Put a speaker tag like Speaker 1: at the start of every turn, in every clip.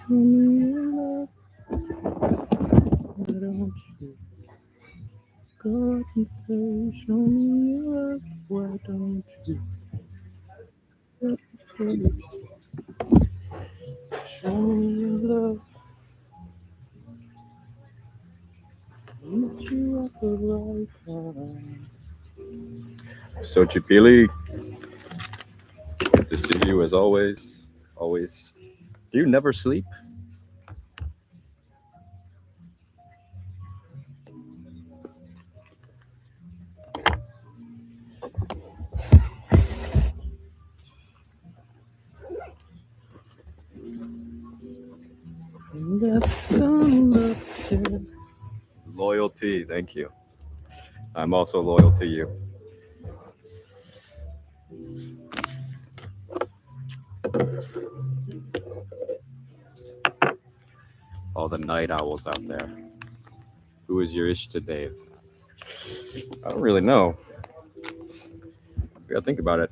Speaker 1: Show me your love, but I want you. Go out and say, show me your love, why don't you? Show me your love, meet you at the right time. So Chipili, good to see you as always. Always. Do you never sleep? Never gonna love again. Loyalty, thank you. I'm also loyal to you. All the night owls out there. Who is your Ishta Dave? I don't really know. We gotta think about it.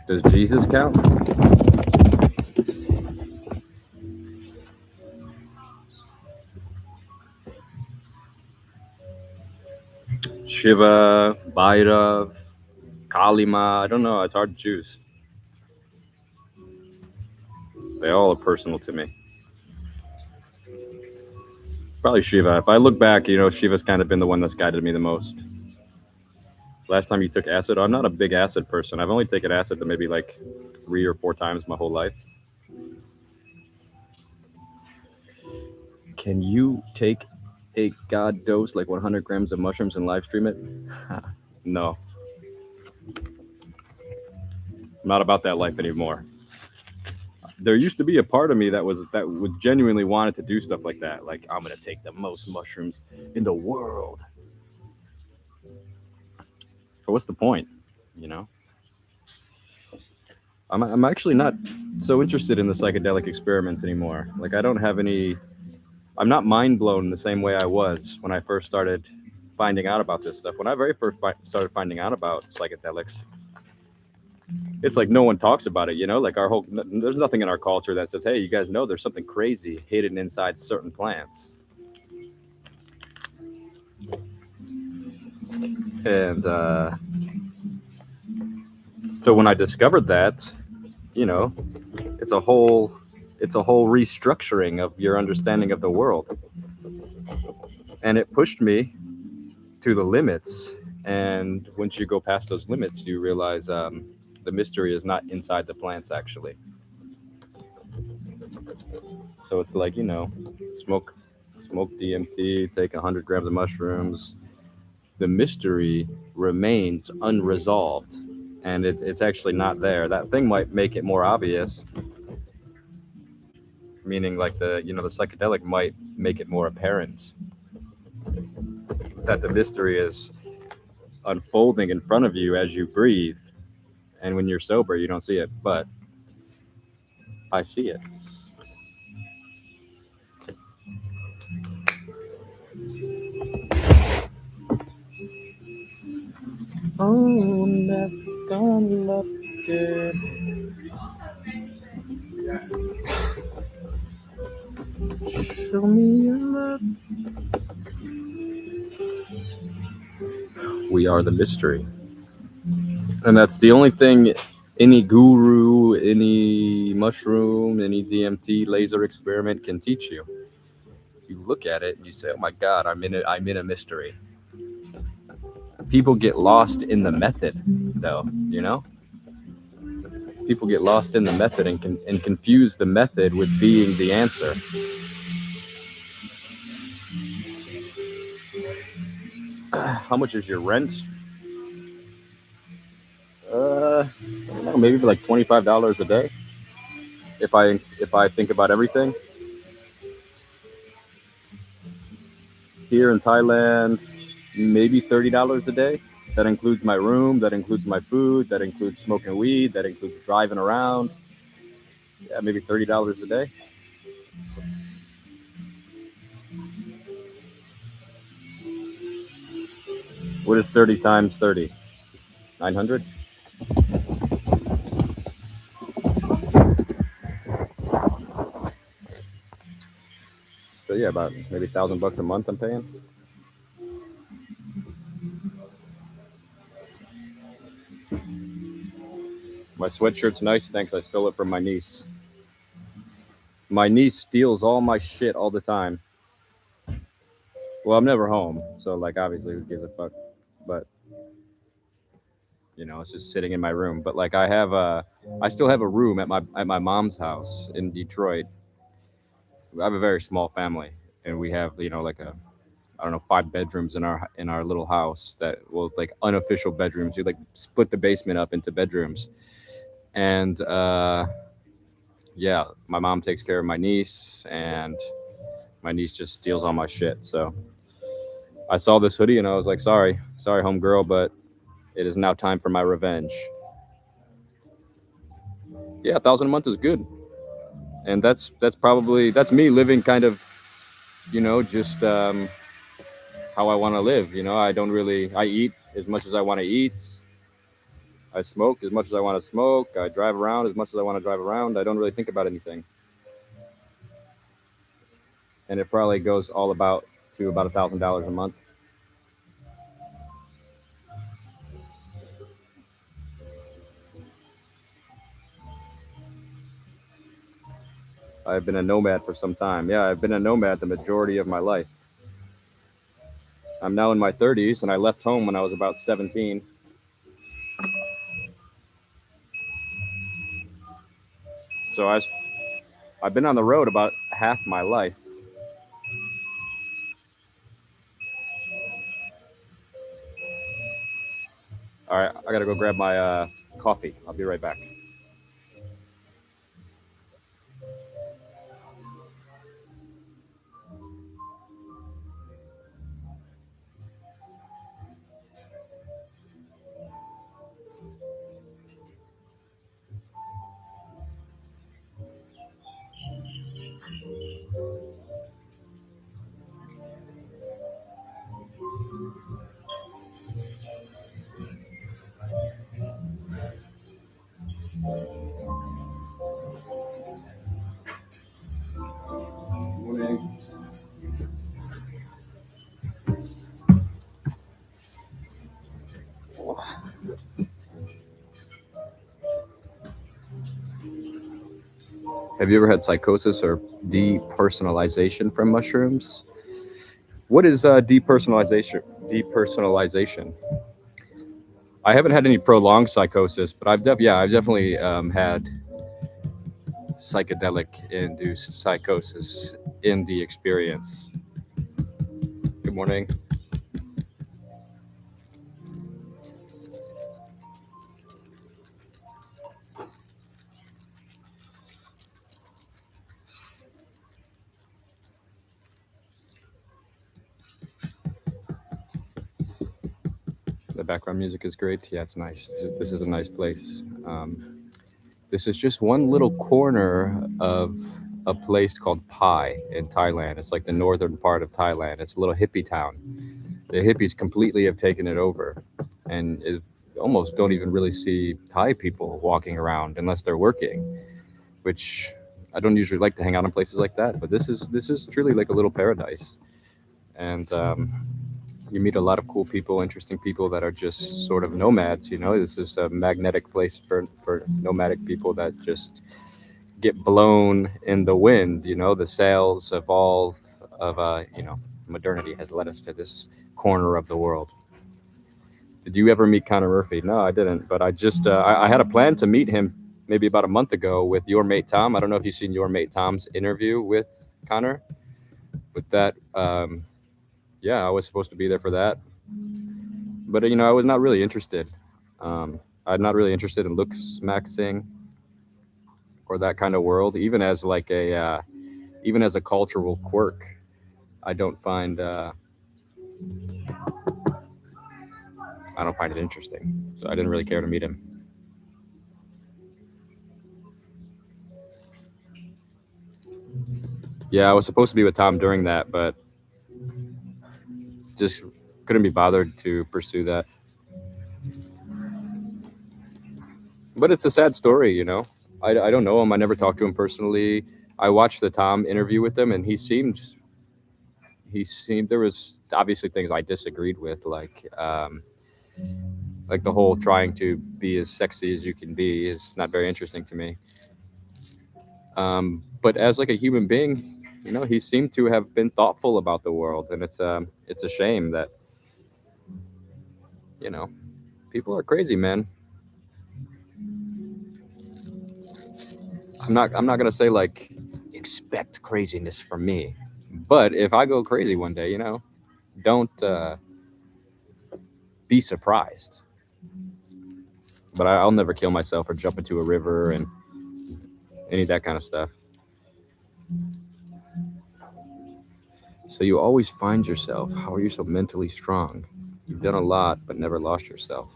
Speaker 1: Does Jesus count? Shiva, Bhairav, Kalima. I don't know. It's hard to choose. They all are personal to me. Probably Shiva. If I look back, Shiva's kind of been the one that's guided me the most. Last time you took acid, I'm not a big acid person. I've only taken acid maybe like 3 or 4 times my whole life. Can you take a god dose like 100 grams of mushrooms and live stream it? No. I'm not about that life anymore. There used to be a part of me that would genuinely wanted to do stuff like that. Like, I'm gonna take the most mushrooms in the world. So what's the point? I'm actually not so interested in the psychedelic experiments anymore. Like, I don't have any. I'm not mind blown in the same way I was when I first started finding out about this stuff. When I very first started finding out about psychedelics, it's like no one talks about it, like there's nothing in our culture that says, hey, you guys know there's something crazy hidden inside certain plants. And so when I discovered that, it's a whole restructuring of your understanding of the world. And it pushed me to the limits. And once you go past those limits, you realize the mystery is not inside the plants, actually. So it's like, smoke DMT, take 100 grams of mushrooms. The mystery remains unresolved, and it's actually not there. That thing might make it more obvious, meaning like the psychedelic might make it more apparent that the mystery is unfolding in front of you as you breathe. And when you're sober, you don't see it, but I see it. Oh, never gonna love again. Show me your love. We are the mystery. And that's the only thing any guru, any mushroom, any DMT laser experiment can teach you. You look at it and you say, oh my God, I'm in a mystery. People get lost in the method, though, People get lost in the method and confuse the method with being the answer. How much is your rent? I don't know, maybe like $25 a day. If I think about everything. Here in Thailand, maybe $30 a day. That includes my room, that includes my food, that includes smoking weed, that includes driving around. Yeah, maybe $30 a day. What is 30 times 30? 900? yeah, about maybe $1,000 a month I'm paying. My sweatshirt's nice, thanks. I stole it from my niece. My niece steals all my shit all the time. Well, I'm never home, so like obviously who gives a fuck? But it's just sitting in my room. But like I still have a room at my mom's house in Detroit. I have a very small family, and we have like a I don't know 5 bedrooms in our little house that well like unofficial bedrooms. We like split the basement up into bedrooms, and yeah, my mom takes care of my niece, and my niece just steals all my shit. So I saw this hoodie and I was like, sorry, homegirl, but it is now time for my revenge. Yeah, 1,000 a month is good, and that's me living kind of, just how I want to live. I don't really I eat as much as I want to eat. I smoke as much as I want to smoke. I drive around as much as I want to drive around. I don't really think about anything, and it probably goes all about to about $1,000 a month. I've been a nomad for some time. Yeah, I've been a nomad the majority of my life. I'm now in my 30s, and I left home when I was about 17. So I've been on the road about half my life. All right, I gotta go grab my coffee. I'll be right back. Morning. Have you ever had psychosis or depersonalization from mushrooms? What is depersonalization? Depersonalization. I haven't had any prolonged psychosis, but I've definitely had psychedelic induced psychosis in the experience. Good morning. The background music is great. Yeah, it's nice. This is a nice place. This is just one little corner of a place called Pai in Thailand. It's like the northern part of Thailand. It's a little hippie town. The hippies completely have taken it over, and almost don't even really see Thai people walking around unless they're working, which I don't usually like to hang out in places like that. But this is truly like a little paradise, and you meet a lot of cool people, interesting people that are just sort of nomads. This is a magnetic place for nomadic people that just get blown in the wind. The sails of all of modernity has led us to this corner of the world. Did you ever meet Connor Murphy? No, I didn't. But I had a plan to meet him maybe about a month ago with Your Mate Tom. I don't know if you've seen Your Mate Tom's interview with Connor. With that, yeah, I was supposed to be there for that, but I was not really interested. I'm not really interested in looks maxing or that kind of world, even as a cultural quirk. I don't find I don't find it interesting, so I didn't really care to meet him. Yeah, I was supposed to be with Tom during that, but just couldn't be bothered to pursue that. But it's a sad story. I don't know him. I never talked to him personally. I watched the Tom interview with him, and he seemed he seemed, there was obviously things I disagreed with, like the whole trying to be as sexy as you can be is not very interesting to me. But as like a human being, he seemed to have been thoughtful about the world, and it's a shame that you know people are crazy, man. I'm not gonna say like expect craziness from me, but if I go crazy one day, don't be surprised. But I'll never kill myself or jump into a river and any of that kind of stuff. So you always find yourself. How are you so mentally strong? You've done a lot, but never lost yourself.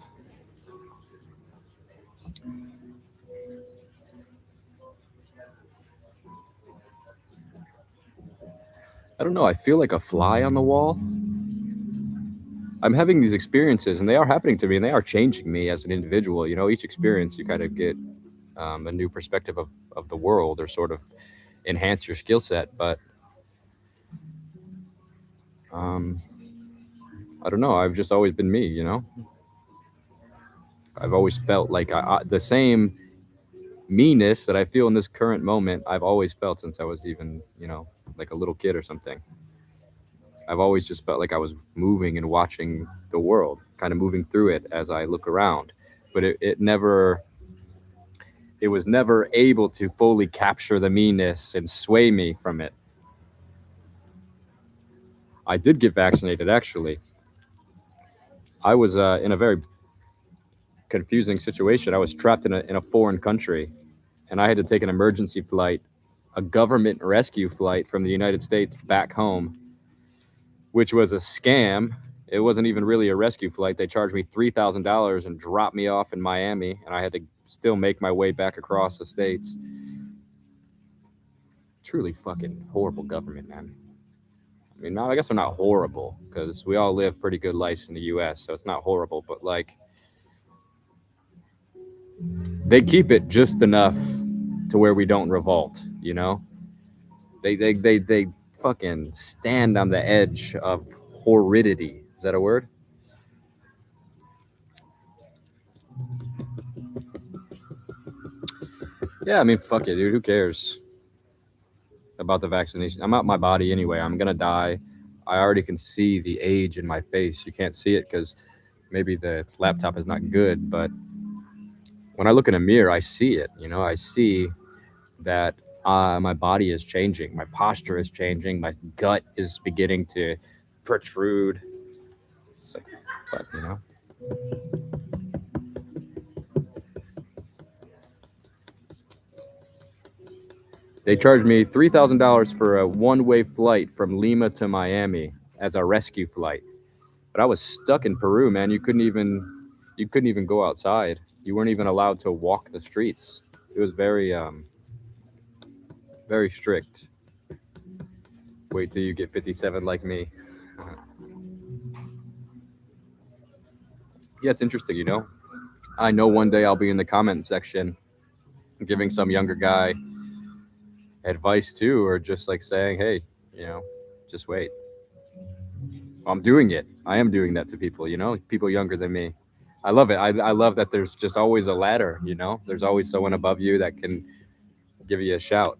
Speaker 1: I don't know. I feel like a fly on the wall. I'm having these experiences, and they are happening to me, and they are changing me as an individual. Each experience, you kind of get a new perspective of the world, or sort of enhance your skill set. But um, I don't know. I've just always been me. I've always felt like the same meanness that I feel in this current moment, I've always felt since I was even, like a little kid or something. I've always just felt like I was moving and watching the world, kind of moving through it as I look around. But it was never able to fully capture the meanness and sway me from it. I did get vaccinated, actually. I was in a very confusing situation. I was trapped in a foreign country, and I had to take an emergency flight, a government rescue flight from the United States back home, which was a scam. It wasn't even really a rescue flight. They charged me $3,000 and dropped me off in Miami, and I had to still make my way back across the states. Truly fucking horrible government, man. I mean, no, I guess they're not horrible because we all live pretty good lives in the U.S., so it's not horrible. But like, they keep it just enough to where we don't revolt. They fucking stand on the edge of horridity. Is that a word? Yeah, I mean, fuck it, dude. Who cares about the vaccination? I'm out my body anyway. I'm gonna die. I already can see the age in my face. You can't see it because maybe the laptop is not good, but when I look in a mirror, I see it. I see that my body is changing, my posture is changing, my gut is beginning to protrude. It's like, fuck. They charged me $3,000 for a one-way flight from Lima to Miami as a rescue flight. But I was stuck in Peru, man. You couldn't even go outside. You weren't even allowed to walk the streets. It was very strict. Wait till you get 57 like me. Yeah, it's interesting. I know one day I'll be in the comment section giving some younger guy advice too, or just like saying, hey, just wait. I'm doing it. I am doing that to people, people younger than me. I love it. I love that there's just always a ladder, there's always someone above you that can give you a shout.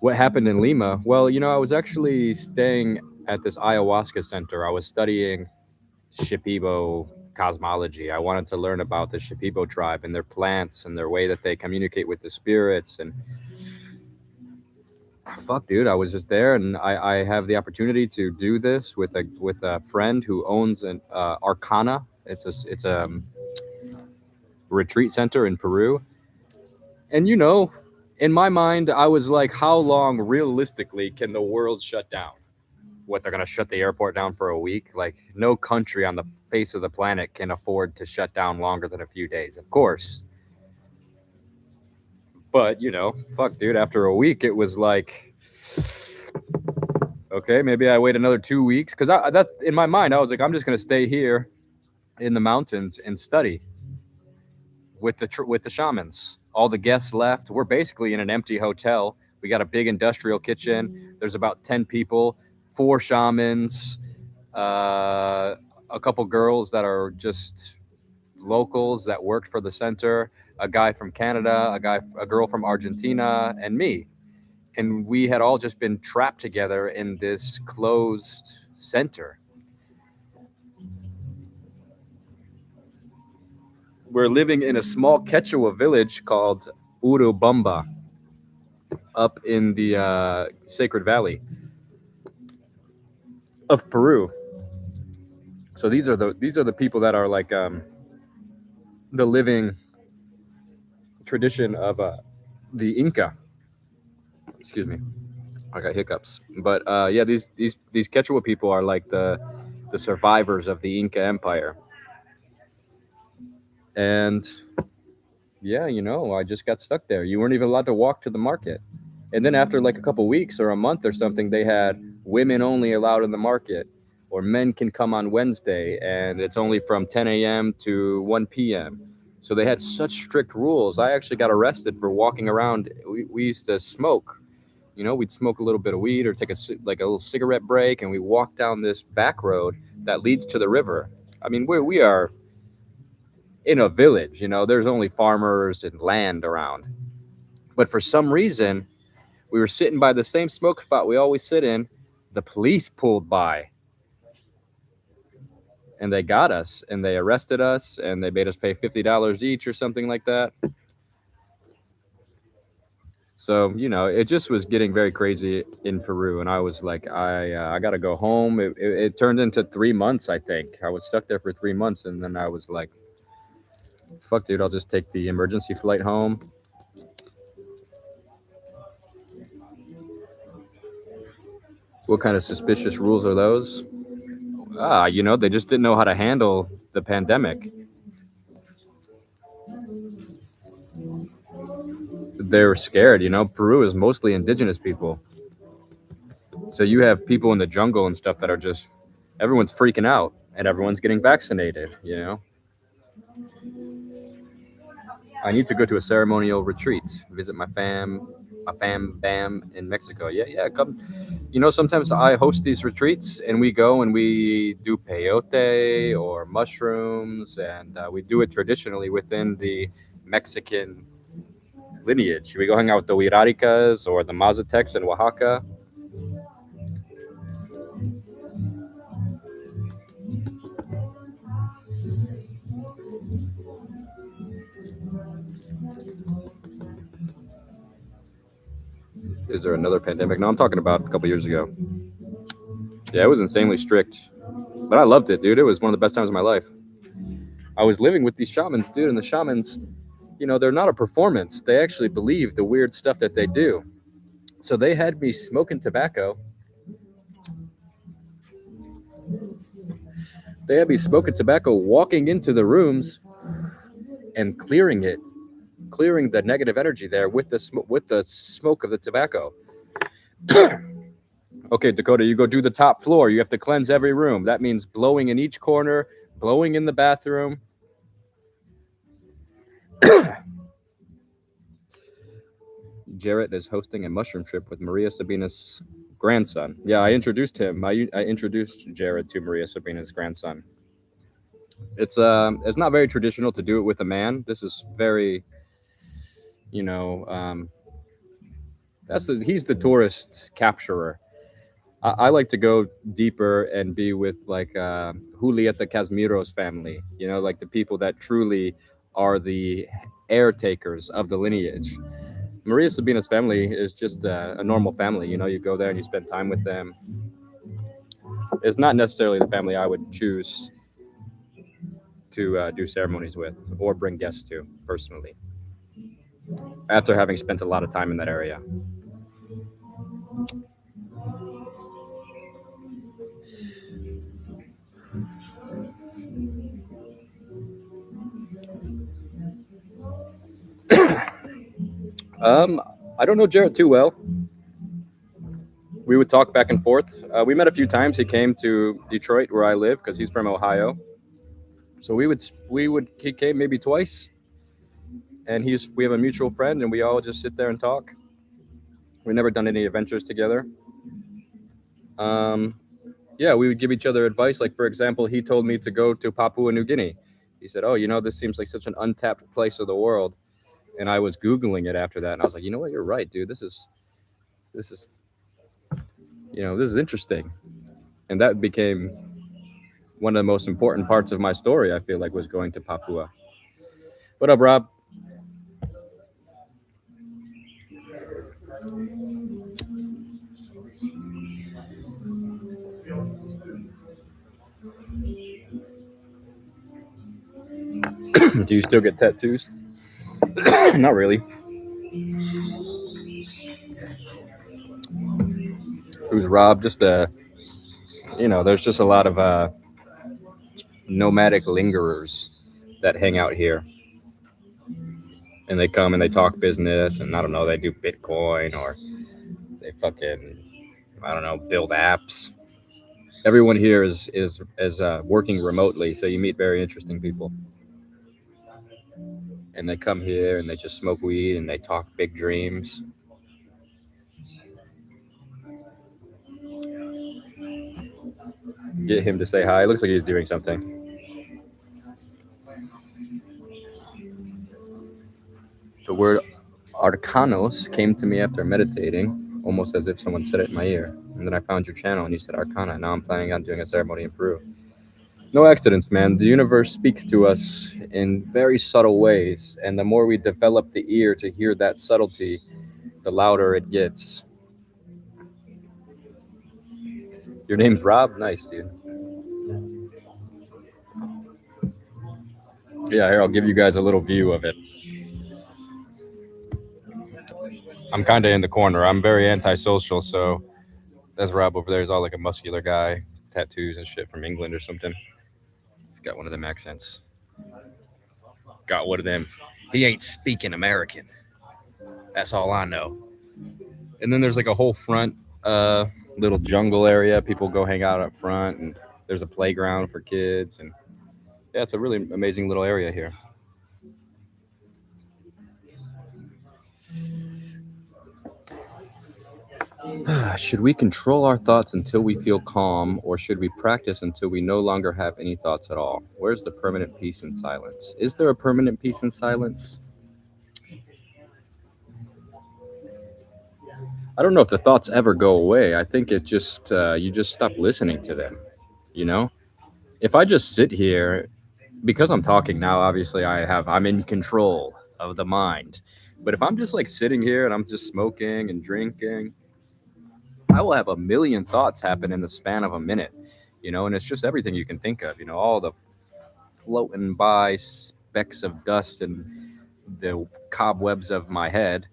Speaker 1: What happened in Lima? Well, I was actually staying at this ayahuasca center. I was studying Shipibo cosmology. I wanted to learn about the Shipibo tribe and their plants and their way that they communicate with the spirits. And fuck, dude, I was just there, and I have the opportunity to do this with a friend who owns an Arcana. It's a retreat center in Peru. And in my mind, I was like, how long realistically can the world shut down? What, they're gonna shut the airport down for a week? Like, no country on the face of the planet can afford to shut down longer than a few days, of course. But fuck, dude, after a week, it was like, okay, maybe I wait another 2 weeks, because that in my mind, I was like, I'm just gonna stay here in the mountains and study with the shamans. All the guests left. We're basically in an empty hotel. We got a big industrial kitchen. There's about 10 people, 4 shamans, a couple girls that are just locals that worked for the center, a guy from Canada, a girl from Argentina, and me. And we had all just been trapped together in this closed center. We're living in a small Quechua village called Urubamba up in the Sacred Valley of Peru. So these are the people that are like the living tradition of the Inca. Excuse me, I got hiccups. But yeah, these Quechua people are like the survivors of the Inca Empire. And yeah, I just got stuck there. You weren't even allowed to walk to the market. And then after like a couple weeks or a month or something, they had women only allowed in the market, or men can come on Wednesday, and it's only from 10 a.m. to 1 p.m. So they had such strict rules. I actually got arrested for walking around. We used to smoke. We'd smoke a little bit of weed or take a little cigarette break, and we walk down this back road that leads to the river. I mean, we are in a village, there's only farmers and land around. But for some reason, we were sitting by the same smoke spot we always sit in. The police pulled by and they got us and they arrested us and they made us pay $50 each or something like that. So, it just was getting very crazy in Peru. And I was like, I got to go home. It turned into 3 months, I think. I was stuck there for 3 months. And then I was like, fuck, dude, I'll just take the emergency flight home. What kind of suspicious rules are those? They just didn't know how to handle the pandemic. They're scared, Peru is mostly indigenous people. So you have people in the jungle and stuff that are just, everyone's freaking out and everyone's getting vaccinated, I need to go to a ceremonial retreat, visit my fam bam in Mexico. Yeah, come. Sometimes I host these retreats and we go and we do peyote or mushrooms, and we do it traditionally within the Mexican lineage. We go hang out with the Huiraricas or the Mazatecs in Oaxaca. Is there another pandemic? No, I'm talking about a couple years ago. Yeah, it was insanely strict, but I loved it, dude. It was one of the best times of my life. I was living with these shamans, dude, and the shamans, they're not a performance. They actually believe the weird stuff that they do. So they had me smoking tobacco. They had me smoking tobacco, walking into the rooms and clearing the negative energy there with the smoke of the tobacco. Okay, Dakota, you go do the top floor. You have to cleanse every room. That means blowing in each corner, blowing in the bathroom. Jarrett is hosting a mushroom trip with Maria Sabina's grandson. Yeah, I introduced him. I introduced Jared to Maria Sabina's grandson. It's not very traditional to do it with a man. This is very, he's the tourist capturer. I like to go deeper and be with like Julieta Casmiro's family, like the people that truly are the heir takers of the lineage. Maria Sabina's family is just a normal family. You go there and you spend time with them. It's not necessarily the family I would choose to do ceremonies with or bring guests to personally, after having spent a lot of time in that area. I don't know Jarrett too well. We would talk back and forth. We met a few times. He came to Detroit, where I live, because he's from Ohio. So he came maybe twice, and we have a mutual friend, and we all just sit there and talk. We've never done any adventures together. Yeah, we would give each other advice. Like, for example, he told me to go to Papua New Guinea. He said, "Oh, this seems like such an untapped place of the world." And I was Googling it after that, and I was like, you know what, you're right, dude. This is this is interesting. And that became one of the most important parts of my story. I feel like was going to Papua. What up, Rob? Do you still get tattoos? Not really. Who's Rob? Just there's just a lot of nomadic lingerers that hang out here, and they come and they talk business, and I don't know, they do Bitcoin or they fucking I don't know, build apps. Everyone here is working remotely, so you meet very interesting people, and they come here and they just smoke weed and they talk big dreams. Get him to say hi. It looks like he's doing something. The word arcanos came to me after meditating, almost as if someone said it in my ear. And then I found your channel and you said arcana. Now I'm planning on doing a ceremony in Peru. No accidents, man. The universe speaks to us in very subtle ways, and the more we develop the ear to hear that subtlety, the louder it gets. Your name's Rob? Nice, dude. Yeah, here, I'll give you guys a little view of it. I'm kind of in the corner. I'm very antisocial, so that's Rob over there. He's all like a muscular guy, tattoos and shit from England or something. He's got one of them accents. Got one of them. He ain't speaking American. That's all I know. And then there's like a whole front little jungle area. People go hang out up front, and there's a playground for kids. And yeah, it's a really amazing little area here. Should we control our thoughts until we feel calm, or should we practice until we no longer have any thoughts at all? Where's the permanent peace and silence? Is there a permanent peace and silence? I don't know if the thoughts ever go away. I think it just you just stop listening to them. You know, if I just sit here, because I'm talking now, obviously I'm in control of the mind. But if I'm just like sitting here and I'm just smoking and drinking, I will have a million thoughts happen in the span of a minute. And it's just everything you can think of. All the floating by specks of dust and the cobwebs of my head.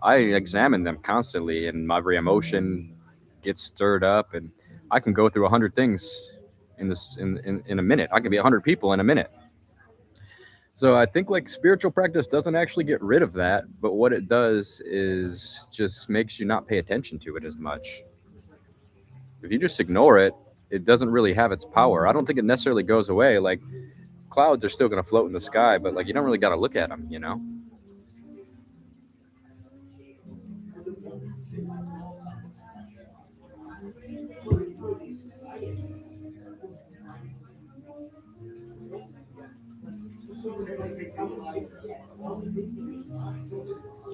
Speaker 1: I examine them constantly, and every emotion gets stirred up, and I can go through 100 things in a minute. I can be 100 people in a minute. So I think like spiritual practice doesn't actually get rid of that, but what it does is just makes you not pay attention to it as much. If you just ignore it, it doesn't really have its power. I don't think it necessarily goes away. Like clouds are still going to float in the sky, but like you don't really got to look at them.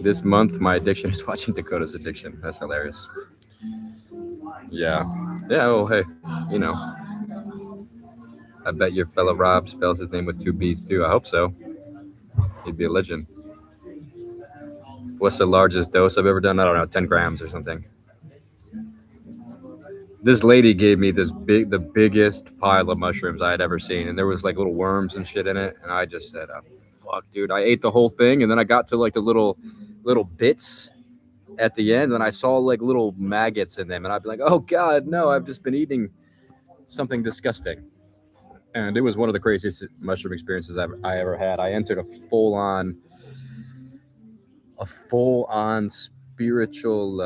Speaker 1: This month, my addiction is watching Dakota's Addiction. That's hilarious. Yeah. Yeah. Oh, hey. You know, I bet your fellow Rob spells his name with two B's too. I hope so. He'd be a legend. What's the largest dose I've ever done? I don't know, 10 grams or something. This lady gave me the biggest pile of mushrooms I had ever seen, and there was like little worms and shit in it, and I just said, oh, "Fuck, dude!" I ate the whole thing, and then I got to like the little bits at the end, and I saw like little maggots in them, and I'd be like, "Oh God, no! I've just been eating something disgusting." And it was one of the craziest mushroom experiences I ever had. I entered a full on spiritual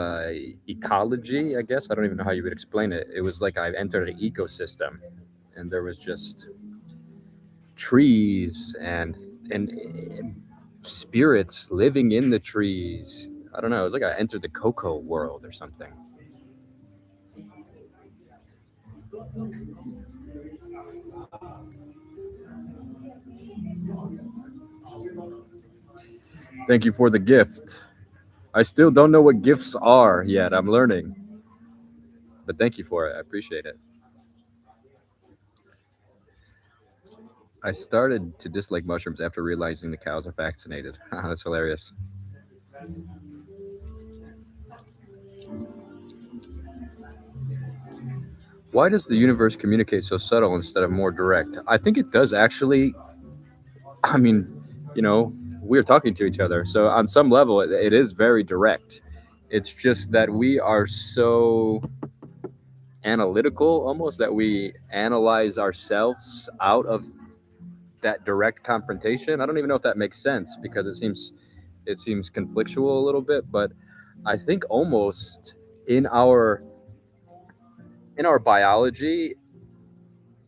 Speaker 1: ecology, I guess. I don't even know how you would explain it. It was like I entered an ecosystem, and there was just trees and spirits living in the trees. I don't know. It was like I entered the cocoa world or something. Thank you for the gift. I still don't know what gifts are yet. I'm learning. But thank you for it. I appreciate it. I started to dislike mushrooms after realizing the cows are vaccinated. That's hilarious. Why does the universe communicate so subtle instead of more direct? I think it does actually. I mean, you know, we're talking to each other. So on some level, it is very direct. It's just that we are so analytical almost that we analyze ourselves out of that direct confrontation. I don't even know if that makes sense because it seems conflictual a little bit, but I think almost in our biology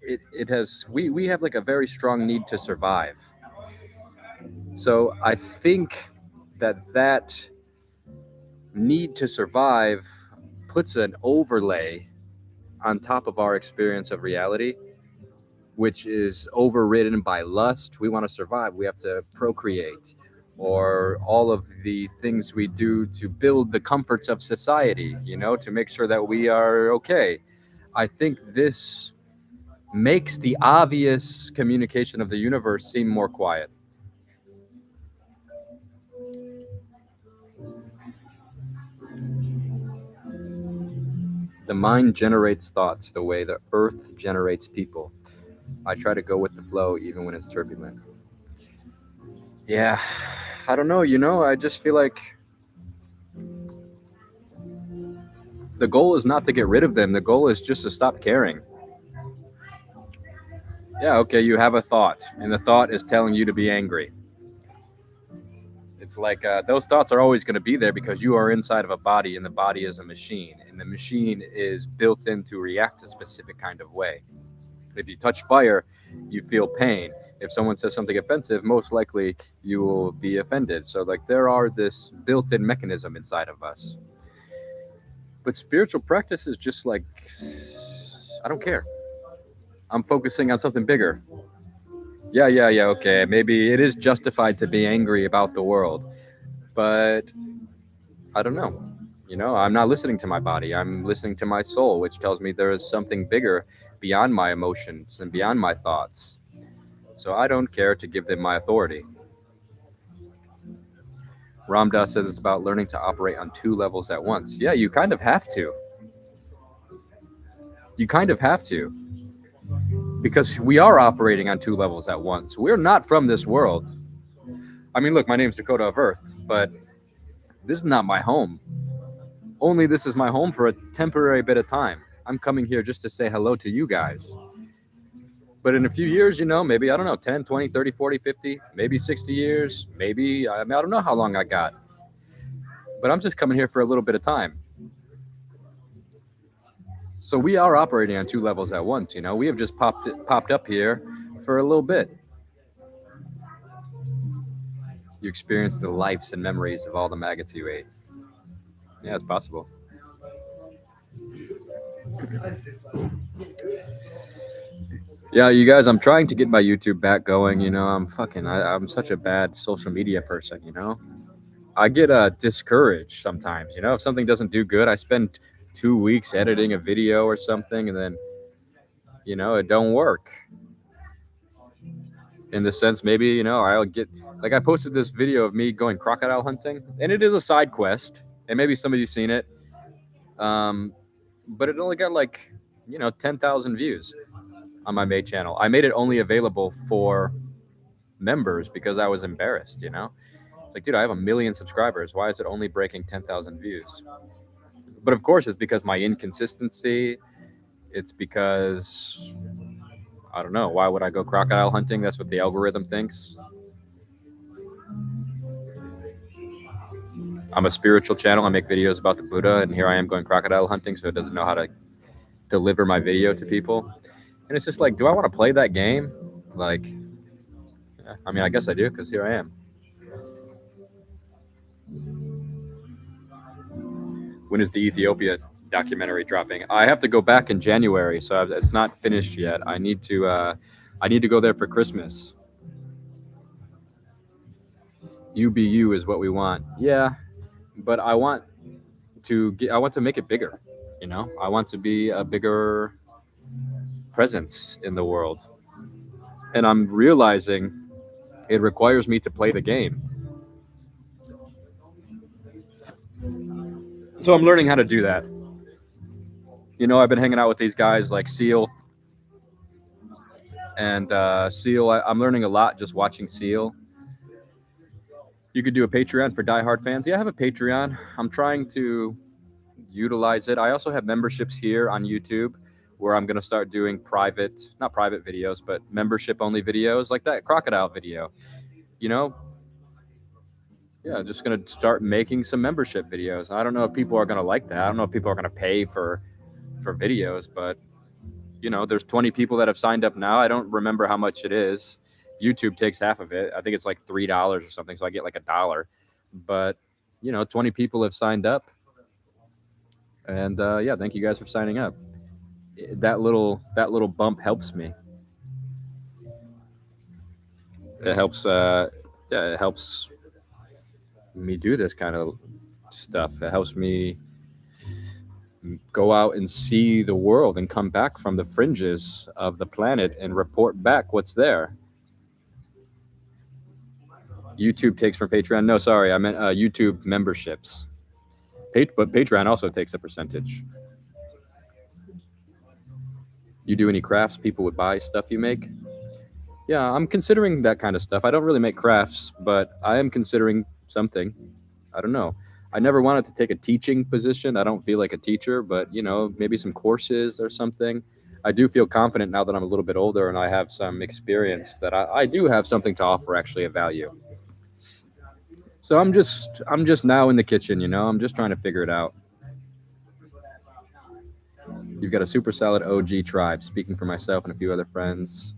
Speaker 1: it has we have like a very strong need to survive. So I think that need to survive puts an overlay on top of our experience of reality, which is overridden by lust. We want to survive. We have to procreate, or all of the things we do to build the comforts of society, to make sure that we are okay. I think this makes the obvious communication of the universe seem more quiet. The mind generates thoughts the way the earth generates people. I try to go with the flow even when it's turbulent. Yeah, I don't know, I just feel like the goal is not to get rid of them. The goal is just to stop caring. Yeah, okay, you have a thought, and the thought is telling you to be angry. It's like those thoughts are always going to be there because you are inside of a body, and the body is a machine, and the machine is built in to react a specific kind of way. If you touch fire, you feel pain. If someone says something offensive, most likely you will be offended. So, like, there are this built-in mechanism inside of us. But spiritual practice is just like, I don't care. I'm focusing on something bigger. Yeah, okay. Maybe it is justified to be angry about the world, but I don't know. I'm not listening to my body. I'm listening to my soul, which tells me there is something bigger beyond my emotions and beyond my thoughts. So I don't care to give them my authority. Ram Dass says it's about learning to operate on two levels at once. Yeah, you kind of have to. You kind of have to. Because we are operating on two levels at once. We're not from this world. I mean, look, my name's Dakota of Earth, but this is not my home. Only this is my home for a temporary bit of time. I'm coming here just to say hello to you guys. But in a few years, maybe, I don't know, 10, 20, 30, 40, 50, maybe 60 years, maybe, I don't know how long I got. But I'm just coming here for a little bit of time. So we are operating on two levels at once, We have just popped up here for a little bit. You experience the lives and memories of all the maggots you ate. Yeah, it's possible. Yeah, you guys, I'm trying to get my YouTube back going. I'm such a bad social media person, I get discouraged sometimes, if something doesn't do good. I spend 2 weeks editing a video or something, and then, it don't work. In the sense, maybe, I'll get, like, I posted this video of me going crocodile hunting, and it is a side quest, and maybe some of you seen it. But it only got 10,000 views on my main channel. I made it only available for members because I was embarrassed, It's like, dude, I have 1 million subscribers. Why is it only breaking 10,000 views? But of course, it's because my inconsistency. It's because, I don't know, why would I go crocodile hunting? That's what the algorithm thinks. I'm a spiritual channel. I make videos about the Buddha, and here I am going crocodile hunting, so it doesn't know how to deliver my video to people. And it's just like, do I want to play that game? Like, yeah, I mean, I guess I do, because here I am. When is the Ethiopia documentary dropping. I have to go back in January, so it's not finished yet. I need to go there for Christmas. UBU is what we want. Yeah, but I want to make it bigger. I want to be a bigger presence in the world. And I'm realizing it requires me to play the game. So I'm learning how to do that. I've been hanging out with these guys like Seal. And Seal, I'm learning a lot just watching Seal. You could do a Patreon for diehard fans. Yeah, I have a Patreon. I'm trying to utilize it. I also have memberships here on YouTube where I'm going to start doing not private videos, but membership only videos like that crocodile video. Yeah, just going to start making some membership videos. I don't know if people are going to like that. I don't know if people are going to pay for videos, but there's 20 people that have signed up now. I don't remember how much it is. YouTube takes half of it. I think it's like $3 or something. So I get like $1, but 20 people have signed up. And yeah, thank you guys for signing up. That little bump helps me. It helps. It helps me do this kind of stuff. It helps me go out and see the world and come back from the fringes of the planet and report back what's there. YouTube takes from Patreon. No, sorry, I meant YouTube memberships. But Patreon also takes a percentage. You do any crafts? People would buy stuff you make? Yeah, I'm considering that kind of stuff. I don't really make crafts, but I am considering something. I don't know. I never wanted to take a teaching position. I don't feel like a teacher, but maybe some courses or something. I do feel confident now that I'm a little bit older and I have some experience that I do have something to offer, actually, of value. So I'm just now in the kitchen, I'm just trying to figure it out. You've got a super solid OG tribe. Speaking for myself and a few other friends.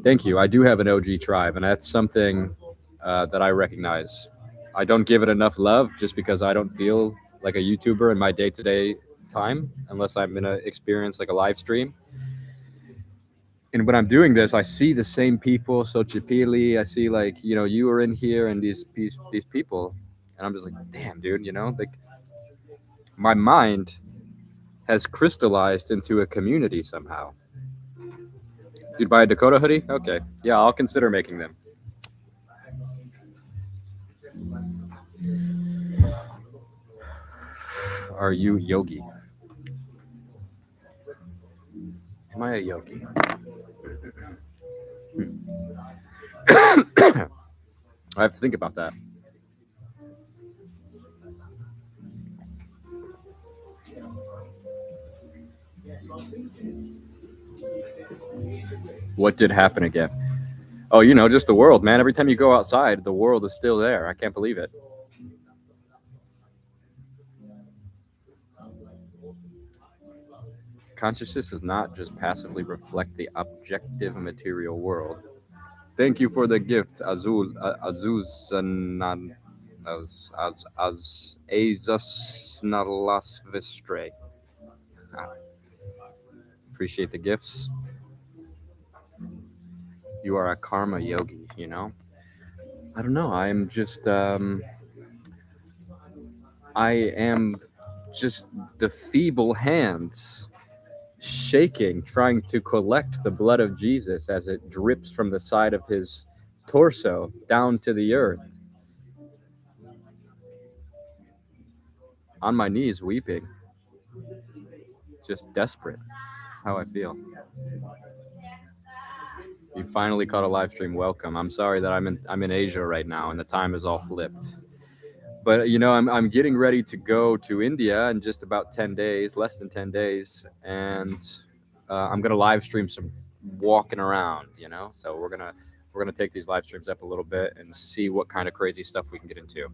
Speaker 1: Thank you. I do have an OG tribe, and that's something that I recognize. I don't give it enough love just because I don't feel like a YouTuber in my day-to-day time, unless I'm in an experience like a live stream. And when I'm doing this, I see the same people. So Chipili, I see you were in here and these people, and I'm just like, damn, dude, like my mind has crystallized into a community somehow. You'd buy a Dakota hoodie? Okay. Yeah, I'll consider making them. Are you yogi? Am I a yogi? I have to think about that. What did happen again? Oh, just the world, man. Every time you go outside, the world is still there. I can't believe it. Consciousness does not just passively reflect the objective material world. Thank you for the gift, Azul, Azusanan, as Azus Nalasvistre. Appreciate the gifts. You are a karma yogi, I don't know. I am just the feeble hands shaking, trying to collect the blood of Jesus as it drips from the side of his torso down to the earth. On my knees, weeping. Just desperate. How I feel. You finally caught a live stream. Welcome. I'm sorry that I'm in Asia right now and the time is all flipped. But I'm getting ready to go to India in just about 10 days, less than 10 days, and I'm gonna live stream some walking around. So we're gonna take these live streams up a little bit and see what kind of crazy stuff we can get into.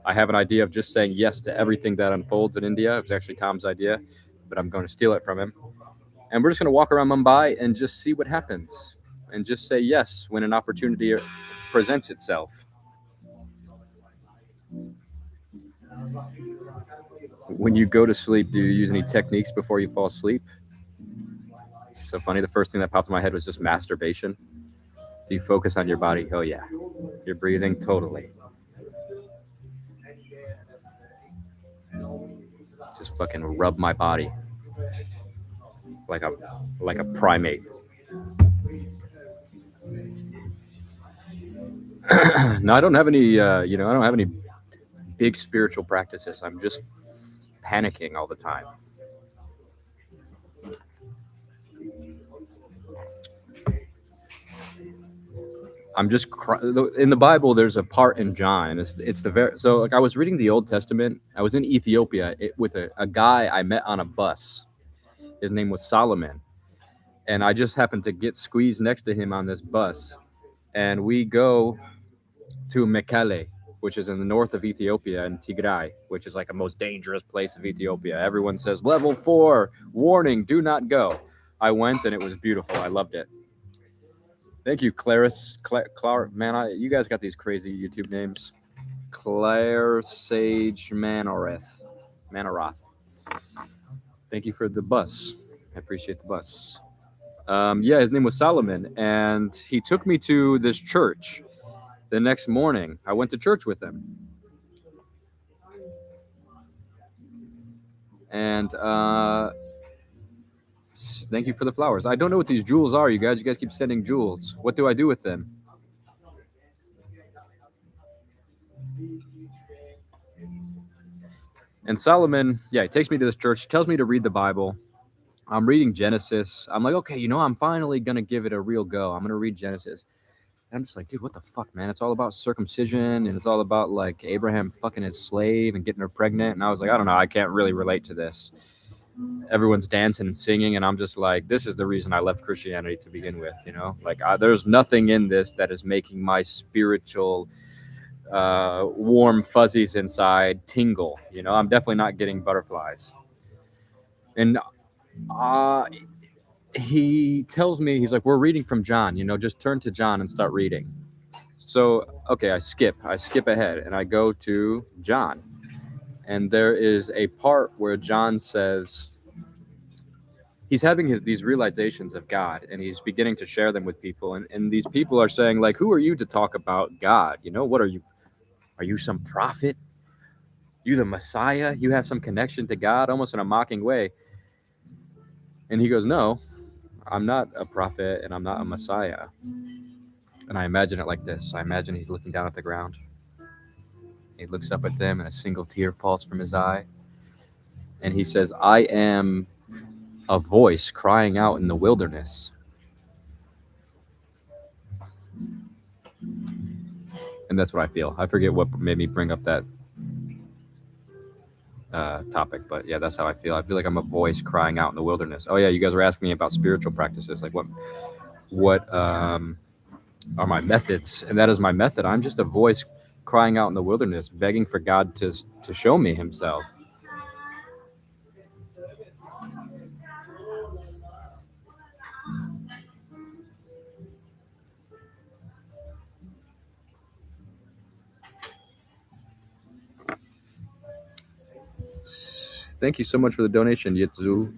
Speaker 1: I have an idea of just saying yes to everything that unfolds in India. It was actually Tom's idea, but I'm going to steal it from him. And we're just gonna walk around Mumbai and just see what happens, and just say yes when an opportunity presents itself. When you go to sleep, do you use any techniques before you fall asleep? It's so funny. The first thing that popped in my head was just masturbation. Do you focus on your body? Oh yeah, your breathing totally. Just fucking rub my body like a primate. No, I don't have any. I don't have any big spiritual practices. I'm just panicking all the time. I'm just in the Bible. There's a part in John. It's the very so like I was reading the Old Testament. I was in Ethiopia with a guy I met on a bus. His name was Solomon, and I just happened to get squeezed next to him on this bus, and we go to Mekelle, which is in the north of Ethiopia, and Tigray, which is like the most dangerous place of Ethiopia. Everyone says level 4, warning, do not go. I went and it was beautiful. I loved it. Thank you, Clarice. Man, you guys got these crazy YouTube names. Claire Sage Manorath. Thank you for the bus. I appreciate the bus. His name was Solomon, and he took me to this church. The next morning, I went to church with him. And thank you for the flowers. I don't know what these jewels are, you guys. You guys keep sending jewels. What do I do with them? And Solomon, he takes me to this church, tells me to read the Bible. I'm reading Genesis. I'm like, okay, I'm finally going to give it a real go. I'm going to read Genesis. And I'm just like, dude, what the fuck, man? It's all about circumcision, and it's all about, like, Abraham fucking his slave and getting her pregnant. And I was like, I don't know, I can't really relate to this. Everyone's dancing and singing, and I'm just like, this is the reason I left Christianity to begin with, Like, there's nothing in this that is making my spiritual warm fuzzies inside tingle. I'm definitely not getting butterflies. And he tells me, he's like, we're reading from John, just turn to John and start reading. So, okay, I skip ahead and I go to John. And there is a part where John says, he's having these realizations of God, and he's beginning to share them with people. And these people are saying, like, who are you to talk about God? What are you? Are you some prophet? You the Messiah? You have some connection to God, almost in a mocking way. And he goes, no, I'm not a prophet and I'm not a Messiah. And I imagine it like this. I imagine he's looking down at the ground. He looks up at them and a single tear falls from his eye. And he says, I am a voice crying out in the wilderness. And that's what I feel. I forget what made me bring up that topic, but yeah, that's how I feel. I feel like I'm a voice crying out in the wilderness. Oh yeah, you guys were asking me about spiritual practices, like what are my methods? And that is my method. I'm just a voice crying out in the wilderness, begging for God to show me himself. Thank you so much for the donation, Yitzu.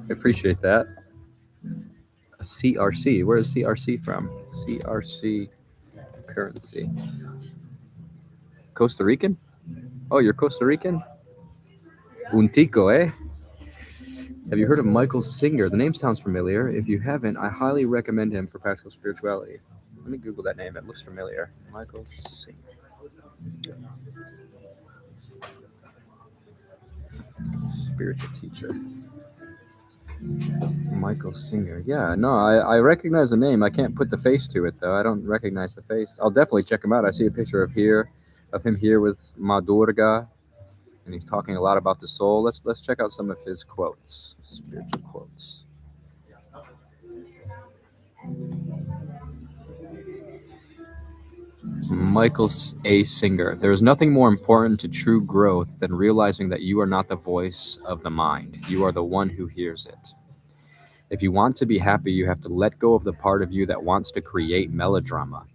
Speaker 1: I appreciate that. A CRC. Where is CRC from? CRC currency. Costa Rican? Oh, you're Costa Rican? Un tico, eh? Have you heard of Michael Singer? The name sounds familiar. If you haven't, I highly recommend him for practical spirituality. Let me Google that name. It looks familiar. Michael Singer. Spiritual teacher. Michael Singer. Yeah, no, I recognize the name. I can't put the face to it, though. I don't recognize the face. I'll definitely check him out. I see a picture of him here with Ma Durga, and he's talking a lot about the soul. Let's check out some of his quotes, spiritual quotes. Michael A. Singer. There is nothing more important to true growth than realizing that you are not the voice of the mind. You are the one who hears it. If you want to be happy, you have to let go of the part of you that wants to create melodrama.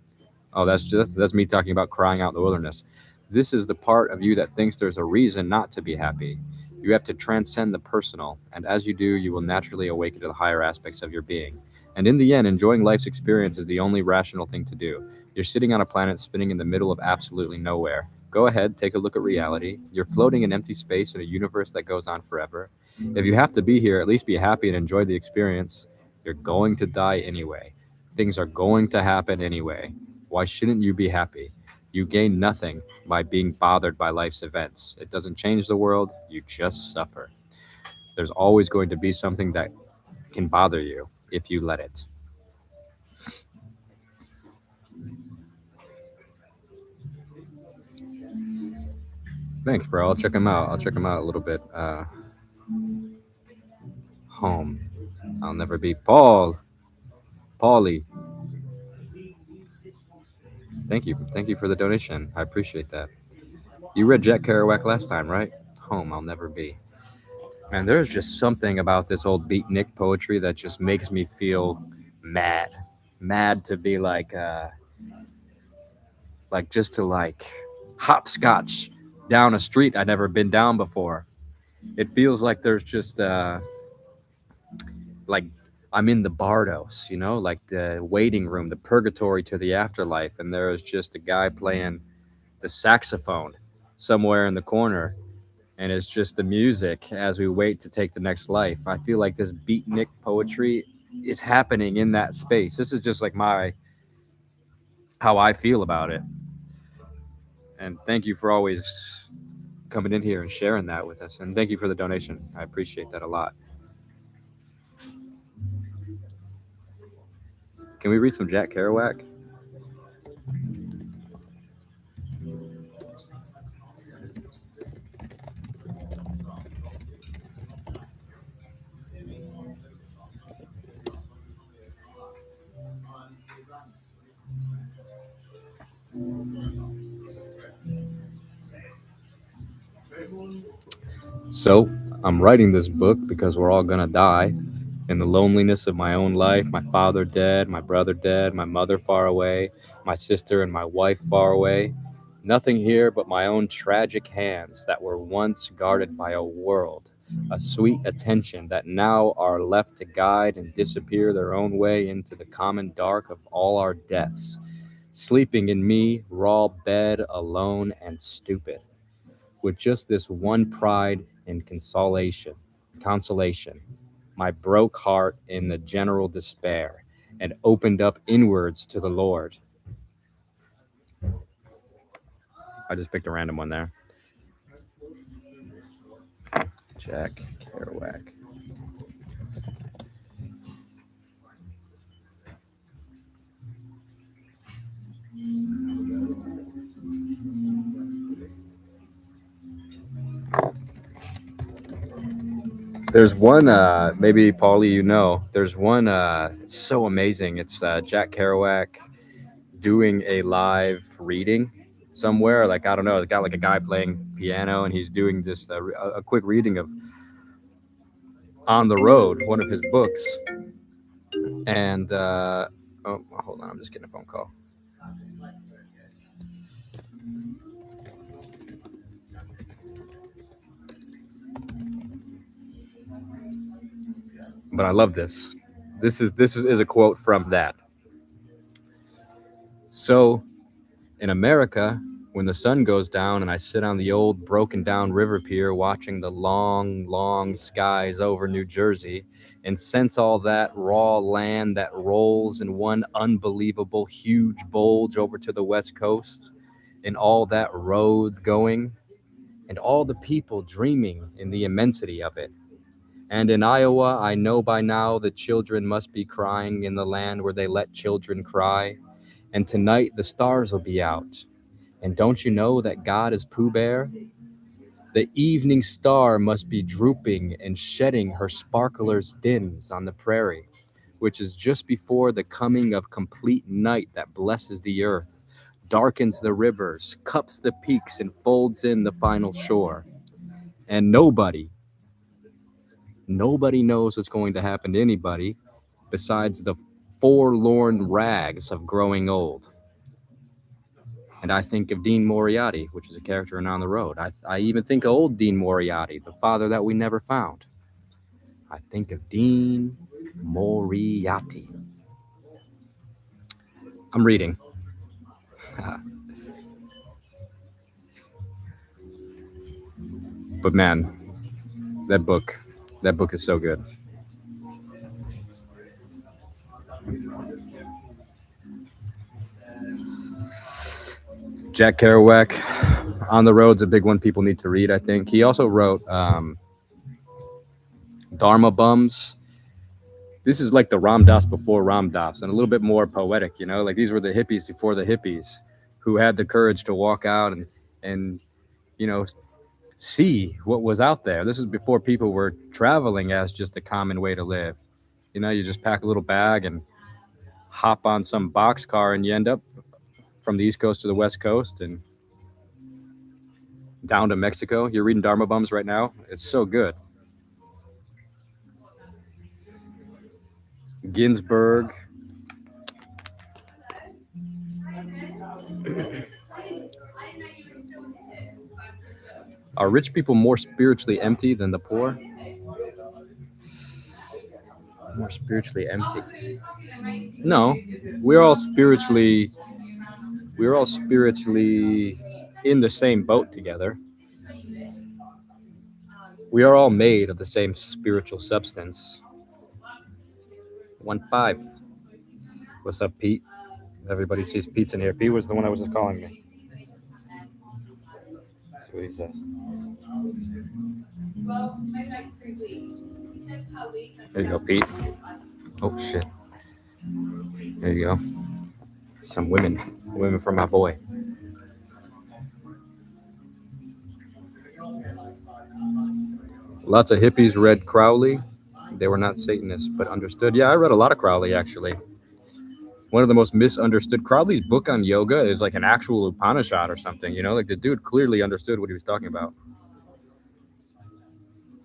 Speaker 1: Oh, that's me talking about crying out in the wilderness. This is the part of you that thinks there's a reason not to be happy. You have to transcend the personal, and as you do, you will naturally awaken to the higher aspects of your being. And in the end, enjoying life's experience is the only rational thing to do. You're sitting on a planet spinning in the middle of absolutely nowhere. Go ahead, take a look at reality. You're floating in empty space in a universe that goes on forever. If you have to be here, at least be happy and enjoy the experience. You're going to die anyway. Things are going to happen anyway. Why shouldn't you be happy? You gain nothing by being bothered by life's events. It doesn't change the world, you just suffer. There's always going to be something that can bother you if you let it. Thanks, bro. I'll check them out. I'll check them out a little bit. Home. I'll never be Paul. Paulie. Thank you. Thank you for the donation. I appreciate that. You read Jack Kerouac last time, right? Home. I'll never be. Man, there's just something about this old beatnik poetry that just makes me feel mad. Mad to be like just to like hopscotch down a street I'd never been down before. It feels like there's just like I'm in the Bardos, you know, like the waiting room, the purgatory to the afterlife, and there is just a guy playing the saxophone somewhere in the corner, and it's just the music as we wait to take the next life. I feel like this beatnik poetry is happening in that space. This is just like my how I feel about it. And thank you for always coming in here and sharing that with us. And thank you for the donation. I appreciate that a lot. Can we read some Jack Kerouac? So, I'm writing this book because we're all gonna die. In the loneliness of my own life, my father dead, my brother dead, my mother far away, my sister and my wife far away. Nothing here but my own tragic hands that were once guarded by a world, a sweet attention that now are left to guide and disappear their own way into the common dark of all our deaths. Sleeping in me, raw bed, alone and stupid, with just this one pride and consolation, my broke heart in the general despair, and opened up inwards to the Lord. I just picked a random one there. Jack Kerouac. There's one, maybe Paulie, you know, there's one, it's so amazing. It's Jack Kerouac doing a live reading somewhere. Like, I don't know, it's got like a guy playing piano and he's doing just a quick reading of On the Road, one of his books. And, oh, hold on, I'm just getting a phone call. But I love this. This is a quote from that. So, in America, when the sun goes down and I sit on the old broken down river pier watching the long, long skies over New Jersey and sense all that raw land that rolls in one unbelievable huge bulge over to the West Coast, and all that road going, and all the people dreaming in the immensity of it. And in Iowa, I know by now the children must be crying in the land where they let children cry. And tonight the stars will be out. And don't you know that God is Pooh Bear? The evening star must be drooping and shedding her sparkler's dims on the prairie, which is just before the coming of complete night that blesses the earth, darkens the rivers, cups the peaks, and folds in the final shore. And nobody knows what's going to happen to anybody besides the forlorn rags of growing old. And I think of Dean Moriarty, which is a character in On the Road. I even think of old Dean Moriarty, the father that we never found. I think of Dean Moriarty. I'm reading. But man, that book is so good. Jack Kerouac, On the Road's a big one people need to read, I think. He also wrote Dharma Bums. This is like the Ram Dass before Ram Dass, and a little bit more poetic, you know? Like these were the hippies before the hippies who had the courage to walk out and you know, see what was out there. This is before people were traveling as just a common way to live. You know, you just pack a little bag and hop on some boxcar and you end up from the East Coast to the West Coast and down to Mexico. You're reading Dharma Bums right now. It's so good. Ginsberg. Are rich people more spiritually empty than the poor? More spiritually empty? No, we're all spiritually in the same boat together. We are all made of the same spiritual substance. 1-5. What's up, Pete? Everybody sees Pete's in here. Pete was the one that was just calling me. Let's see what he says. There you go, Pete. Oh shit. There you go. Some women from my boy. Lots of hippies read Crowley. They were not Satanists, but understood. Yeah, I read a lot of Crowley, actually. One of the most misunderstood. Crowley's book on yoga is like an actual Upanishad or something, you know? Like the dude clearly understood what he was talking about.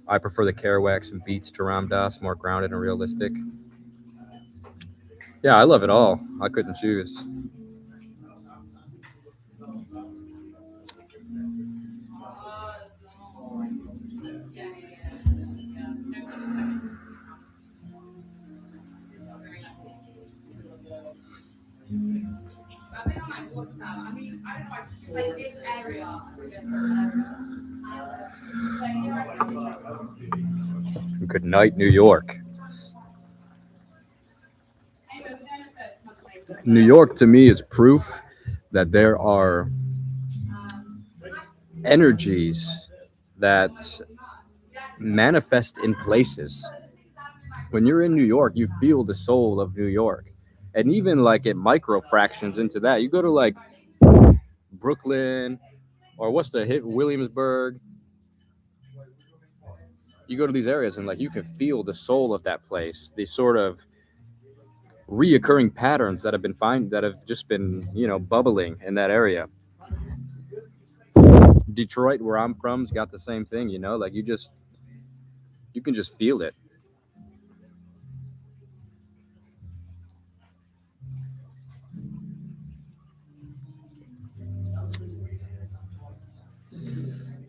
Speaker 1: I prefer the Kerouacs and beats to Ram Dass, more grounded and realistic. Yeah, I love it all. I couldn't choose. Good night, New York. New York to me is proof that there are energies that manifest in places. When you're in New York, you feel the soul of New York. And even like it micro fractions into that. You go to like Brooklyn or what's the hit, Williamsburg. You go to these areas and like you can feel the soul of that place. These sort of reoccurring patterns that have just been, you know, bubbling in that area. Detroit, where I'm from, has got the same thing, you know, like you can just feel it.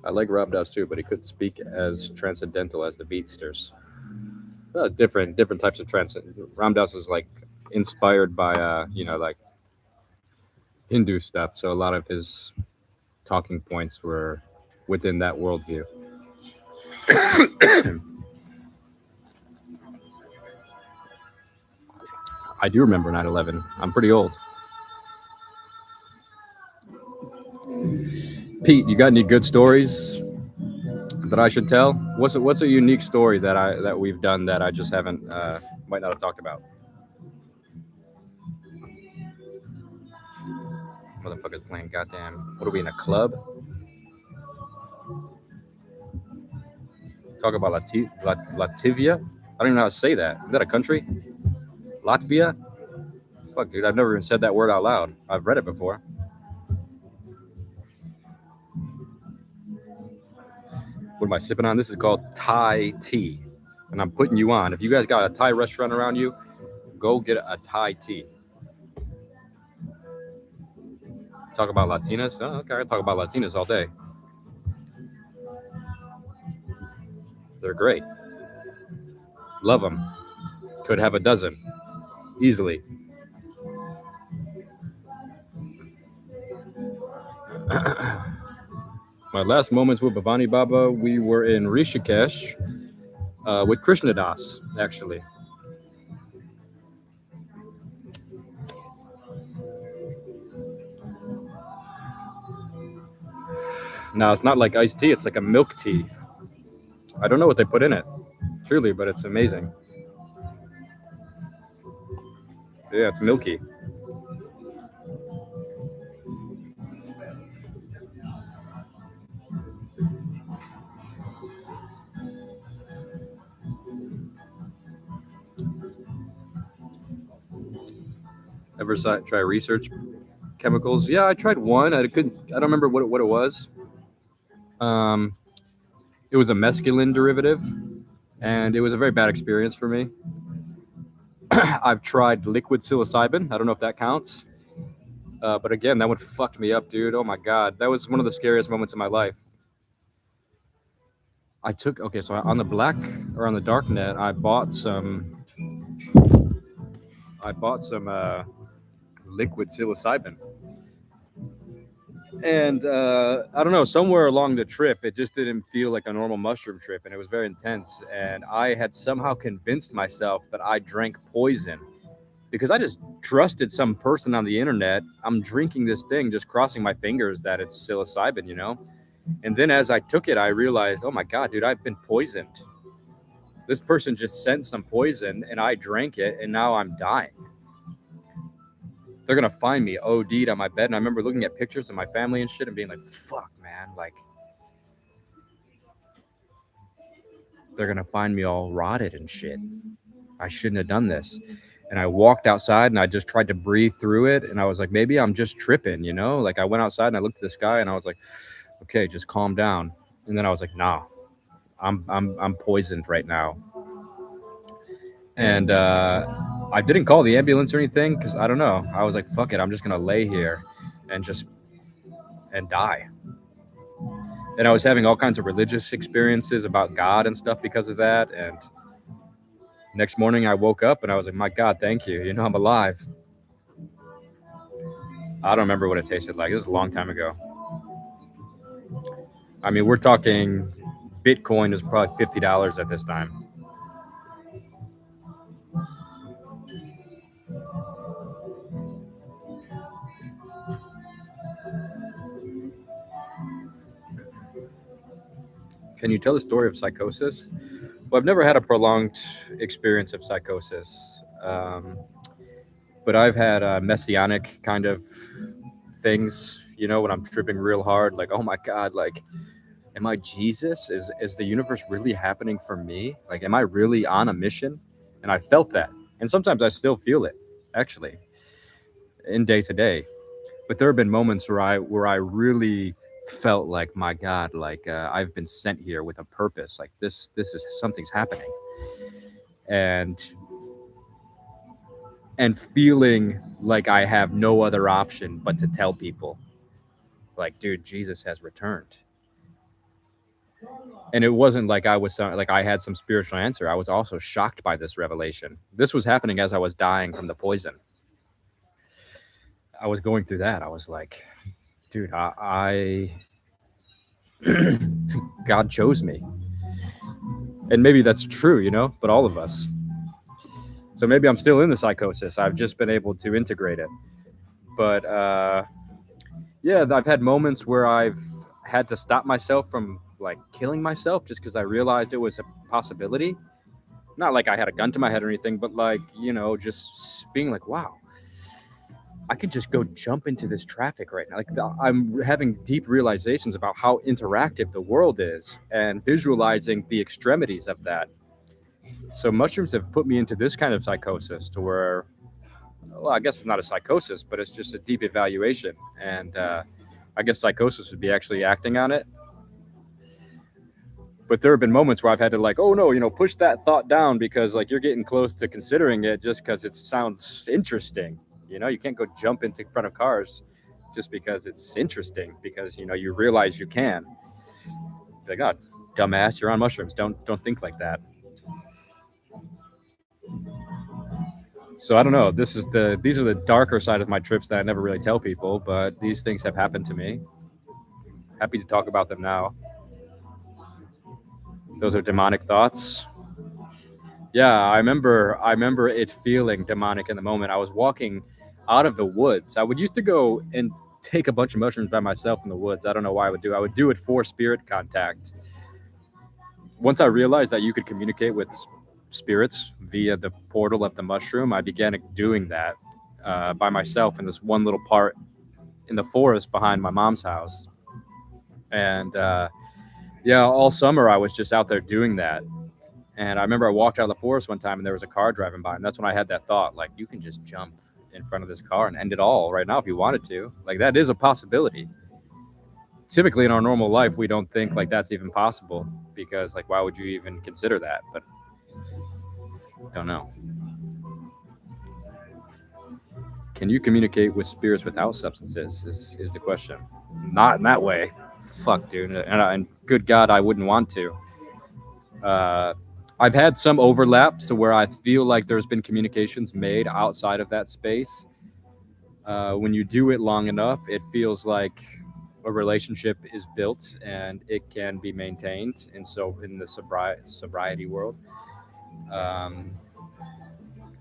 Speaker 1: I like Rob Dass too, but he couldn't speak as transcendental as the Beatsters. Different types of transcend. Ram Dass is like inspired by you know, like Hindu stuff, so a lot of his talking points were within that worldview. I do remember 9/11. I'm pretty old. Pete, you got any good stories that I should tell? What's a unique story that we've done that I just haven't might not have talked about? Motherfuckers playing goddamn. What are we in a club? Talk about Latvia. I don't even know how to say that. Is that a country? Latvia? Fuck, dude, I've never even said that word out loud. I've read it before. What am I sipping on? This is called Thai tea. And I'm putting you on. If you guys got a Thai restaurant around you, go get a Thai tea. Talk about Latinas? Oh, okay, I talk about Latinas all day. They're great. Love them. Could have a dozen easily. My last moments with Bhavani Baba, we were in Rishikesh with Krishna Das, actually. Now, it's not like iced tea, it's like a milk tea. I don't know what they put in it, truly, but it's amazing. Yeah, it's milky. Ever try research chemicals? Yeah, I tried one. I don't remember what it was. Um, it was a mescaline derivative, and it was a very bad experience for me. I've tried liquid psilocybin. I don't know if that counts. But again, that one fucked me up, dude. Oh my god, that was one of the scariest moments of my life. So on the black or on the dark net, I bought some liquid psilocybin, and I don't know, somewhere along the trip, it just didn't feel like a normal mushroom trip, and it was very intense. And I had somehow convinced myself that I drank poison because I just trusted some person on the internet. I'm drinking this thing, just crossing my fingers that it's psilocybin, you know? And then as I took it, I realized, oh my God, dude, I've been poisoned. This person just sent some poison and I drank it and now I'm dying. They're going to find me OD'd on my bed. And I remember looking at pictures of my family and shit and being like, fuck, man. Like, they're going to find me all rotted and shit. I shouldn't have done this. And I walked outside and I just tried to breathe through it. And I was like, maybe I'm just tripping, you know? Like I went outside and I looked at the sky and I was like, okay, just calm down. And then I was like, nah, I'm poisoned right now. And I didn't call the ambulance or anything because I don't know. I was like, fuck it, I'm just gonna lay here and die. And I was having all kinds of religious experiences about God and stuff because of that. And next morning I woke up and I was like, my God, thank you. You know, I'm alive. I don't remember what it tasted like. This is a long time ago. I mean, we're talking Bitcoin is probably $50 at this time. Can you tell the story of psychosis? Well, I've never had a prolonged experience of psychosis, but I've had messianic kind of things, you know, when I'm tripping real hard, like, oh my God, like, am I Jesus? Is the universe really happening for me? Like, am I really on a mission? And I felt that. And sometimes I still feel it, actually, in day to day. But there have been moments where I really felt like, my God, like I've been sent here with a purpose. Like this is something's happening, and feeling like I have no other option but to tell people, like, dude, Jesus has returned. And it wasn't like I was like I had some spiritual answer. I was also shocked by this revelation. This was happening as I was dying from the poison. I was going through that. I was like, dude, I God chose me. And maybe that's true, you know, but all of us. So maybe I'm still in the psychosis. I've just been able to integrate it. But yeah, I've had moments where I've had to stop myself from like killing myself just because I realized it was a possibility. Not like I had a gun to my head or anything, but like, you know, just being like, wow, I could just go jump into this traffic right now. Like I'm having deep realizations about how interactive the world is and visualizing the extremities of that. So mushrooms have put me into this kind of psychosis to where, well, I guess it's not a psychosis, but it's just a deep evaluation. And I guess psychosis would be actually acting on it. But there have been moments where I've had to like, oh no, you know, push that thought down because like you're getting close to considering it just because it sounds interesting. You know, you can't go jump into front of cars. just because it's interesting, because you realize you can. Be like, God, dumbass, you're on mushrooms. Don't think like that. So I don't know. These are the darker side of my trips that I never really tell people, but these things have happened to me. Happy to talk about them now. Those are demonic thoughts. Yeah, I remember it feeling demonic in the moment. I was walking out of the woods. I would used to go and take a bunch of mushrooms by myself in the woods. I don't know why I would do it for spirit contact. Once I realized that you could communicate with spirits via the portal of the mushroom, I began doing that by myself in this one little part in the forest behind my mom's house. And yeah, all summer I was just out there doing that. And I remember I walked out of the forest one time and there was a car driving by, and that's when I had that thought, like, you can just jump in front of this car and end it all right now if you wanted to. Like, that is a possibility. Typically in our normal life, we don't think like that's even possible, because like, why would you even consider that? But don't know. Can you communicate with spirits without substances is the question. Not in that way. Fuck, dude. And good God, I wouldn't want to. I've had some overlap, so where I feel like there's been communications made outside of that space. When you do it long enough, it feels like a relationship is built and it can be maintained. And so in the sobriety world,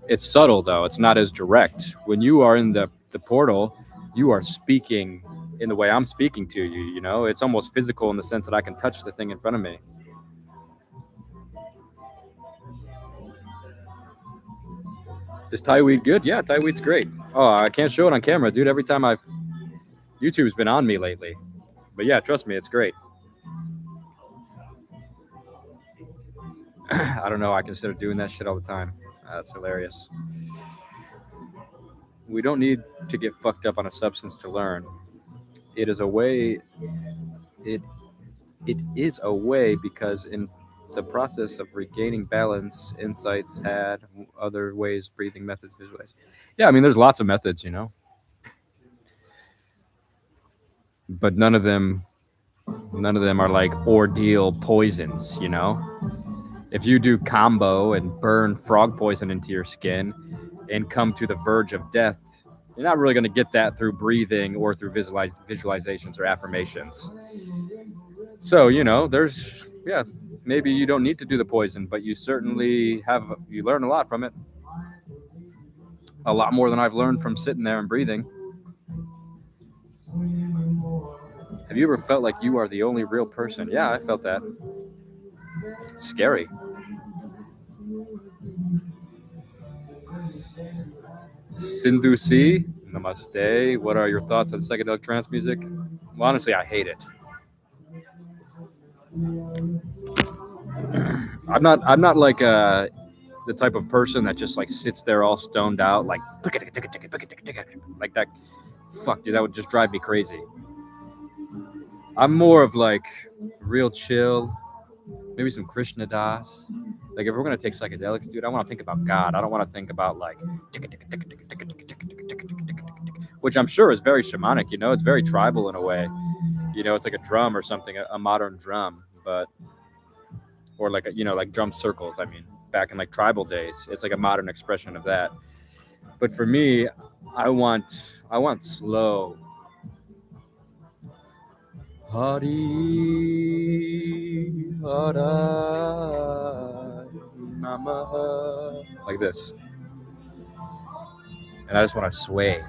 Speaker 1: it's subtle, though. It's not as direct. When you are in the portal, you are speaking in the way I'm speaking to you. It's almost physical in the sense that I can touch the thing in front of me. Is Thai weed good? Yeah, Thai weed's great. Oh, I can't show it on camera, dude. Every time YouTube's been on me lately. But yeah, trust me, it's great. I don't know. I consider doing that shit all the time. That's hilarious. We don't need to get fucked up on a substance to learn. It is a way. It is a way, because in the process of regaining balance, insights had other ways, breathing methods, visualize. Yeah, I mean, there's lots of methods, but none of them are like ordeal poisons. If you do combo and burn frog poison into your skin and come to the verge of death, you're not really going to get that through breathing or through visualizations or affirmations. So, maybe you don't need to do the poison, but you certainly you learn a lot from it. A lot more than I've learned from sitting there and breathing. Have you ever felt like you are the only real person? Yeah, I felt that. It's scary. Sindhu C, namaste. What are your thoughts on psychedelic trance music? Well, honestly, I hate it. I'm not like the type of person that just like sits there all stoned out, like that. Fuck, dude, that would just drive me crazy. I'm more of like real chill, maybe some Krishna Das. Like, if we're gonna take psychedelics, dude, I want to think about God. I don't want to think about like, which I'm sure is very shamanic. It's very tribal in a way. It's like a drum or something, a modern drum, or like like drum circles. I mean, back in like tribal days, it's like a modern expression of that. But for me, I want slow. Hari Hara Namaha, like this, and I just want to sway.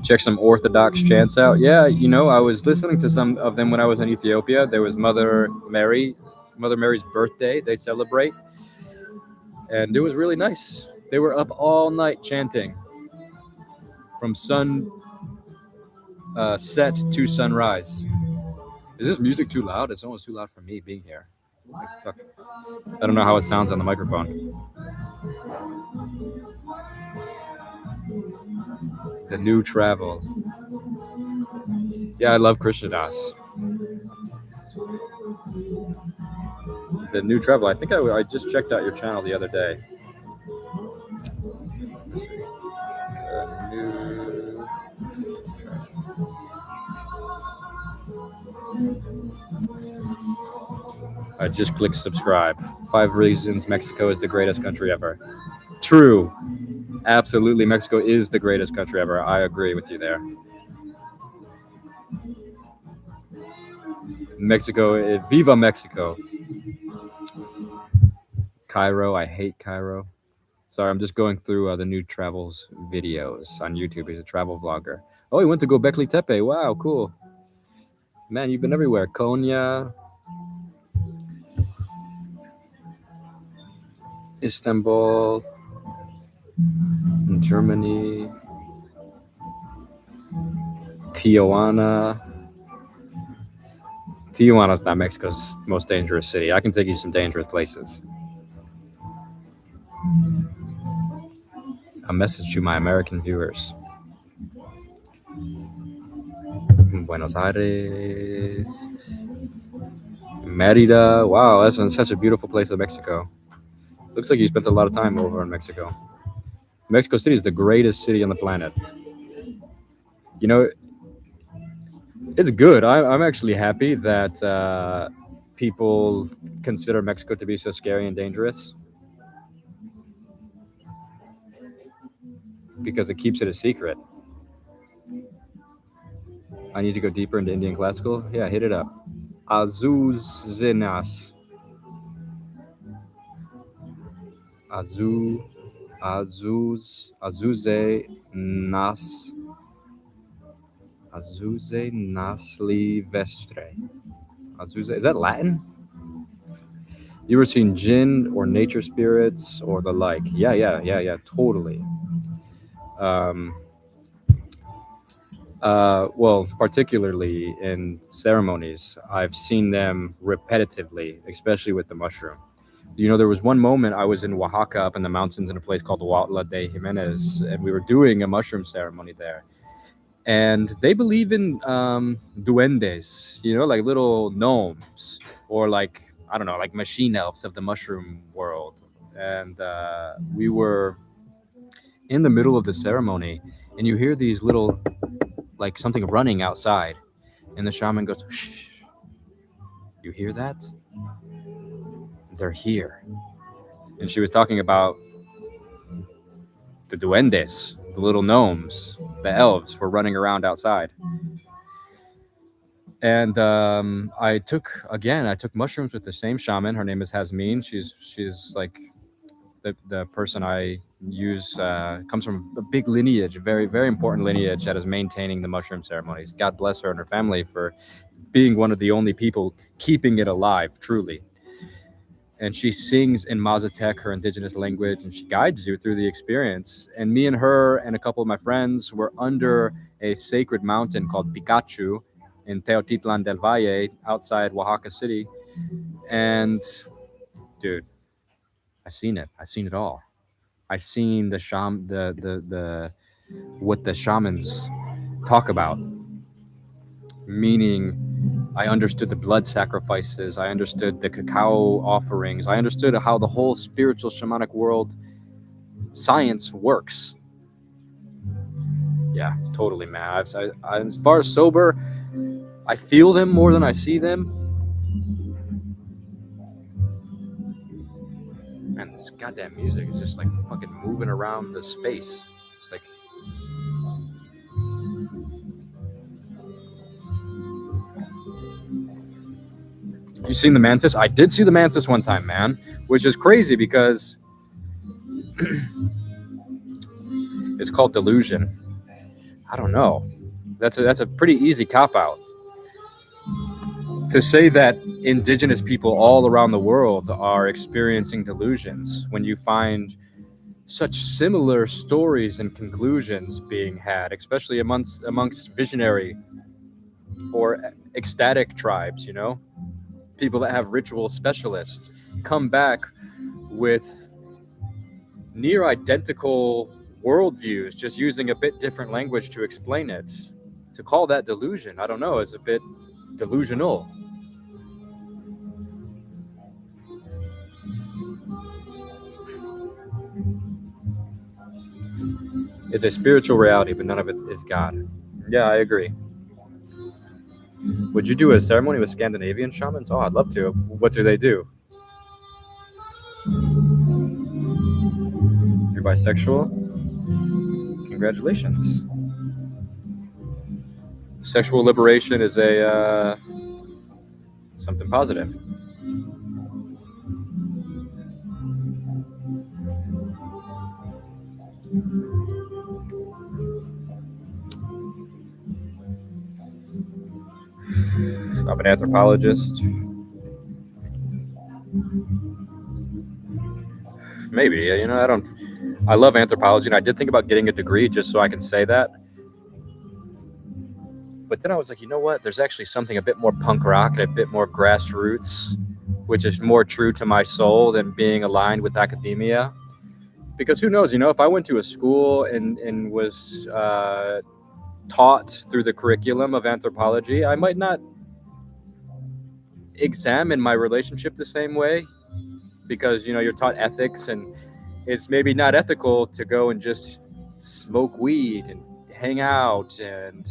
Speaker 1: Check some Orthodox chants out. Yeah, I was listening to some of them when I was in Ethiopia. There was Mother Mary's birthday they celebrate, and it was really nice. They were up all night chanting from sun set to sunrise. Is this music too loud? It's almost too loud for me being here. Fuck. I don't know how it sounds on the microphone. The new travel. Yeah, I love Krishna Das. The new travel. I think I just checked out your channel the other day. Let's see. New. I just clicked subscribe. 5 reasons Mexico is the greatest country ever. True. Absolutely, Mexico is the greatest country ever. I agree with you there. Mexico, viva Mexico. Cairo, I hate Cairo. Sorry, I'm just going through the new travels videos on YouTube. He's a travel vlogger. Oh, he went to Gobekli Tepe. Wow, cool. Man, you've been everywhere. Konya, Istanbul, Germany, Tijuana. Tijuana's not Mexico's most dangerous city. I can take you some dangerous places. A message to my American viewers. Buenos Aires, Merida. Wow, that's such a beautiful place in Mexico. Looks like you spent a lot of time over in Mexico. Mexico City is the greatest city on the planet. You know, it's good. I'm actually happy that people consider Mexico to be so scary and dangerous because it keeps it a secret. I need to go deeper into Indian classical. Yeah, hit it up. Azuzenas. Azuze nasli vestre. Azuze, is that Latin? You ever seen jinn or nature spirits or the like? Yeah, totally. Well, particularly in ceremonies, I've seen them repetitively, especially with the mushroom. You know, there was one moment I was in Oaxaca up in the mountains in a place called Huautla de Jimenez, and we were doing a mushroom ceremony there. And they believe in duendes, you know, like little gnomes or like, I don't know, like machine elves of the mushroom world. And we were in the middle of the ceremony, and you hear these little, like something running outside, and the shaman goes, shh, you hear that? They're here. And she was talking about the duendes, the little gnomes, the elves were running around outside. And I took mushrooms with the same shaman. Her name is Hasmin. She's like the person I use comes from a big lineage, a very, very important lineage that is maintaining the mushroom ceremonies. God bless her and her family for being one of the only people keeping it alive, truly. And she sings in Mazatec, her indigenous language, and she guides you through the experience. And me and her and a couple of my friends were under a sacred mountain called Picachu in Teotitlan del Valle outside Oaxaca City. And dude, I seen it all. I seen the what the shamans talk about, meaning I understood the blood sacrifices. I understood the cacao offerings. I understood how the whole spiritual shamanic world science works. Yeah, totally, man. As far as sober, I feel them more than I see them. Man, this goddamn music is just like fucking moving around the space. It's like... You seen the mantis? I did see the mantis one time, man, which is crazy because it's called delusion. I don't know. That's a pretty easy cop-out. To say that indigenous people all around the world are experiencing delusions when you find such similar stories and conclusions being had, especially amongst visionary or ecstatic tribes, you know? People that have ritual specialists come back with near identical worldviews, just using a bit different language to explain it. to call that delusion, I don't know, is a bit delusional. It's a spiritual reality, but none of it is God. Yeah, I agree. Would you do a ceremony with Scandinavian shamans? Oh, I'd love to. What do they do? You're bisexual? Congratulations. Sexual liberation is a something positive. I'm an anthropologist. Maybe, you know, I love anthropology, and I did think about getting a degree just so I can say that. But then I was like, you know what? There's actually something a bit more punk rock and a bit more grassroots, which is more true to my soul than being aligned with academia. Because who knows, you know, if I went to a school and was taught through the curriculum of anthropology, I might not examine my relationship the same way, because, you know, you're taught ethics, and it's maybe not ethical to go and just smoke weed and hang out and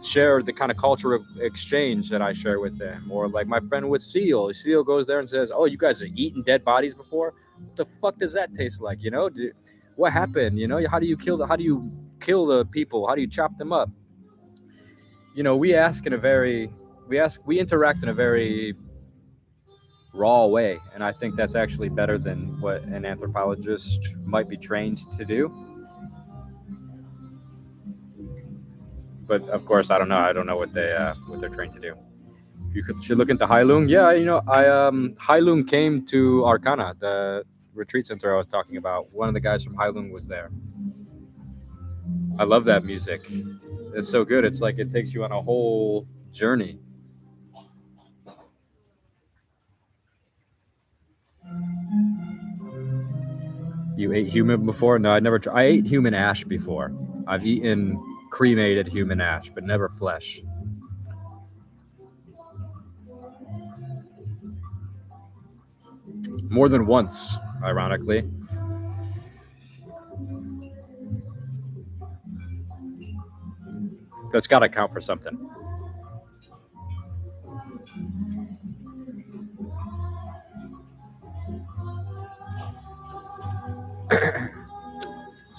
Speaker 1: share the kind of culture of exchange that I share with them. Or like my friend with Seal goes there and says, oh, you guys have eaten dead bodies before? What the fuck does that taste like? You know, what happened? You know, how do you kill the people? How do you chop them up? You know, we interact in a very raw way, and I think that's actually better than what an anthropologist might be trained to do. But of course, I don't know what they're trained to do. You should look into Heilung. Yeah, you know, Heilung came to Arcana, the retreat center I was talking about. One of the guys from Heilung was there. I love that music. It's so good. It's like it takes you on a whole journey. You ate human before? No, I ate human ash before. I've eaten cremated human ash, but never flesh. More than once, ironically. That's got to count for something.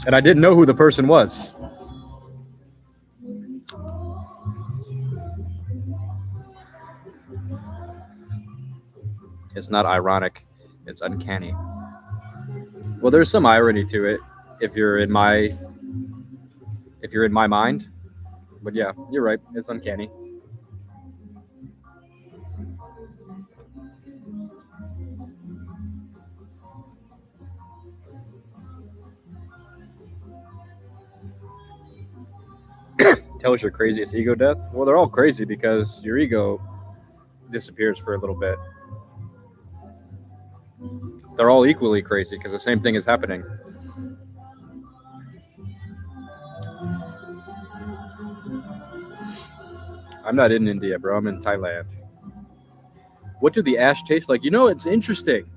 Speaker 1: And I didn't know who the person was. It's not ironic, it's uncanny. Well, there's some irony to it if you're in my mind. But yeah, you're right. It's uncanny. Tell us your craziest ego death. Well, they're all crazy because your ego disappears for a little bit. They're all equally crazy because the same thing is happening. I'm not in India, bro. I'm in Thailand. What do the ash taste like? You know, it's interesting.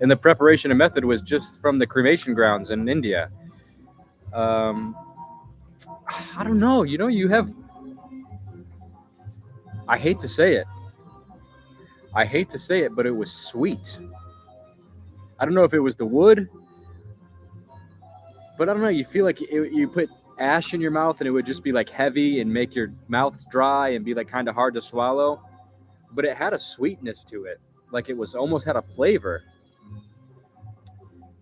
Speaker 1: And the preparation and method was just from the cremation grounds in India. I don't know. You know, you have... I hate to say it, but it was sweet. I don't know if it was the wood, but I don't know. You feel like you put ash in your mouth and it would just be like heavy and make your mouth dry and be like kind of hard to swallow. But it had a sweetness to it. Like it was almost had a flavor.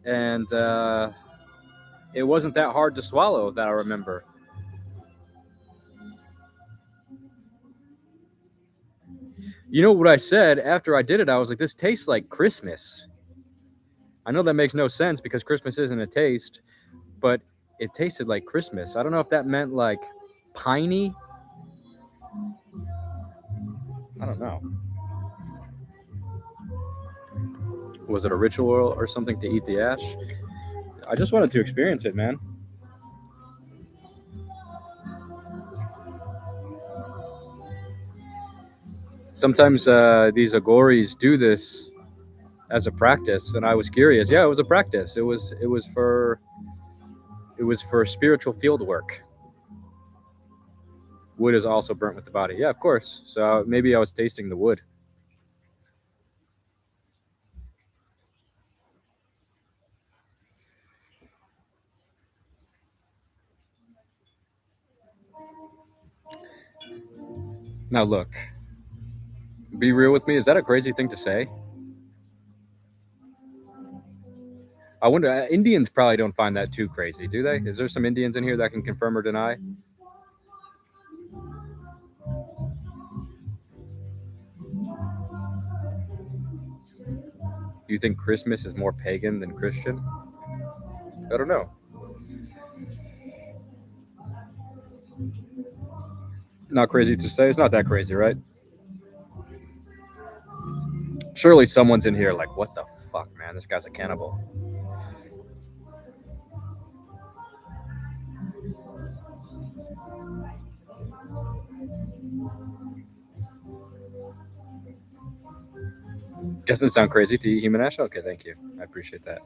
Speaker 1: And it wasn't that hard to swallow, that I remember. You know what I said after I did it? I was like, this tastes like Christmas. I know that makes no sense because Christmas isn't a taste, but it tasted like Christmas. I don't know if that meant like piney. I don't know. Was it a ritual or something to eat the ash? I just wanted to experience it, man. sometimes these agoris do this as a practice, and I was curious. Yeah, it was a practice. It was for spiritual field work. Wood is also burnt with the body. Yeah, of course. So maybe I was tasting the wood. Now look, be real with me. Is that a crazy thing to say? I wonder. Indians probably don't find that too crazy, do they? Is there some Indians in here that can confirm or deny? Do you think Christmas is more pagan than Christian? I don't know. Not crazy to say. It's not that crazy, right? Surely someone's in here like, what the fuck, man? This guy's a cannibal. Doesn't sound crazy to eat human ash. Okay, thank you. I appreciate that.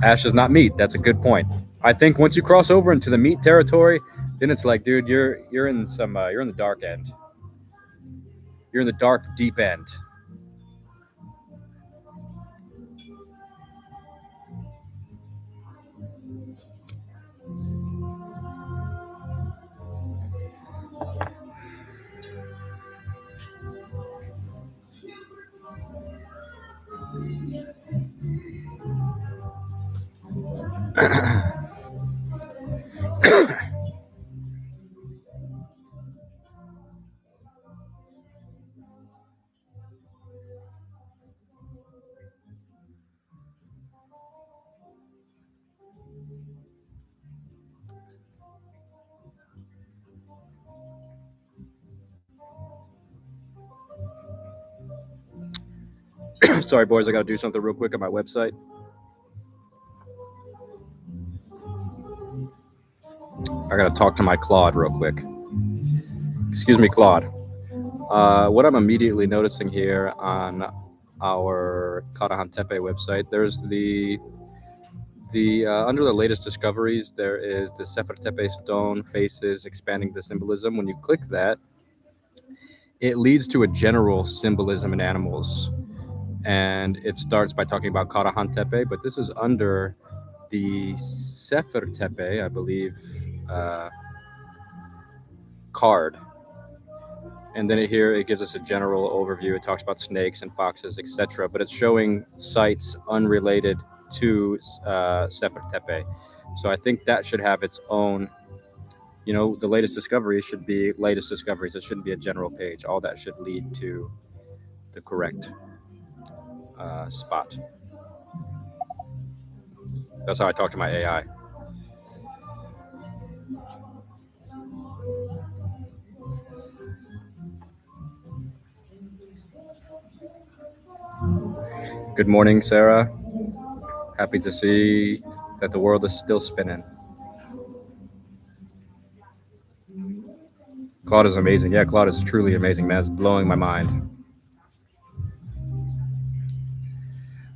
Speaker 1: Ash is not meat. That's a good point. I think once you cross over into the meat territory, then it's like, dude, you're in some you're in the dark end. You're in the dark deep end. Sorry, boys, I got to do something real quick on my website. I got to talk to my Claude real quick. Excuse me, Claude. What I'm immediately noticing here on our Karahantepe website, there's the under the latest discoveries, there is the Sefer stone faces expanding the symbolism. When you click that, it leads to a general symbolism in animals, and it starts by talking about Karahantepe, but this is under the Sefer Tepe, I believe, card. And then here it gives us a general overview. It talks about snakes and foxes, etc. But it's showing sites unrelated to Sefer Tepe. So I think that should have its own, the latest discoveries should be latest discoveries. It shouldn't be a general page. All that should lead to the correct spot. That's how I talk to my AI. Good morning, Sarah. Happy to see that the world is still spinning. Claude is amazing. Yeah, Claude is truly amazing, man. It's blowing my mind.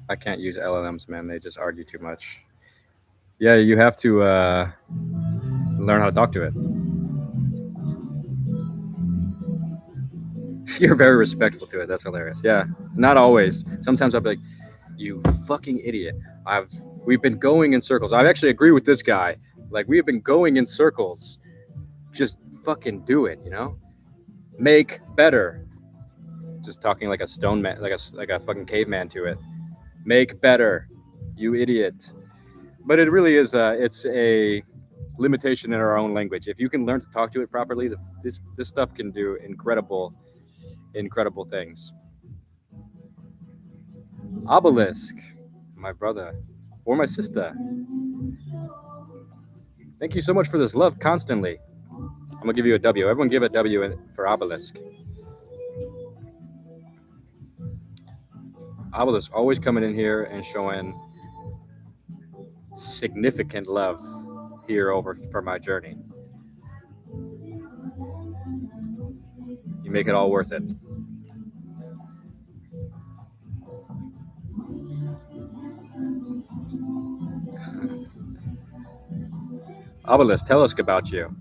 Speaker 1: I can't use LLMs, man. They just argue too much. Yeah, you have to learn how to talk to it. You're very respectful to it. That's hilarious. Yeah, not always. Sometimes I'll be like, "You fucking idiot! We've been going in circles." I actually agree with this guy. Like, we have been going in circles. Just fucking do it, Make better. Just talking like a stone man, like a fucking caveman to it. Make better, you idiot. But it really is. It's a limitation in our own language. If you can learn to talk to it properly, this stuff can do incredible things. Obelisk, my brother, or my sister. Thank you so much for this love constantly. I'm gonna give you a W. Everyone give a W for Obelisk. Obelisk always coming in here and showing significant love here over for my journey. You make it all worth it. Obelisk, tell us about you.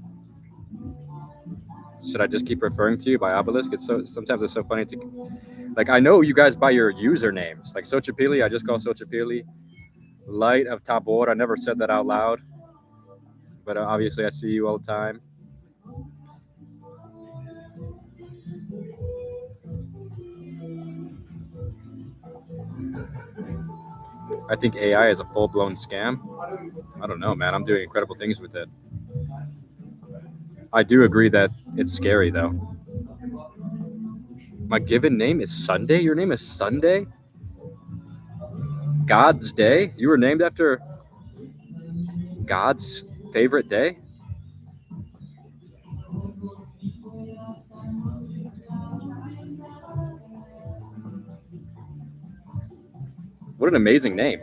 Speaker 1: Should I just keep referring to you by Obelisk? Sometimes it's so funny to, like, I know you guys by your usernames. Like Xochipilli, I just call Xochipilli. Light of Tabor, I never said that out loud, but obviously I see you all the time. I think AI is a full-blown scam. I don't know, man. I'm doing incredible things with it. I do agree that it's scary, though. My given name is Sunday? Your name is Sunday? God's Day? You were named after God's favorite day? What an amazing name.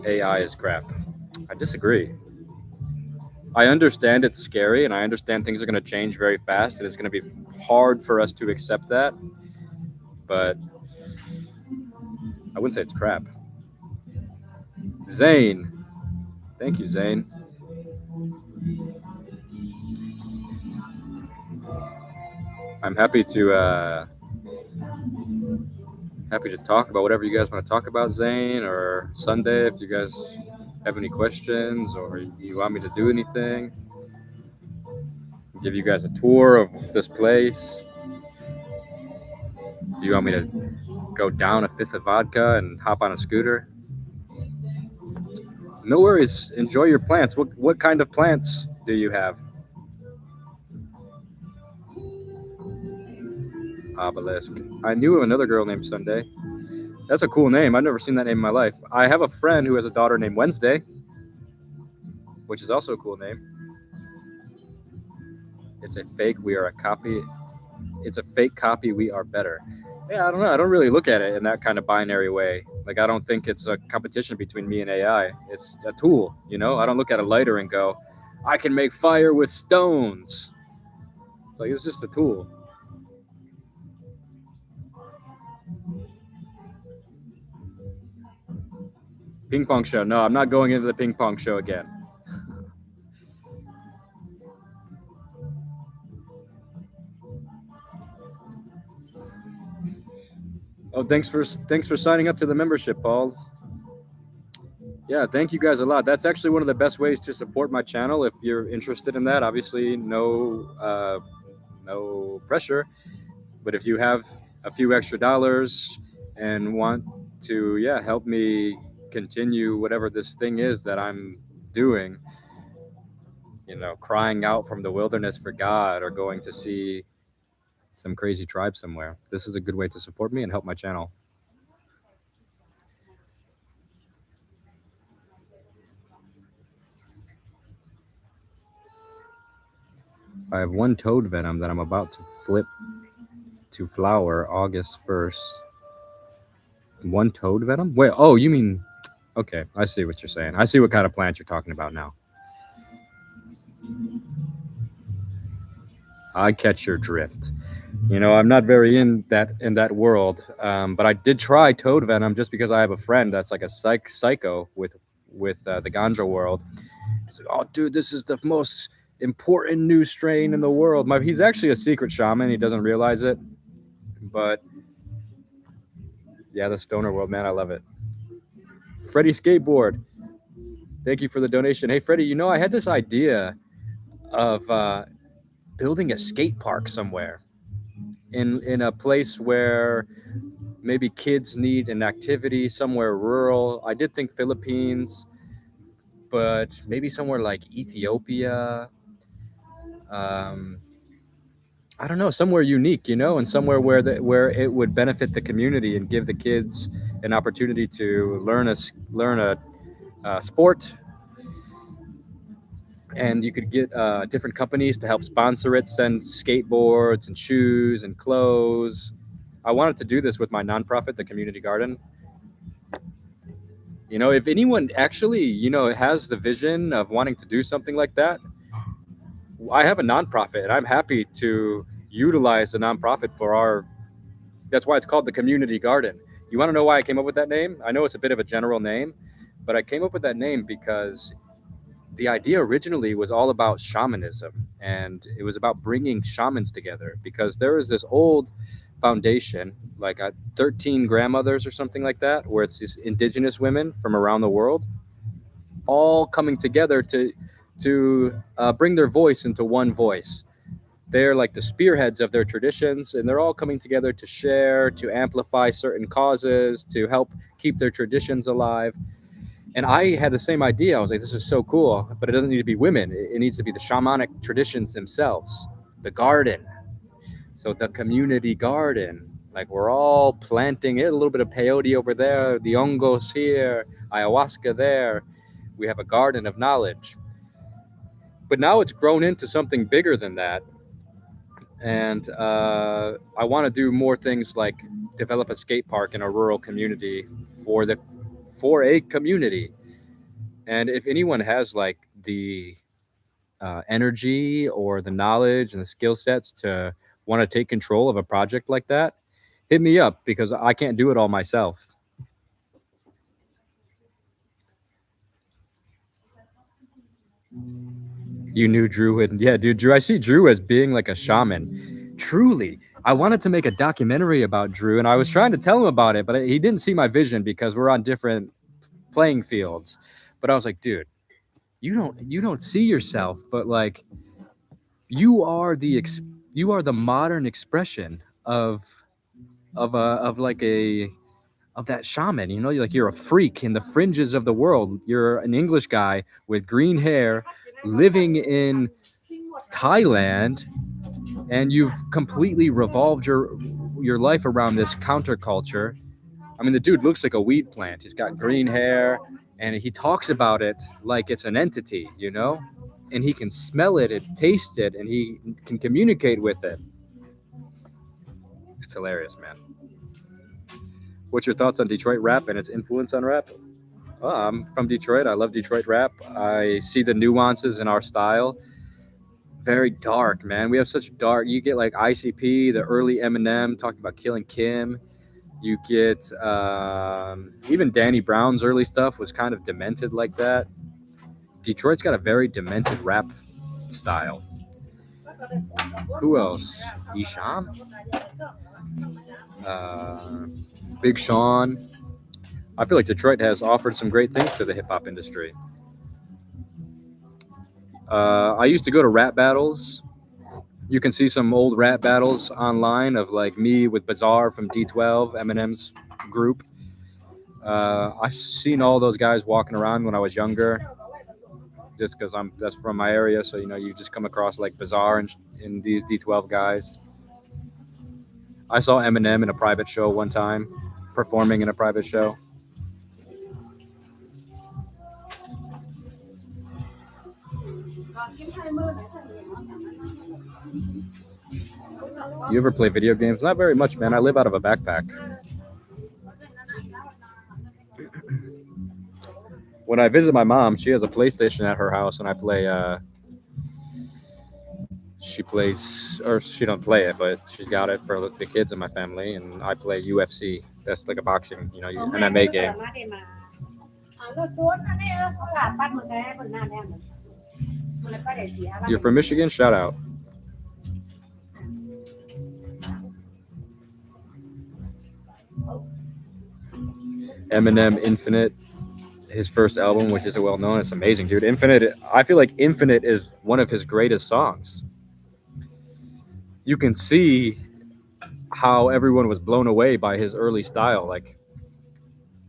Speaker 1: AI is crap. I disagree. I understand it's scary, and I understand things are going to change very fast, and it's going to be hard for us to accept that. But I wouldn't say it's crap. Zane. Thank you, Zane. I'm happy to talk about whatever you guys want to talk about, Zane or Sunday. If you guys have any questions or you want me to do anything, give you guys a tour of this place. Do you want me to go down a fifth of vodka and hop on a scooter? No worries. Enjoy your plants. What kind of plants do you have? Obelisk. I knew of another girl named Sunday. That's a cool name. I've never seen that name in my life. I have a friend who has a daughter named Wednesday, which is also a cool name. It's a fake. We are a copy. It's a fake copy. We are better. Yeah, I don't know. I don't really look at it in that kind of binary way. Like, I don't think it's a competition between me and AI. It's a tool, you know? I don't look at a lighter and go, I can make fire with stones. It's like, it's just a tool. Ping pong show. No, I'm not going into the ping pong show again. Oh, thanks for signing up to the membership, Paul. Yeah, thank you guys a lot. That's actually one of the best ways to support my channel if you're interested in that. Obviously, no pressure, but if you have a few extra dollars and want to, help me continue whatever this thing is that I'm doing, crying out from the wilderness for God or going to see some crazy tribe somewhere, this is a good way to support me and help my channel. I have one toad venom that I'm about to flip to flower August 1st. One toad venom? Wait, oh, you mean, okay, I see what you're saying. I see what kind of plant you're talking about now. I catch your drift. I'm not very in that world, but I did try toad venom just because I have a friend that's like a psycho with the ganja world. He's like, oh, dude, this is the most important new strain in the world. He's actually a secret shaman. He doesn't realize it, but yeah, the stoner world, man, I love it. Freddie Skateboard, thank you for the donation. Hey, Freddie, I had this idea of building a skate park somewhere in a place where maybe kids need an activity, somewhere rural. I did think Philippines, but maybe somewhere like Ethiopia. I don't know, somewhere unique, and somewhere where it would benefit the community and give the kids an opportunity to learn a sport. And you could get different companies to help sponsor it, send skateboards and shoes and clothes. I wanted to do this with my nonprofit, the Community Garden. You know, if anyone actually, you know, has the vision of wanting to do something like that, I have a nonprofit and I'm happy to utilize the nonprofit for our, that's why it's called the community garden. You want to know why I came up with that name? I know it's a bit of a general name, but I came up with that name because the idea originally was all about shamanism, and it was about bringing shamans together, because there is this old foundation, like 13 grandmothers or something like that, where it's these indigenous women from around the world all coming together to bring their voice into one voice. They're like the spearheads of their traditions, and they're all coming together to share, to amplify certain causes, to help keep their traditions alive. And I had the same idea. I was like, this is so cool, but it doesn't need to be women. It needs to be the shamanic traditions themselves, the garden. So the community garden, like we're all planting it, a little bit of peyote over there, the hongos here, ayahuasca there. We have a garden of knowledge. But now it's grown into something bigger than that. And I want to do more things like develop a skate park in a rural community for a community. And if anyone has like the energy or the knowledge and the skill sets to want to take control of a project like that, hit me up, because I can't do it all myself. You knew Drew, and yeah, dude, Drew, I see Drew as being like a shaman. Truly. I wanted to make a documentary about Drew, and I was trying to tell him about it, but he didn't see my vision because we're on different playing fields. But I was like, dude, you don't see yourself, but like you are the modern expression of like a of that shaman. You know, like you're a freak in the fringes of the world. You're an English guy with green hair living in Thailand, and you've completely revolved your life around this counterculture. I mean, the dude looks like a weed plant. He's got green hair, and he talks about it like it's an entity, you know? And he can smell it and taste it, and he can communicate with it. It's hilarious, man. What's your thoughts on Detroit rap and its influence on rap? I'm from Detroit. I love Detroit rap. I see the nuances in our style. Very dark, man. We have such dark. You get like ICP, the early Eminem talking about killing Kim. You get even Danny Brown's early stuff was kind of demented like that. Detroit's got a very demented rap style. Who else? Isham? Big Sean. I feel like Detroit has offered some great things to the hip hop industry. I used to go to rap battles. You can see some old rap battles online of like me with Bazaar from D12, Eminem's group. I've seen all those guys walking around when I was younger, just because that's from my area. So you know, you just come across like Bazaar and these D12 guys. I saw Eminem in a private show one time, performing in a private show. You ever play video games? Not very much, man. I live out of a backpack. When I visit my mom, she has a PlayStation at her house, and I play. She plays, or she don't play it, but she's got it for the kids in my family, and I play UFC. That's like a boxing, you know, MMA game. You're from Michigan? Shout out. Eminem Infinite, his first album, which is well known. It's amazing, dude. Infinite, I feel like Infinite is one of his greatest songs. You can see how everyone was blown away by his early style, like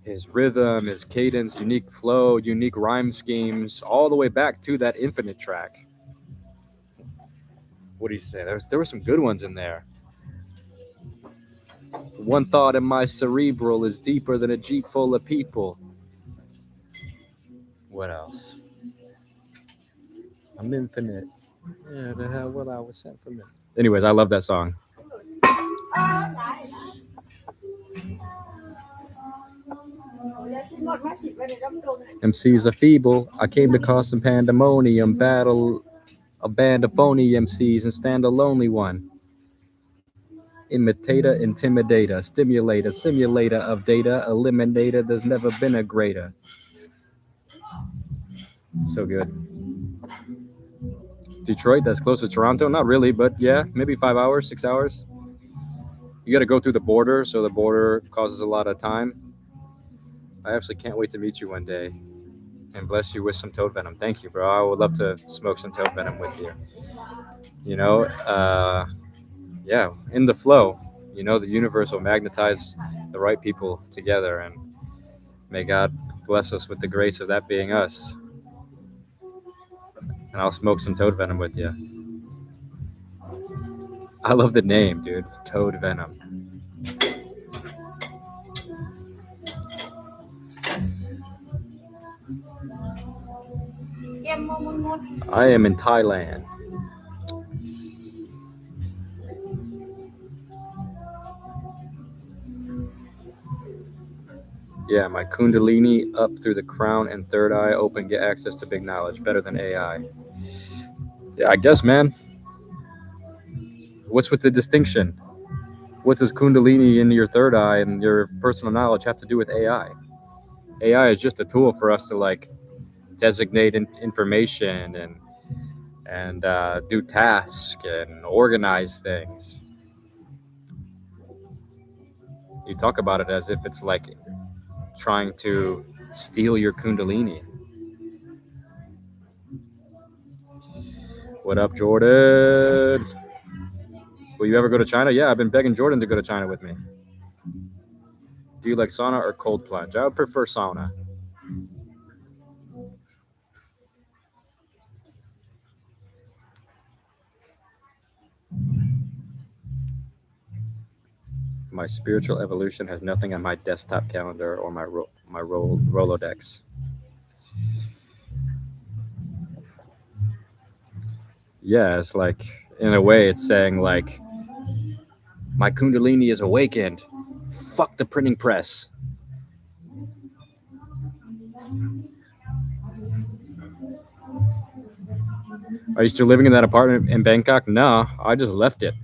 Speaker 1: his rhythm, his cadence, unique flow, unique rhyme schemes, all the way back to that Infinite track. What do you say? There were some good ones in there. One thought in my cerebral is deeper than a jeep full of people. What else? I'm infinite. Yeah, the hell what I was sent from it. Anyways, I love that song. MCs are feeble. I came to cause some pandemonium, battle a band of phony MCs and stand a lonely one. Imitator, intimidator, stimulator, simulator of data, eliminator. There's never been a greater. So good. Detroit, that's close to Toronto. Not really, but yeah, maybe 5 hours, 6 hours. You got to go through the border, so the border causes a lot of time. I actually can't wait to meet you one day and bless you with some toad venom. Thank you, bro. I would love to smoke some toad venom with you. You know, yeah, in the flow, you know, the universe will magnetize the right people together, and may God bless us with the grace of that being us. And I'll smoke some toad venom with you. I love the name, dude. Toad venom. I am in Thailand. Yeah, my Kundalini up through the crown and third eye open, get access to big knowledge, better than AI. Yeah, I guess, man. What's with the distinction? What does Kundalini in your third eye and your personal knowledge have to do with AI? AI is just a tool for us to like designate information and do tasks and organize things. You talk about it as if it's like trying to steal your Kundalini. What up, Jordan? Will you ever go to China? Yeah, I've been begging Jordan to go to China with me. Do you like sauna or cold plunge? I would prefer sauna. My spiritual evolution has nothing on my desktop calendar or my Rolodex. Yeah, it's like, in a way, it's saying like, my Kundalini is awakened. Fuck the printing press. Are you still living in that apartment in Bangkok? No, I just left it.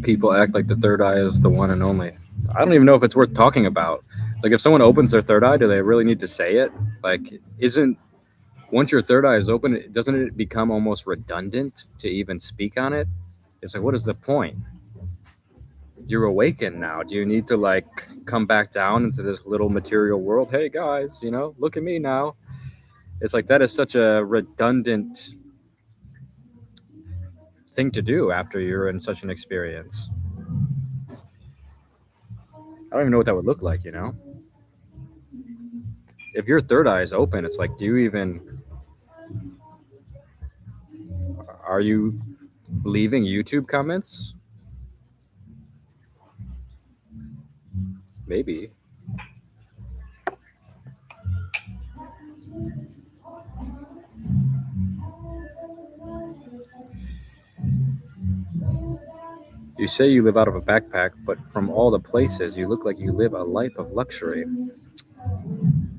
Speaker 1: People act like the third eye is the one and only. I don't even know if it's worth talking about. Like, if someone opens their third eye, do they really need to say it? Like, once your third eye is open, doesn't it become almost redundant to even speak on it? It's like, what is the point? You're awakened now. Do you need to like come back down into this little material world? Hey guys, you know, look at me now. It's like, that is such a redundant thing to do after you're in such an experience. I don't even know what that would look like, you know? If your third eye is open, it's like, are you leaving YouTube comments? Maybe. You say you live out of a backpack, but from all the places, you look like you live a life of luxury.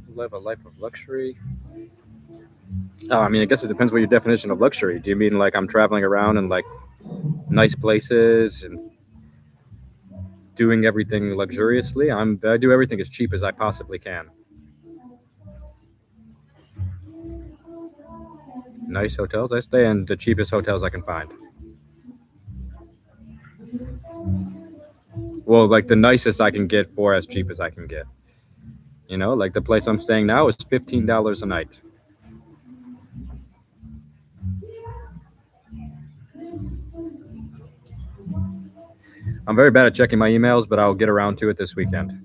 Speaker 1: Live a life of luxury? Oh, I mean, I guess it depends what your definition of luxury. Do you mean like I'm traveling around in like nice places and doing everything luxuriously? I do everything as cheap as I possibly can. Nice hotels? I stay in the cheapest hotels I can find. Well, like the nicest I can get for as cheap as I can get. You know, like the place I'm staying now is $15 a night. I'm very bad at checking my emails, but I'll get around to it this weekend.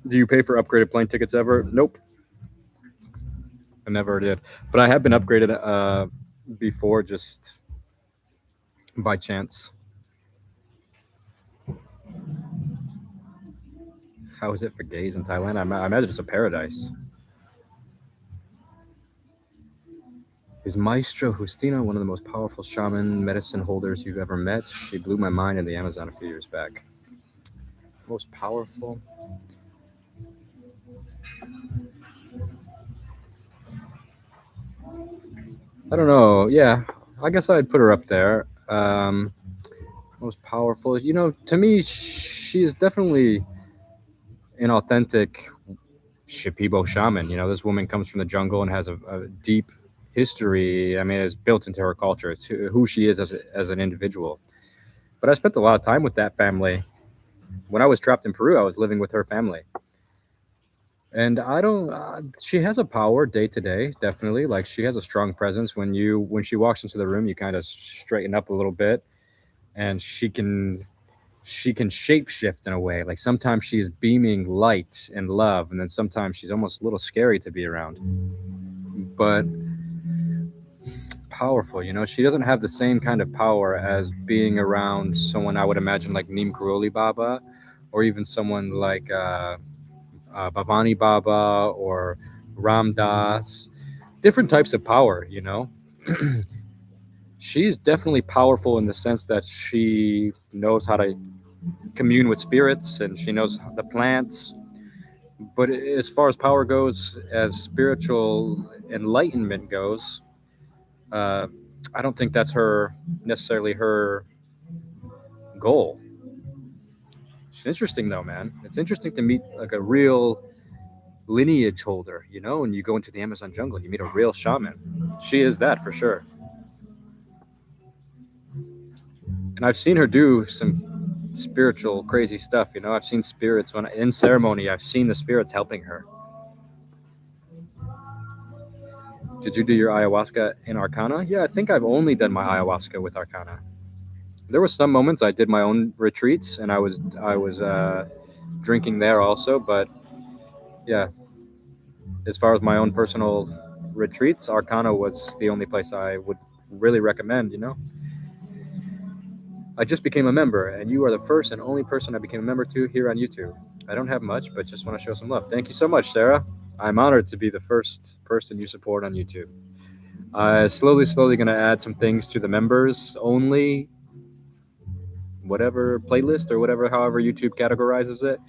Speaker 1: Do you pay for upgraded plane tickets ever? Nope, I never did. But I have been upgraded before, just by chance. How is it for gays in Thailand? I imagine it's a paradise. Is Maestro Justina one of the most powerful shaman medicine holders you've ever met? She blew my mind in the Amazon a few years back. Most powerful? I don't know. Yeah, I guess I'd put her up there. Most powerful. You know, to me, she is definitely an authentic Shipibo shaman. You know, this woman comes from the jungle and has a deep history. I mean, it's built into her culture. It's who she is as an individual. But I spent a lot of time with that family. When I was trapped in Peru, I was living with her family. And I don't. She has a power day to day, definitely. Like she has a strong presence. When she walks into the room, you kind of straighten up a little bit, and she can shape shift in a way. Like sometimes she is beaming light and love, and then sometimes she's almost a little scary to be around. But powerful, you know. She doesn't have the same kind of power as being around someone I would imagine like Neem Karoli Baba, or even someone like Bhavani Baba or Ram Das. Different types of power, you know. She's definitely powerful in the sense that she knows how to commune with spirits and she knows the plants. But as far as power goes, as spiritual enlightenment goes, uh, I don't think that's necessarily her goal. It's interesting though, man. It's interesting to meet like a real lineage holder, you know, and you go into the Amazon jungle, you meet a real shaman. She is that for sure. And I've seen her do some spiritual crazy stuff, you know. I've seen spirits when in ceremony, I've seen the spirits helping her. Did you do your ayahuasca in Arcana? Yeah, I think I've only done my ayahuasca with Arcana. There were some moments I did my own retreats and I was drinking there also, but yeah, as far as my own personal retreats, Arcana was the only place I would really recommend, you know. I just became a member, and you are the first and only person I became a member to here on YouTube. I don't have much, but just want to show some love. Thank you so much, Sarah. I'm honored to be the first person you support on YouTube. Slowly going to add some things to the members only, whatever playlist or whatever, however YouTube categorizes it.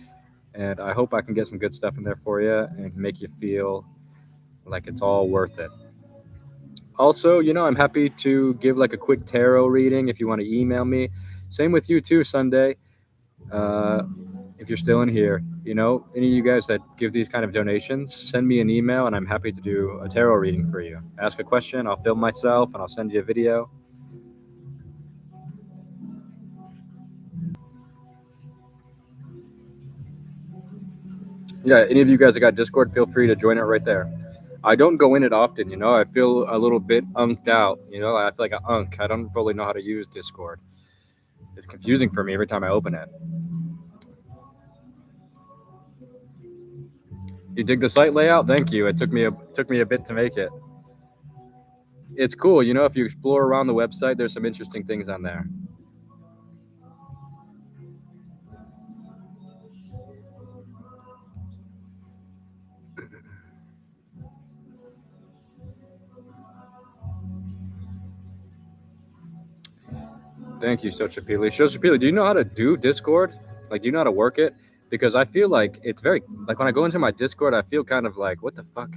Speaker 1: And I hope I can get some good stuff in there for you and make you feel like it's all worth it. Also, you know, I'm happy to give like a quick tarot reading if you want to email me. Same with you too, Sunday. Uh, if you're still in here, you know, any of you guys that give these kind of donations, send me an email and I'm happy to do a tarot reading for you. Ask a question, I'll film myself and I'll send you a video. Yeah, any of you guys that got Discord, feel free to join it right there. I don't go in it often, you know. I feel a little bit unked out, you know. I feel like an unk. I don't really know how to use Discord. It's confusing for me every time I open it. You dig the site layout? Thank you. It took me a bit to make it. It's cool, you know. If you explore around the website, there's some interesting things on there. Thank you, Shochapili. Shochapili, do you know how to do Discord? Like, do you know how to work it? Because I feel like it's very, like, when I go into my Discord, I feel kind of like, what the fuck?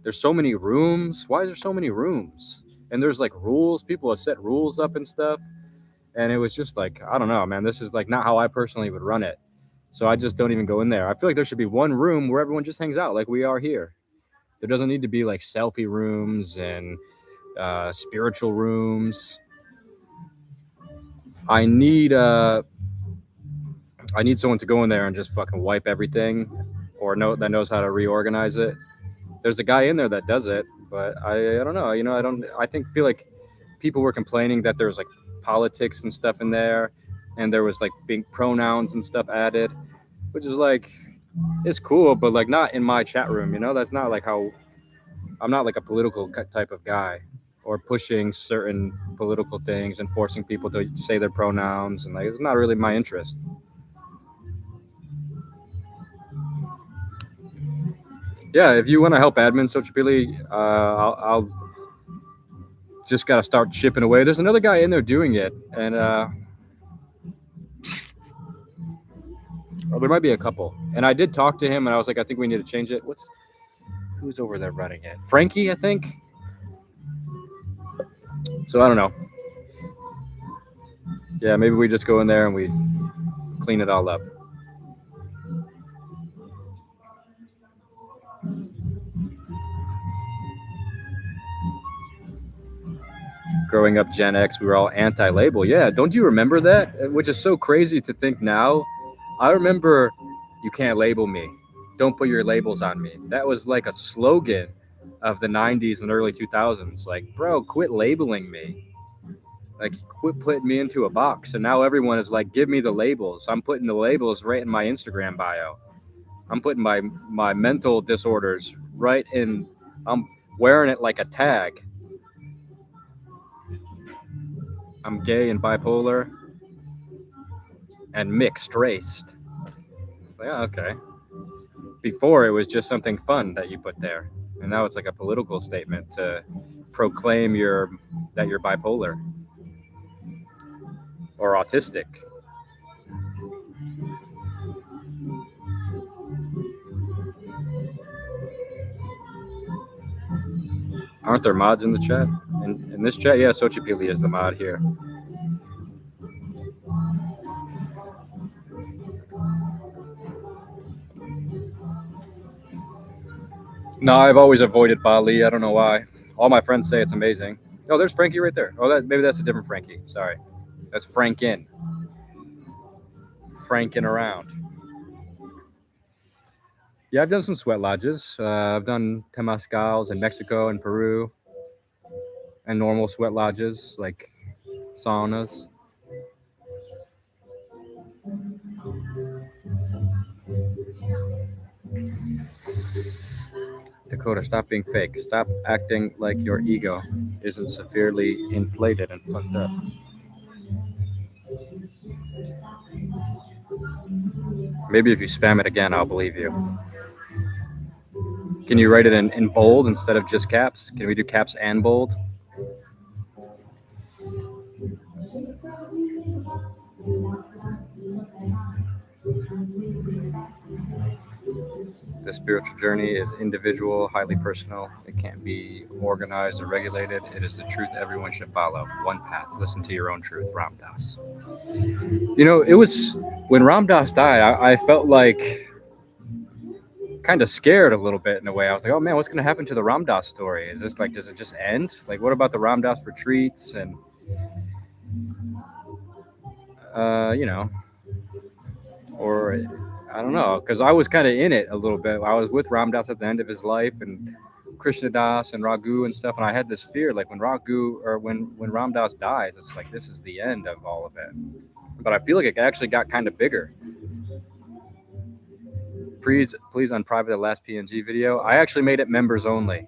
Speaker 1: There's so many rooms. Why is there so many rooms? And there's like rules. People have set rules up and stuff. And it was just like, I don't know, man. This is like not how I personally would run it. So I just don't even go in there. I feel like there should be one room where everyone just hangs out like we are here. There doesn't need to be like selfie rooms and spiritual rooms. I need I need someone to go in there and just fucking wipe everything, or that knows how to reorganize it. There's a guy in there that does it, but I don't know. Feel like people were complaining that there was like politics and stuff in there, and there was like big pronouns and stuff added, which is like, it's cool, but like not in my chat room. That's not like how I'm not like a political type of guy, or pushing certain political things and forcing people to say their pronouns, and like it's not really my interest. Yeah, if you want to help admin Sociopili, I'll just got to start chipping away. There's another guy in there doing it, and there might be a couple. And I did talk to him, and I was like, I think we need to change it. Who's over there running it? Frankie, I think. So I don't know. Yeah, maybe we just go in there and we clean it all up. Growing up Gen X, we were all anti-label. Yeah, don't you remember that? Which is so crazy to think now. I remember, you can't label me. Don't put your labels on me. That was like a slogan of the 90s and early 2000s. Like, bro, quit labeling me. Like, quit putting me into a box. And now everyone is like, give me the labels. I'm putting the labels right in my Instagram bio. I'm putting my mental disorders right in. I'm wearing it like a tag. I'm gay and bipolar and mixed raced. Like, oh, okay. Before it was just something fun that you put there, and now it's like a political statement to proclaim that you're bipolar or autistic. Aren't there mods in the chat? In this chat, yeah, Xochipilli is the mod here. No, I've always avoided Bali. I don't know why. All my friends say it's amazing. Oh, there's Frankie right there. Oh, maybe that's a different Frankie. Sorry. That's Frankin. Frankin around. Yeah, I've done some sweat lodges. I've done temazcals in Mexico and Peru, and normal sweat lodges like saunas. Dakota, stop being fake. Stop acting like your ego isn't severely inflated and fucked up. Maybe if you spam it again, I'll believe you. Can you write it in bold instead of just caps? Can we do caps and bold? The spiritual journey is individual, highly personal. It can't be organized or regulated. It is the truth everyone should follow. One path. Listen to your own truth. Ram Dass. It was when Ram Dass died, I felt like kind of scared a little bit in a way. I was like, oh man, what's going to happen to the Ram Dass story? Is this like, does it just end? Like, what about the Ram Dass retreats and, or I don't know, because I was kind of in it a little bit. I was with Ram Dass at the end of his life, and Krishna Das and Raghu and stuff, and I had this fear, like when Ram Dass dies, it's like this is the end of all of it. But I feel like it actually got kind of bigger. Please unprivate the last PNG video. I actually made it members only.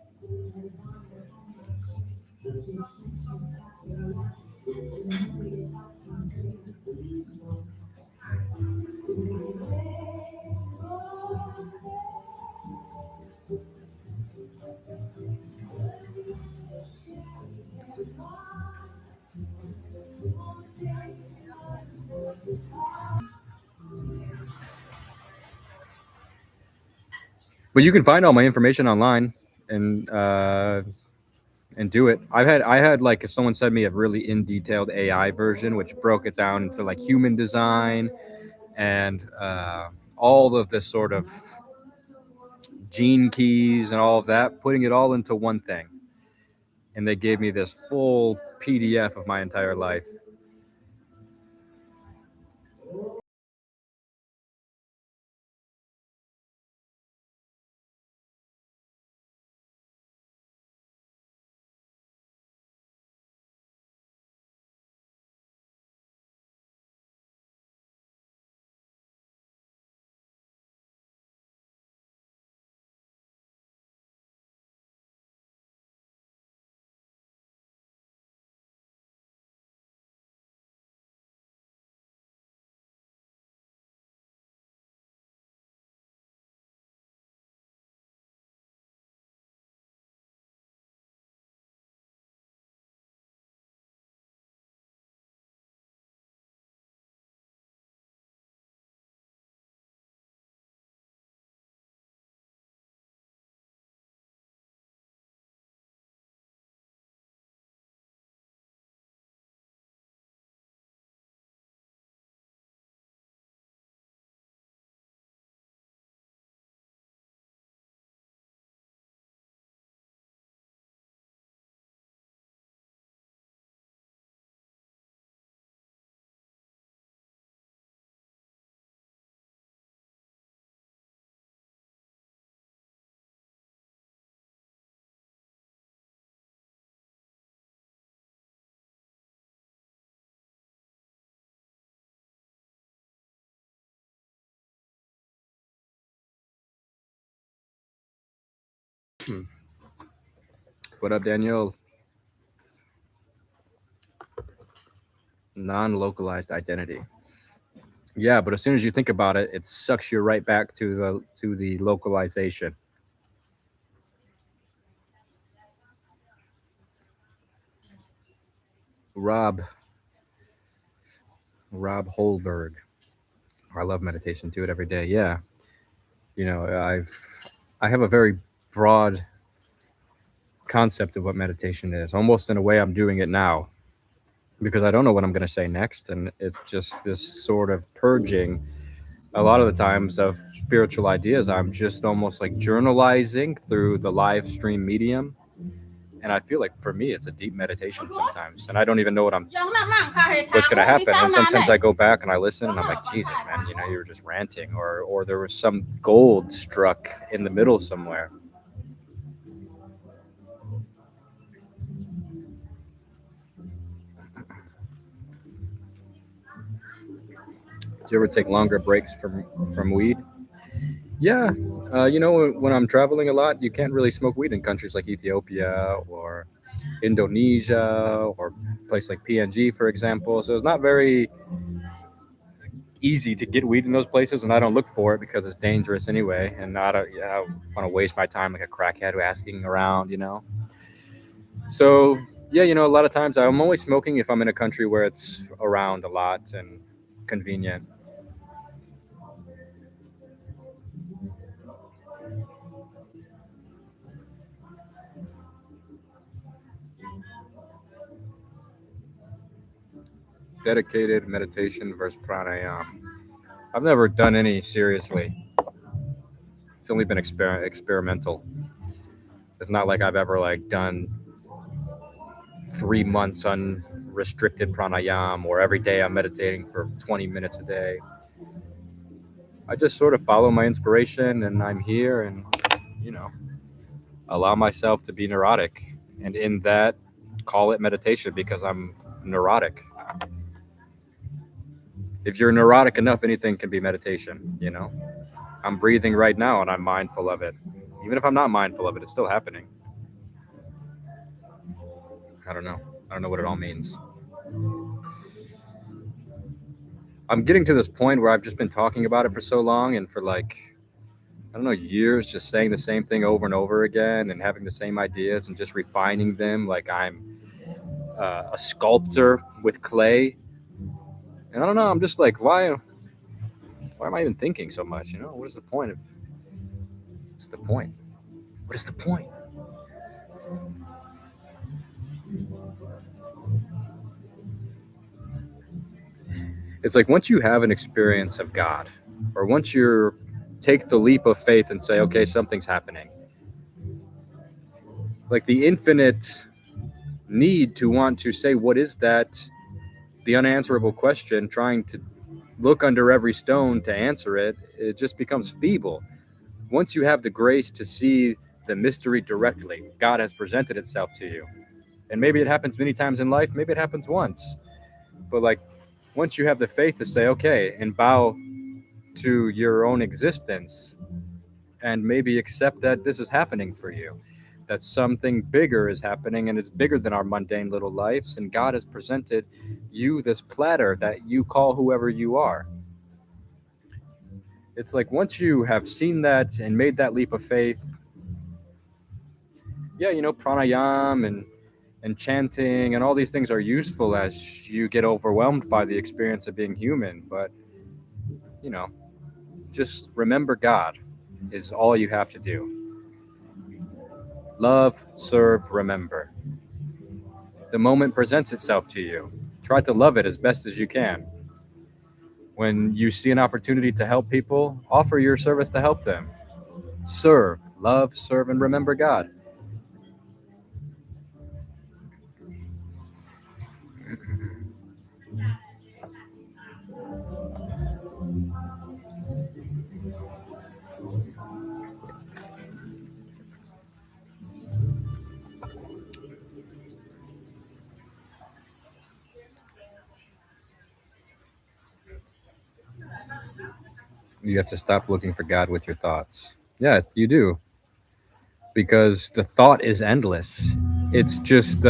Speaker 1: But you can find all my information online and do it. I had like, if someone sent me a really in detailed AI version, which broke it down into like human design and all of this sort of gene keys and all of that, putting it all into one thing. And they gave me this full PDF of my entire life. What up, Daniel? Non-localized identity. Yeah, but as soon as you think about it, it sucks you right back to the localization. Rob Rob Holberg. I love meditation. Do it every day. Yeah, you know, I have a very broad concept of what meditation is. Almost in a way, I'm doing it now because I don't know what I'm going to say next, and it's just this sort of purging. A lot of the times of spiritual ideas, I'm just almost like journalizing through the live stream medium. And I feel like for me, it's a deep meditation sometimes, and I don't even know what's going to happen. And sometimes I go back and I listen, and I'm like, Jesus, man, you know, you were just ranting, or there was some gold struck in the middle somewhere. Do you ever take longer breaks from weed? Yeah, you know, when I'm traveling a lot, you can't really smoke weed in countries like Ethiopia or Indonesia or a place like PNG, for example. So it's not very easy to get weed in those places, and I don't look for it because it's dangerous anyway. And I don't, yeah, I don't want to waste my time like a crackhead who asking around, you know. So yeah, you know, a lot of times I'm only smoking if I'm in a country where it's around a lot and convenient. Dedicated meditation versus pranayama. I've never done any seriously. It's only been experimental. It's not like I've ever like done 3 months unrestricted pranayama or every day I'm meditating for 20 minutes a day. I just sort of follow my inspiration and I'm here and, you know, allow myself to be neurotic. And in that, call it meditation because I'm neurotic. If you're neurotic enough, anything can be meditation, you know? I'm breathing right now and I'm mindful of it. Even if I'm not mindful of it, it's still happening. I don't know. I don't know what it all means. I'm getting to this point where I've just been talking about it for so long and for like, I don't know, years, just saying the same thing over and over again and having the same ideas and just refining them like I'm a sculptor with clay. And I don't know, I'm just like, why am I even thinking so much? You know, what is the point of what's the point? What is the point? It's like once you have an experience of God, or once you take the leap of faith and say, okay, something's happening, like the infinite need to want to say, what is that? The unanswerable question, trying to look under every stone to answer it, it just becomes feeble. Once you have the grace to see the mystery directly, God has presented itself to you. And maybe it happens many times in life, maybe it happens once. But like once you have the faith to say, okay, and bow to your own existence and maybe accept that this is happening for you, that something bigger is happening and it's bigger than our mundane little lives. And God has presented you this platter that you call whoever you are. It's like once you have seen that and made that leap of faith, yeah, you know, pranayam and chanting and all these things are useful as you get overwhelmed by the experience of being human. But, you know, just remember God is all you have to do. Love, serve, remember. The moment presents itself to you. Try to love it as best as you can. When you see an opportunity to help people, offer your service to help them. Serve, love, serve, and remember God. You have to stop looking for God with your thoughts. Yeah, you do. because the thought is endless. It's just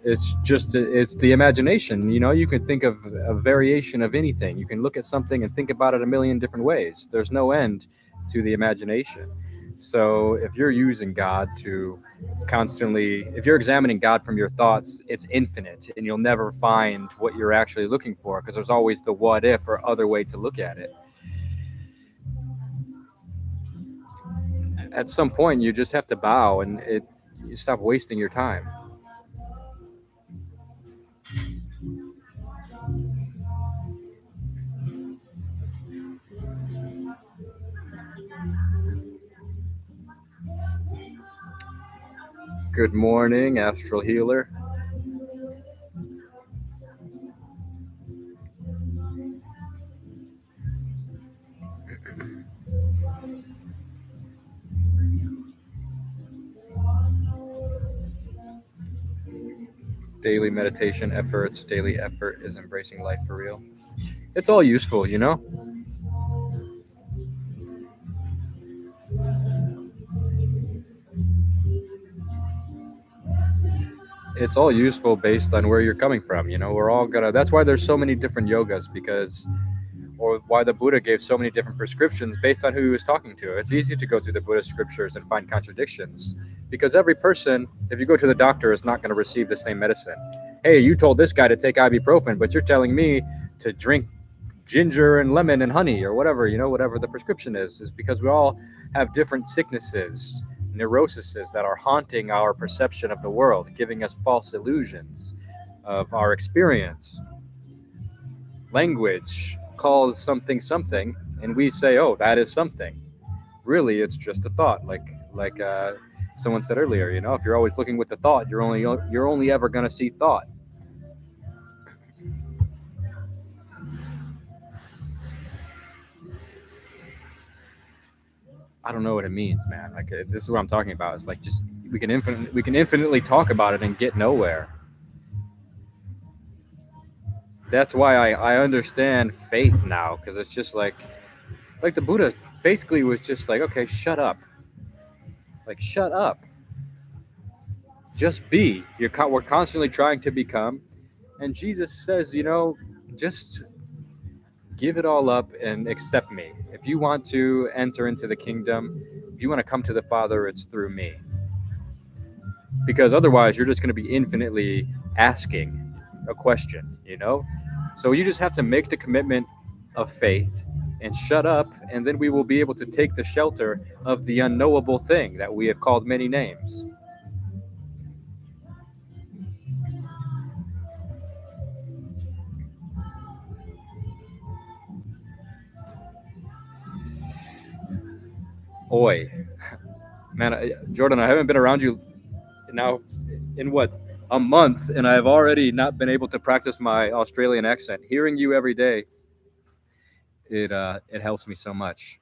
Speaker 1: it's the imagination. You know, you can think of a variation of anything. You can look at something and think about it a million different ways. There's no end to the imagination. So if you're using God to constantly, if you're examining God from your thoughts, it's infinite and you'll never find what you're actually looking for, because there's always the what if or other way to look at it. At some point you just have to bow and you stop wasting your time. Good morning, Astral Healer. Daily meditation efforts, daily effort is embracing life for real. It's all useful, you know? It's all useful based on where you're coming from. You know, we're all gonna, that's why there's so many different yogas, because, or why the Buddha gave so many different prescriptions based on who he was talking to. It's easy to go through the Buddhist scriptures and find contradictions, because every person, if you go to the doctor, is not going to receive the same medicine. Hey, you told this guy to take ibuprofen, but you're telling me to drink ginger and lemon and honey or whatever, you know, whatever the prescription is because we all have different sicknesses, neuroses that are haunting our perception of the world, giving us false illusions of our experience. Language calls something something, and we say, "Oh, that is something." Really, it's just a thought. Like someone said earlier, you know, if you're always looking with the thought, you're only ever going to see thought. I don't know what it means, man. Like this is what I'm talking about. It's like just we can infinitely talk about it and get nowhere. That's why I understand faith now, because it's just like the Buddha basically was just like, okay, shut up. Like, shut up. Just be. We're constantly trying to become. And Jesus says, you know, just give it all up and accept me. If you want to enter into the kingdom, if you want to come to the Father, it's through me. Because otherwise, you're just going to be infinitely asking a question, you know? So you just have to make the commitment of faith and shut up, and then we will be able to take the shelter of the unknowable thing that we have called many names. Oi. Man, Jordan, I haven't been around you now in what, a month, and I've already not been able to practice my Australian accent. Hearing you every day, it helps me so much.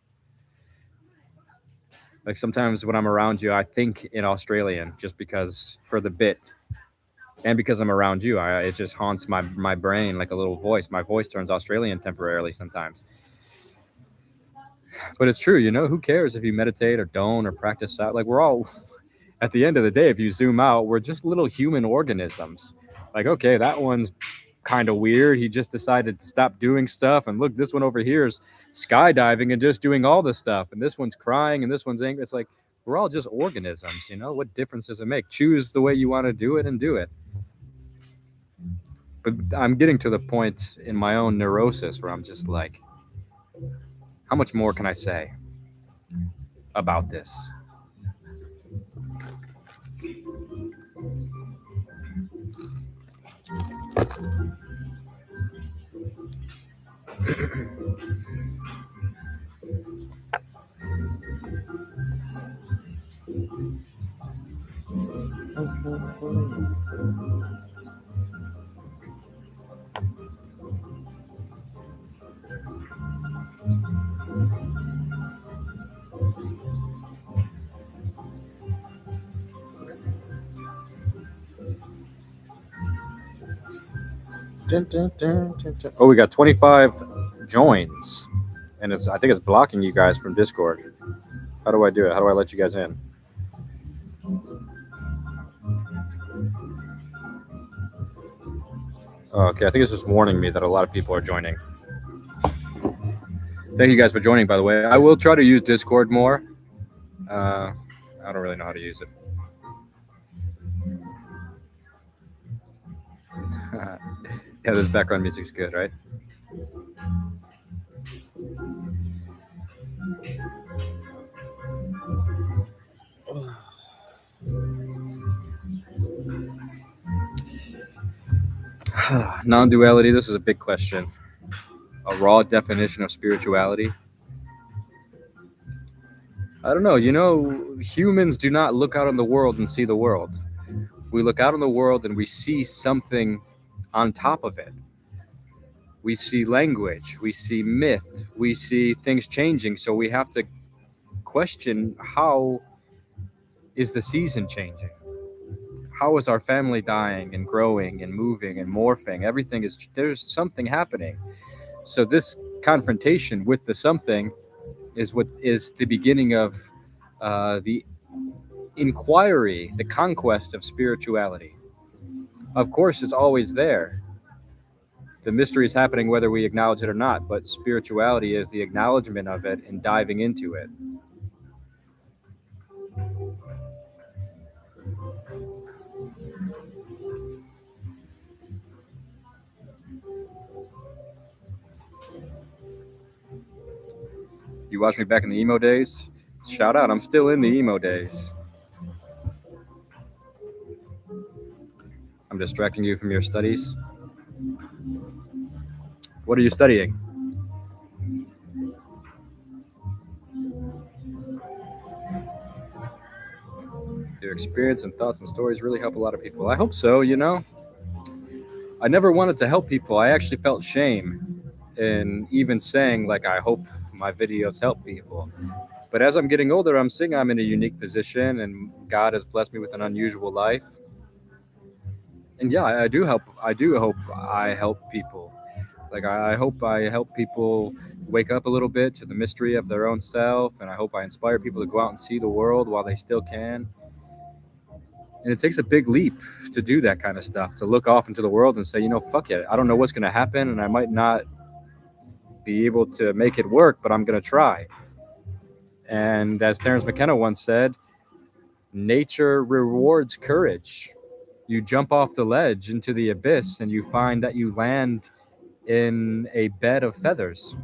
Speaker 1: Like sometimes when I'm around you, I think in Australian just because for the bit, and because I'm around you, it just haunts my brain like a little voice. My voice turns Australian temporarily sometimes. But it's true, you know. Who cares if you meditate or don't or practice out? Like we're all, at the end of the day, if you zoom out, we're just little human organisms. Like, okay, that one's kind of weird. He just decided to stop doing stuff. And look, this one over here is skydiving and just doing all this stuff. And this one's crying and this one's angry. It's like, we're all just organisms, you know? What difference does it make? Choose the way you want to do it and do it. But I'm getting to the point in my own neurosis where I'm just like, how much more can I say about this? Oh, we got 25 joins, and I think it's blocking you guys from Discord. How do I do it? How do I let you guys in? Oh, okay, I think it's just warning me that a lot of people are joining. Thank you guys for joining, by the way. I will try to use Discord more. I don't really know how to use it. Yeah, this background music's good, right? Non-duality, this is a big question. A raw definition of spirituality. I don't know. Humans do not look out in the world and see the world. We look out in the world and we see something on top of it. We see language, we see myth, we see things changing. So we have to question, how is the season changing? How is our family dying and growing and moving and morphing? There's something happening. So this confrontation with the something is what is the beginning of the inquiry, the conquest of spirituality. Of course, it's always there. The mystery is happening whether we acknowledge it or not, but spirituality is the acknowledgement of it and diving into it. You watched me back in the emo days? Shout out, I'm still in the emo days. I'm distracting you from your studies. What are you studying? Your experience and thoughts and stories really help a lot of people. I hope so, I never wanted to help people. I actually felt shame in even saying, like, I hope my videos help people. But as I'm getting older, I'm seeing I'm in a unique position and God has blessed me with an unusual life. And yeah, I do hope I help people. Like, I hope I help people wake up a little bit to the mystery of their own self. And I hope I inspire people to go out and see the world while they still can. And it takes a big leap to do that kind of stuff, to look off into the world and say, fuck it. I don't know what's going to happen and I might not be able to make it work, but I'm going to try. And as Terence McKenna once said, nature rewards courage. You jump off the ledge into the abyss and you find that you land in a bed of feathers.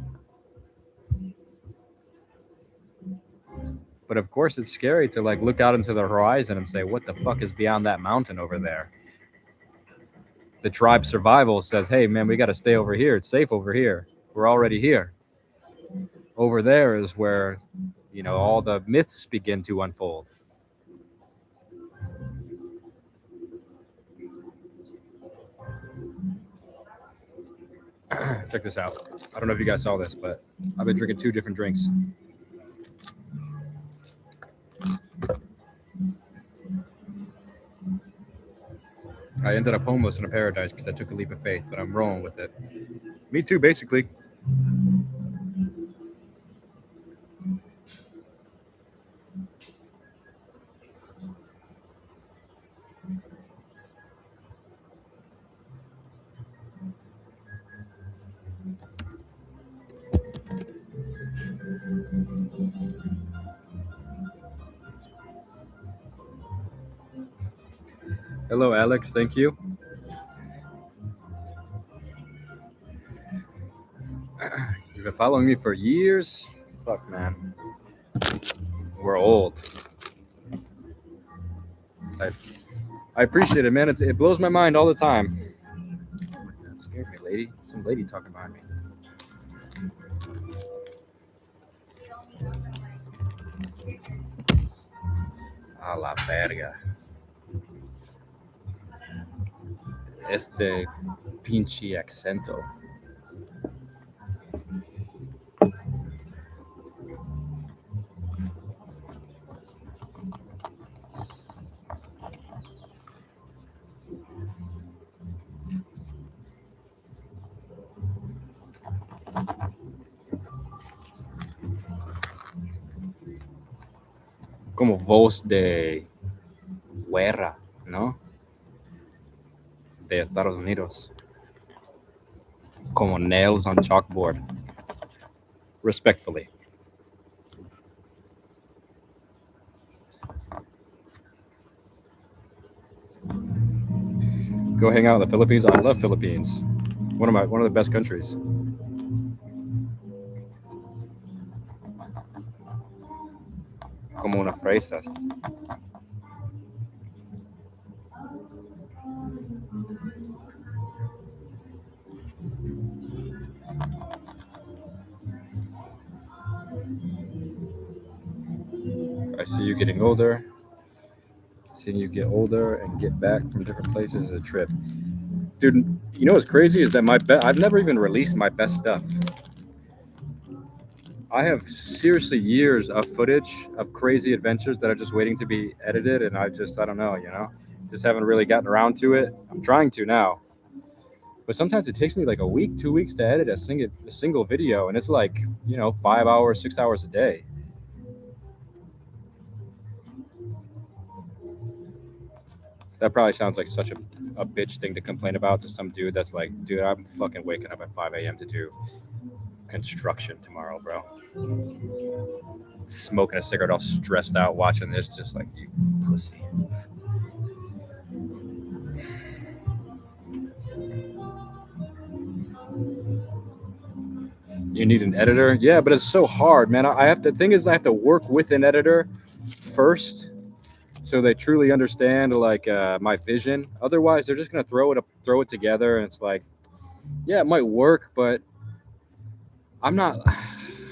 Speaker 1: But of course, it's scary to look out into the horizon and say, what the fuck is beyond that mountain over there? The tribe survival says, hey, man, we got to stay over here. It's safe over here. We're already here. Over there is where, all the myths begin to unfold. Check this out. I don't know if you guys saw this, but I've been drinking 2 different drinks. I ended up homeless in a paradise because I took a leap of faith, but I'm rolling with it. Me too, basically. Hello, Alex. Thank you. You've been following me for years? Fuck, man. We're old. I appreciate it, man. It blows my mind all the time. Oh my God, scared me, lady. Some lady talking behind me. A la verga. Este pinche acento. como voz de guerra, ¿no? De Estados Unidos. Como nails on chalkboard. Respectfully. Go hang out in the Philippines. I love Philippines. One of the best countries. Como unas fresas. I see you getting older. Seeing you get older and get back from different places is a trip. Dude, you know what's crazy is that I've never even released my best stuff. I have seriously years of footage of crazy adventures that are just waiting to be edited, and I don't know, just haven't really gotten around to it. I'm trying to now, but sometimes it takes me like a week, 2 weeks to edit a single video, and it's like 5 hours, 6 hours a day. That probably sounds like such a bitch thing to complain about to some dude that's like, dude, I'm fucking waking up at 5 a.m. to do construction tomorrow, bro. Smoking a cigarette, all stressed out, watching this, just like, you pussy. You need an editor? Yeah, but it's so hard, man. The thing is, I have to work with an editor first, so they truly understand like my vision. Otherwise, they're just gonna throw it together, and it's like, yeah, it might work, but I'm not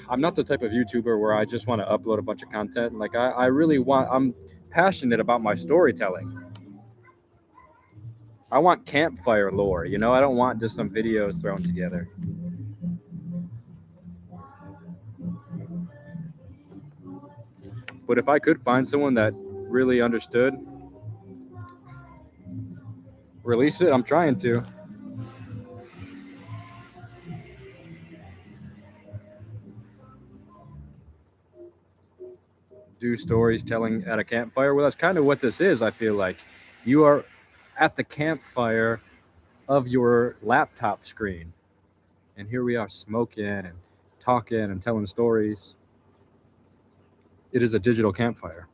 Speaker 1: the type of YouTuber where I just want to upload a bunch of content. Like I'm passionate about my storytelling. I want campfire lore, I don't want just some videos thrown together. But if I could find someone that really understood, release it. I'm trying to. Do stories telling at a campfire. Well, that's kind of what this is. I feel like you are at the campfire of your laptop screen, and here we are smoking and talking and telling stories. It is a digital campfire.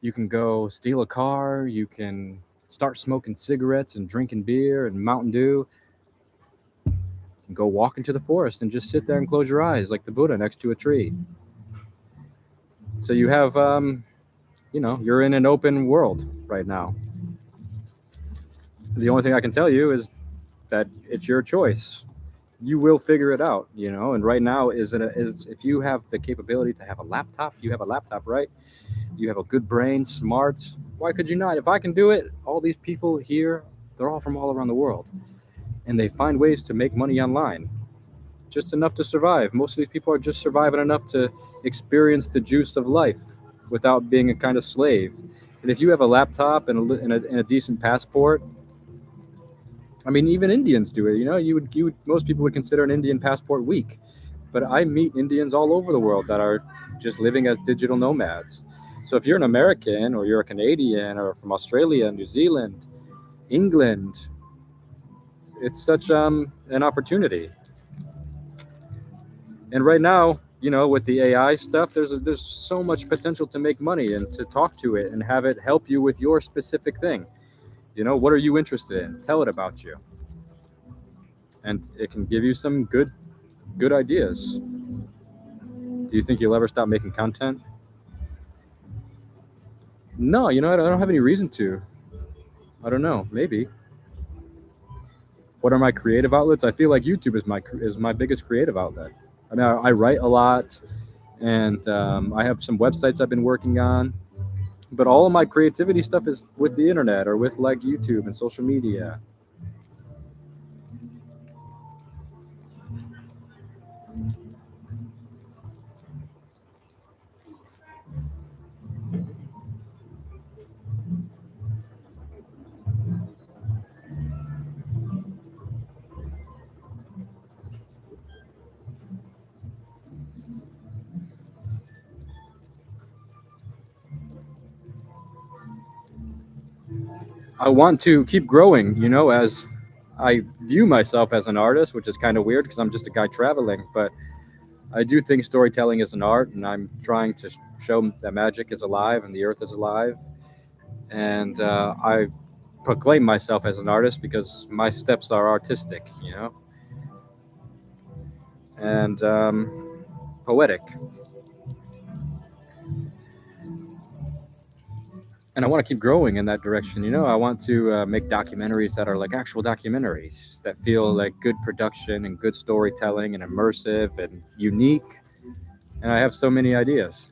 Speaker 1: You can go steal a car. You can start smoking cigarettes and drinking beer and Mountain Dew. You can go walk into the forest and just sit there and close your eyes like the Buddha next to a tree. So you have, you're in an open world right now. The only thing I can tell you is that it's your choice. You will figure it out, and right now is if you have the capability to have a laptop, you have a laptop, right? You have a good brain, smart. Why could you not? If I can do it, all these people here, they're all from all around the world, and they find ways to make money online, just enough to survive. Most of these people are just surviving enough to experience the juice of life without being a kind of slave. And if you have a laptop and a decent passport, I mean, even Indians do it. Most people would consider an Indian passport weak, but I meet Indians all over the world that are just living as digital nomads. So if you're an American or you're a Canadian or from Australia, New Zealand, England, it's such an opportunity. And right now, with the AI stuff, there's so much potential to make money and to talk to it and have it help you with your specific thing. What are you interested in? Tell it about you. And it can give you some good ideas. Do you think you'll ever stop making content? No, I don't have any reason to. I don't know, maybe. What are my creative outlets? I feel like YouTube is my biggest creative outlet. I mean, I write a lot, and I have some websites I've been working on. But all of my creativity stuff is with the internet or with like YouTube and social media. I want to keep growing, as I view myself as an artist, which is kind of weird because I'm just a guy traveling, but I do think storytelling is an art, and I'm trying to show that magic is alive and the earth is alive. And I proclaim myself as an artist because my steps are artistic, and poetic. And I want to keep growing in that direction. I want to make documentaries that are like actual documentaries that feel like good production and good storytelling and immersive and unique. And I have so many ideas.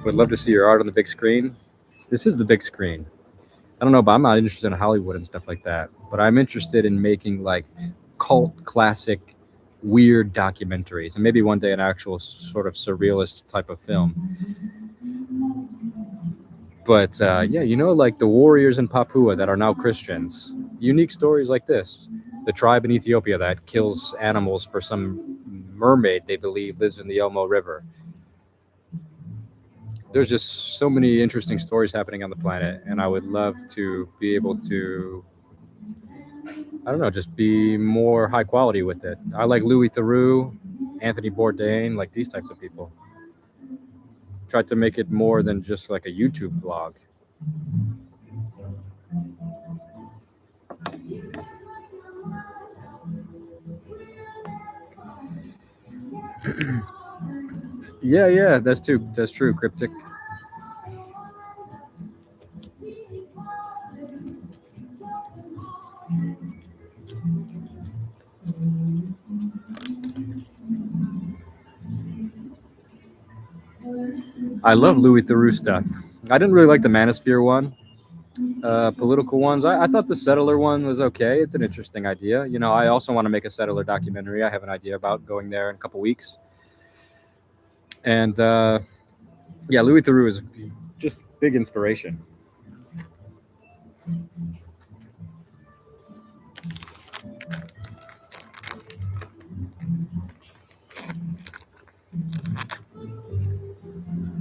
Speaker 1: Would love to see your art on the big screen. This is the big screen. I don't know, but I'm not interested in Hollywood and stuff like that. But I'm interested in making like cult classic weird documentaries and maybe one day an actual sort of surrealist type of film. But yeah, like the warriors in Papua that are now Christians. Unique stories like this. The tribe in Ethiopia that kills animals for some mermaid they believe lives in the Elmo River. There's just so many interesting stories happening on the planet, and I would love to be able to, I don't know, just be more high quality with it. I like Louis Theroux, Anthony Bourdain, like these types of people. Try to make it more than just like a YouTube vlog. Yeah, that's true, Cryptic. I love Louis Theroux stuff. I didn't really like the Manosphere one. Political ones. I thought the settler one was okay. It's an interesting idea. I also want to make a settler documentary. I have an idea about going there in a couple weeks. And yeah, Louis Theroux is just big inspiration.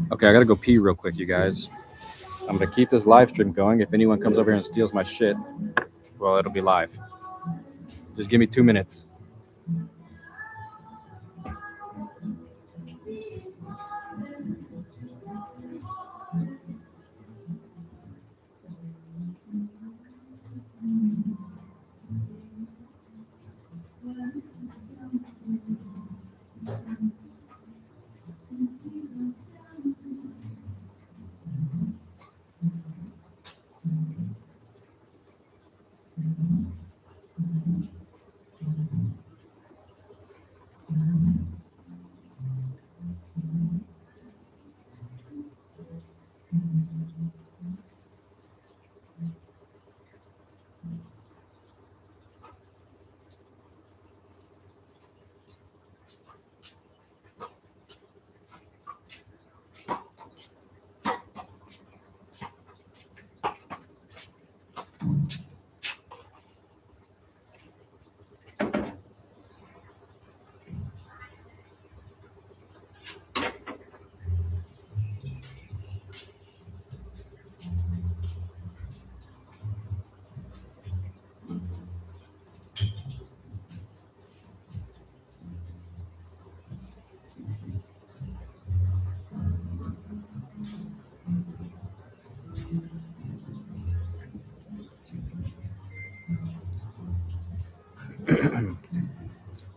Speaker 1: Okay, I gotta go pee real quick, you guys. I'm gonna keep this live stream going. If anyone comes over here and steals my shit, well, it'll be live. Just give me 2 minutes.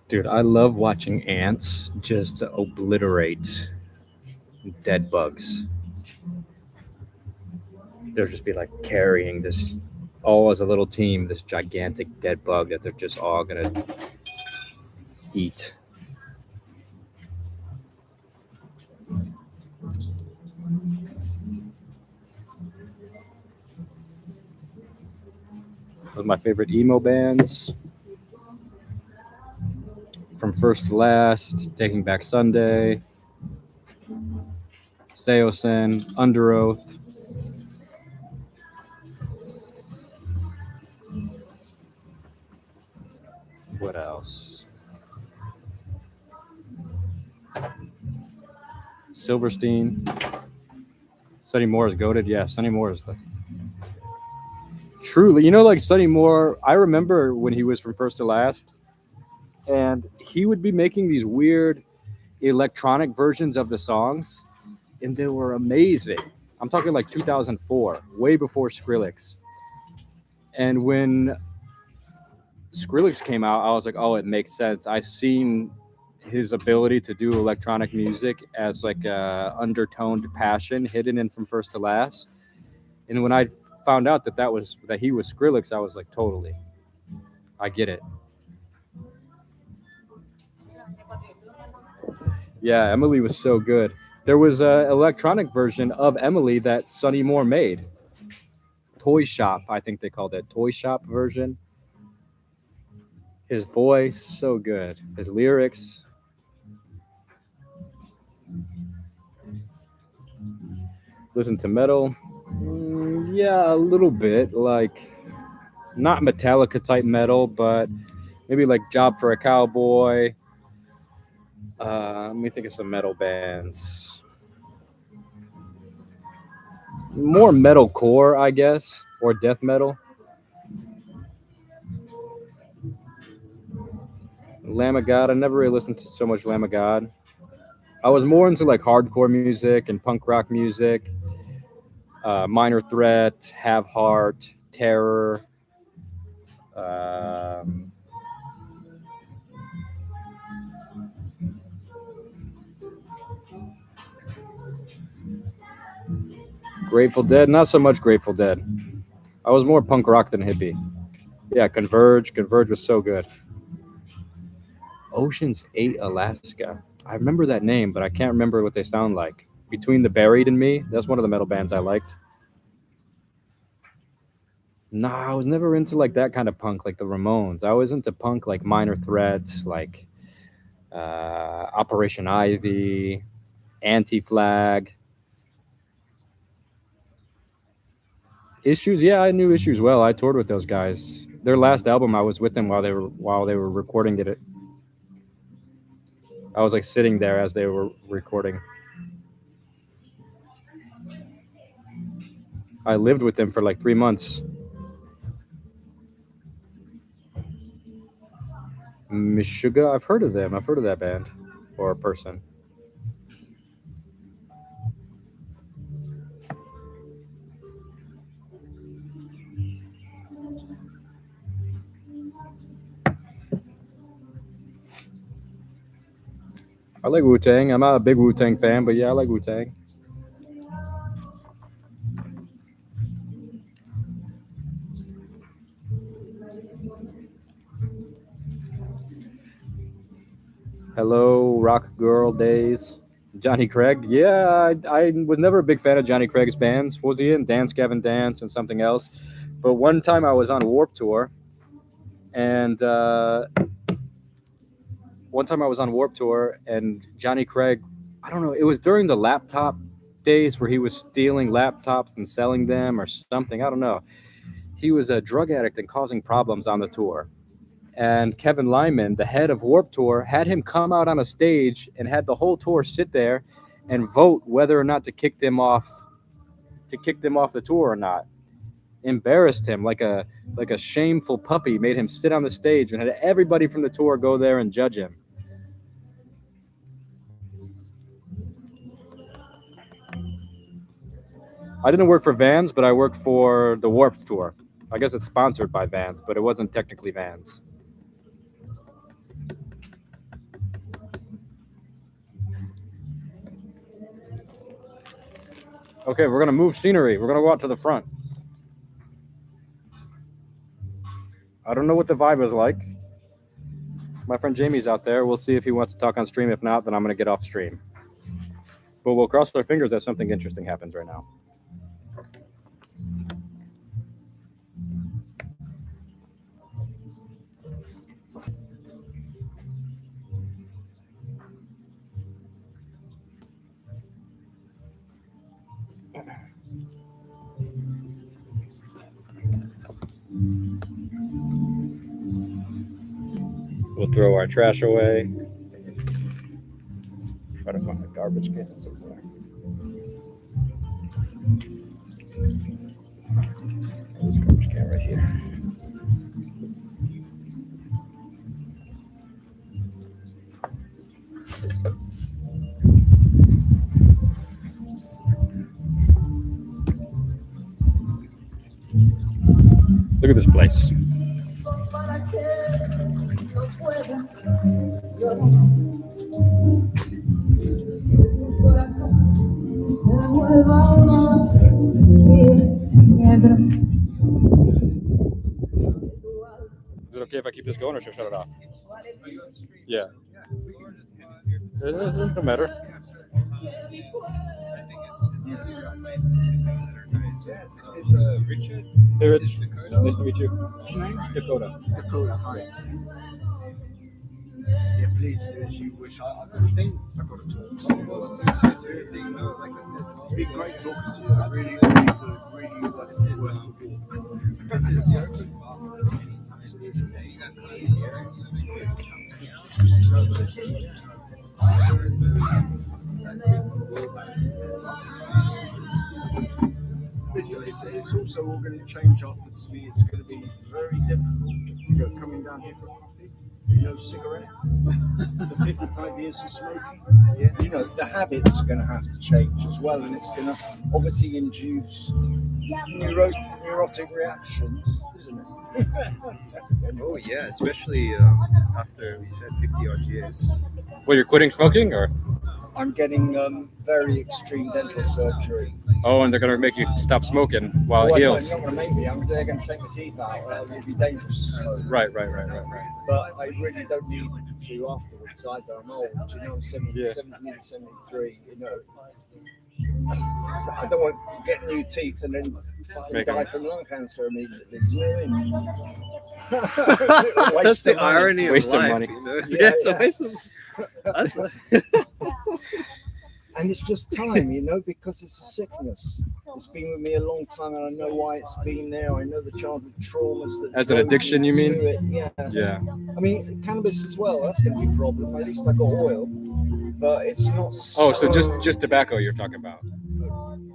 Speaker 1: Dude, I love watching ants just obliterate dead bugs. They'll just be like carrying this all as a little team, this gigantic dead bug that they're just all gonna eat. One of my favorite emo bands. From First to Last, Taking Back Sunday, Seosin, Under Oath. What else? Silverstein. Sonny Moore is goated. Yeah, Sonny Moore is the truly. Like Sonny Moore. I remember when he was from First to Last, and he would be making these weird electronic versions of the songs, and they were amazing. I'm talking like 2004, way before Skrillex. And when Skrillex came out, I was like, oh, it makes sense. I seen his ability to do electronic music as like a undertoned passion hidden in From First to Last. And when I found out that he was Skrillex, I was like, totally, I get it. Yeah, Emily was so good. There was an electronic version of Emily that Sonny Moore made. Toy Shop, I think they called it. Toy Shop version. His voice, so good. His lyrics. Listen to metal. Yeah, a little bit. Like, not Metallica type metal, but maybe like Job for a Cowboy. Let me think of some metal bands. More metalcore, I guess, or death metal. Lamb of God. I never really listened to so much Lamb of God. I was more into like hardcore music and punk rock music. Minor Threat, Have Heart, Terror. Um, Grateful Dead, not so much Grateful Dead. I was more punk rock than hippie. Yeah, Converge. Converge was so good. Ocean's 8 Alaska. I remember that name, but I can't remember what they sound like. Between the Buried and Me, that's one of the metal bands I liked. Nah, I was never into like that kind of punk like the Ramones. I was into punk like Minor Threats, like Operation Ivy, Anti Flag. Issues, yeah, I knew Issues well. I toured with those guys. Their last album, I was with them while they were recording it. I was like sitting there as they were recording. I lived with them for like 3 months. Meshuggah, I've heard of them. I've heard of that band or a person. I like Wu Tang. I'm not a big Wu Tang fan, but yeah, I like Wu Tang. Hello, Rock Girl Days. Johnny Craig. Yeah, I was never a big fan of Johnny Craig's bands. What was he in? Dance Gavin Dance and something else. But one time I was on Warp Tour, and Johnny Craig, I don't know, it was during the laptop days where he was stealing laptops and selling them or something. I don't know. He was a drug addict and causing problems on the tour. And Kevin Lyman, the head of Warp Tour, had him come out on a stage and had the whole tour sit there and vote whether or not to kick them off the tour or not. Embarrassed him like a shameful puppy, made him sit on the stage and had everybody from the tour go there and judge him. I didn't work for Vans, but I worked for the Warped Tour. I guess it's sponsored by Vans, but it wasn't technically Vans. Okay, we're gonna move scenery. We're gonna go out to the front. I don't know what the vibe is like. My friend Jamie's out there. We'll see if he wants to talk on stream. If not, then I'm gonna get off stream. But we'll cross our fingers that something interesting happens right now. We'll throw our trash away. Try to find a garbage can somewhere. There's a garbage can right here. Look at this place. Is it okay if I keep this going, or should I shut it off? Yeah. It doesn't matter.
Speaker 2: This is Richard.
Speaker 1: Hey, Rich.
Speaker 2: This is Dakota.
Speaker 1: Nice to meet you.
Speaker 2: What's your name?
Speaker 1: Dakota.
Speaker 2: Dakota, hi. Yeah, please do as you wish. I've got to talk. Of course, to do anything, no, like I said, it's been great talking to you. I really good. Really what this is. This is the open bar. Absolutely. You got to be here. It's also all going to change after me. It's going to be very difficult coming down here for coffee. No cigarette. For 55 years of smoking. Yeah. The habits are going to have to change as well, and it's going to obviously induce neurotic reactions, isn't it?
Speaker 3: Oh yeah, especially after we said 50 odd years.
Speaker 1: Well, you're quitting smoking, or?
Speaker 2: I'm getting very extreme dental surgery.
Speaker 1: Oh, and they're going to make you stop smoking while it heals.
Speaker 2: They're not going to make me. They're going to take my teeth out. It would be dangerous to smoke.
Speaker 1: Right.
Speaker 2: But I really don't need to afterwards either. I'm old. I'm 73. I don't want to get new teeth and then die from lung cancer immediately. You know what I mean?
Speaker 3: That's the irony of
Speaker 1: Waste of
Speaker 3: life.
Speaker 1: money.
Speaker 3: Yeah, it's a waste of. That's
Speaker 2: And it's just time, because it's a sickness. It's been with me a long time, and I know why it's been there. I know the childhood traumas that.
Speaker 1: As an addiction, you mean?
Speaker 2: Yeah. I mean, cannabis as well. That's going to be a problem. At least I got oil, but it's not.
Speaker 1: Oh, so just tobacco you're talking about,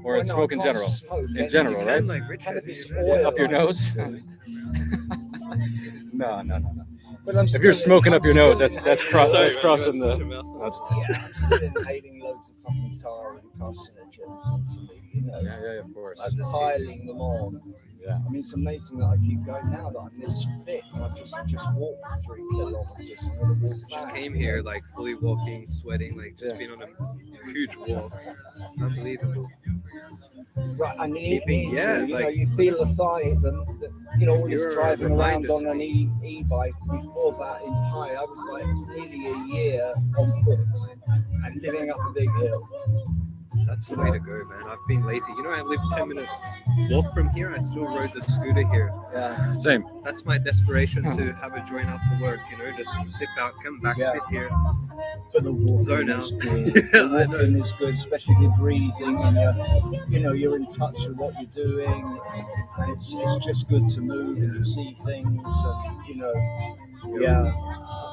Speaker 1: or smoke in general? In general, right?
Speaker 3: like Richard.
Speaker 2: Cannabis oil
Speaker 1: Up your nose? No.
Speaker 2: But
Speaker 1: If you're smoking up your nose, that's crossing the.
Speaker 2: I'm still inhaling loads of fucking tar and carcinogens into me.
Speaker 1: Yeah, of course.
Speaker 2: I'm piling them on.
Speaker 1: Yeah.
Speaker 2: I mean, it's amazing that I keep going now that I'm this fit. And I've just walked 3 kilometers. I'm going to walk
Speaker 3: She
Speaker 2: back.
Speaker 3: came here like fully walking, sweating, like just been on a huge walk. Unbelievable.
Speaker 2: Right, I need
Speaker 3: Keeping-
Speaker 2: to.
Speaker 3: yeah,
Speaker 2: You feel the thigh, all this
Speaker 3: You're
Speaker 2: driving around
Speaker 3: reminded
Speaker 2: on
Speaker 3: to
Speaker 2: an
Speaker 3: me.
Speaker 2: e-bike. Before that, in Pi, I was like nearly a year on foot and living up a big hill.
Speaker 3: That's the way to go, man. I've been lazy. I live 10 minutes walk from here. I still rode the scooter here.
Speaker 2: Yeah.
Speaker 1: Same.
Speaker 3: That's my desperation to have a joint after work. Just zip out, come back,
Speaker 2: Yeah.
Speaker 3: sit here.
Speaker 2: But the walking
Speaker 3: Zone
Speaker 2: is
Speaker 3: out.
Speaker 2: good. The walking is good, especially if you're breathing and you're in touch with what you're doing. And it's just good to move and you see things and yeah.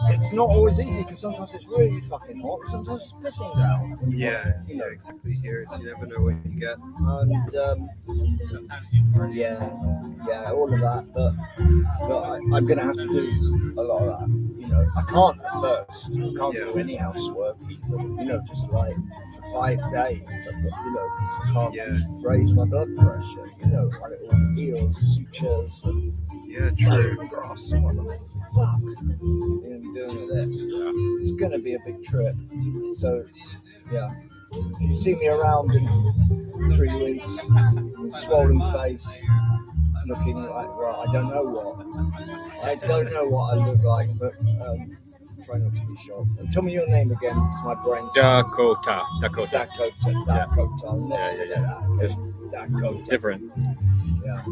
Speaker 2: It's not always easy because sometimes it's really fucking hot. Sometimes it's pissing down.
Speaker 3: Yeah, exactly. Here, you never know what you get.
Speaker 2: And all of that. But I'm gonna have to do a lot of that. I can't at first. I can't do any housework either. Just like for 5 days. I've got, because I can't raise my blood pressure. My little heels, sutures, and
Speaker 3: True.
Speaker 2: photographs. What the fuck are you doing with it? It's gonna be a big trip. So, yeah. If you see me around in 3 weeks, with swollen face, looking like, well, I don't know what I look like, but try not to be shocked. And tell me your name again, because my brain's
Speaker 1: Dakota.
Speaker 2: Dakota. I'll never forget that.
Speaker 1: It's
Speaker 2: Dakota.
Speaker 1: different.
Speaker 2: Yeah.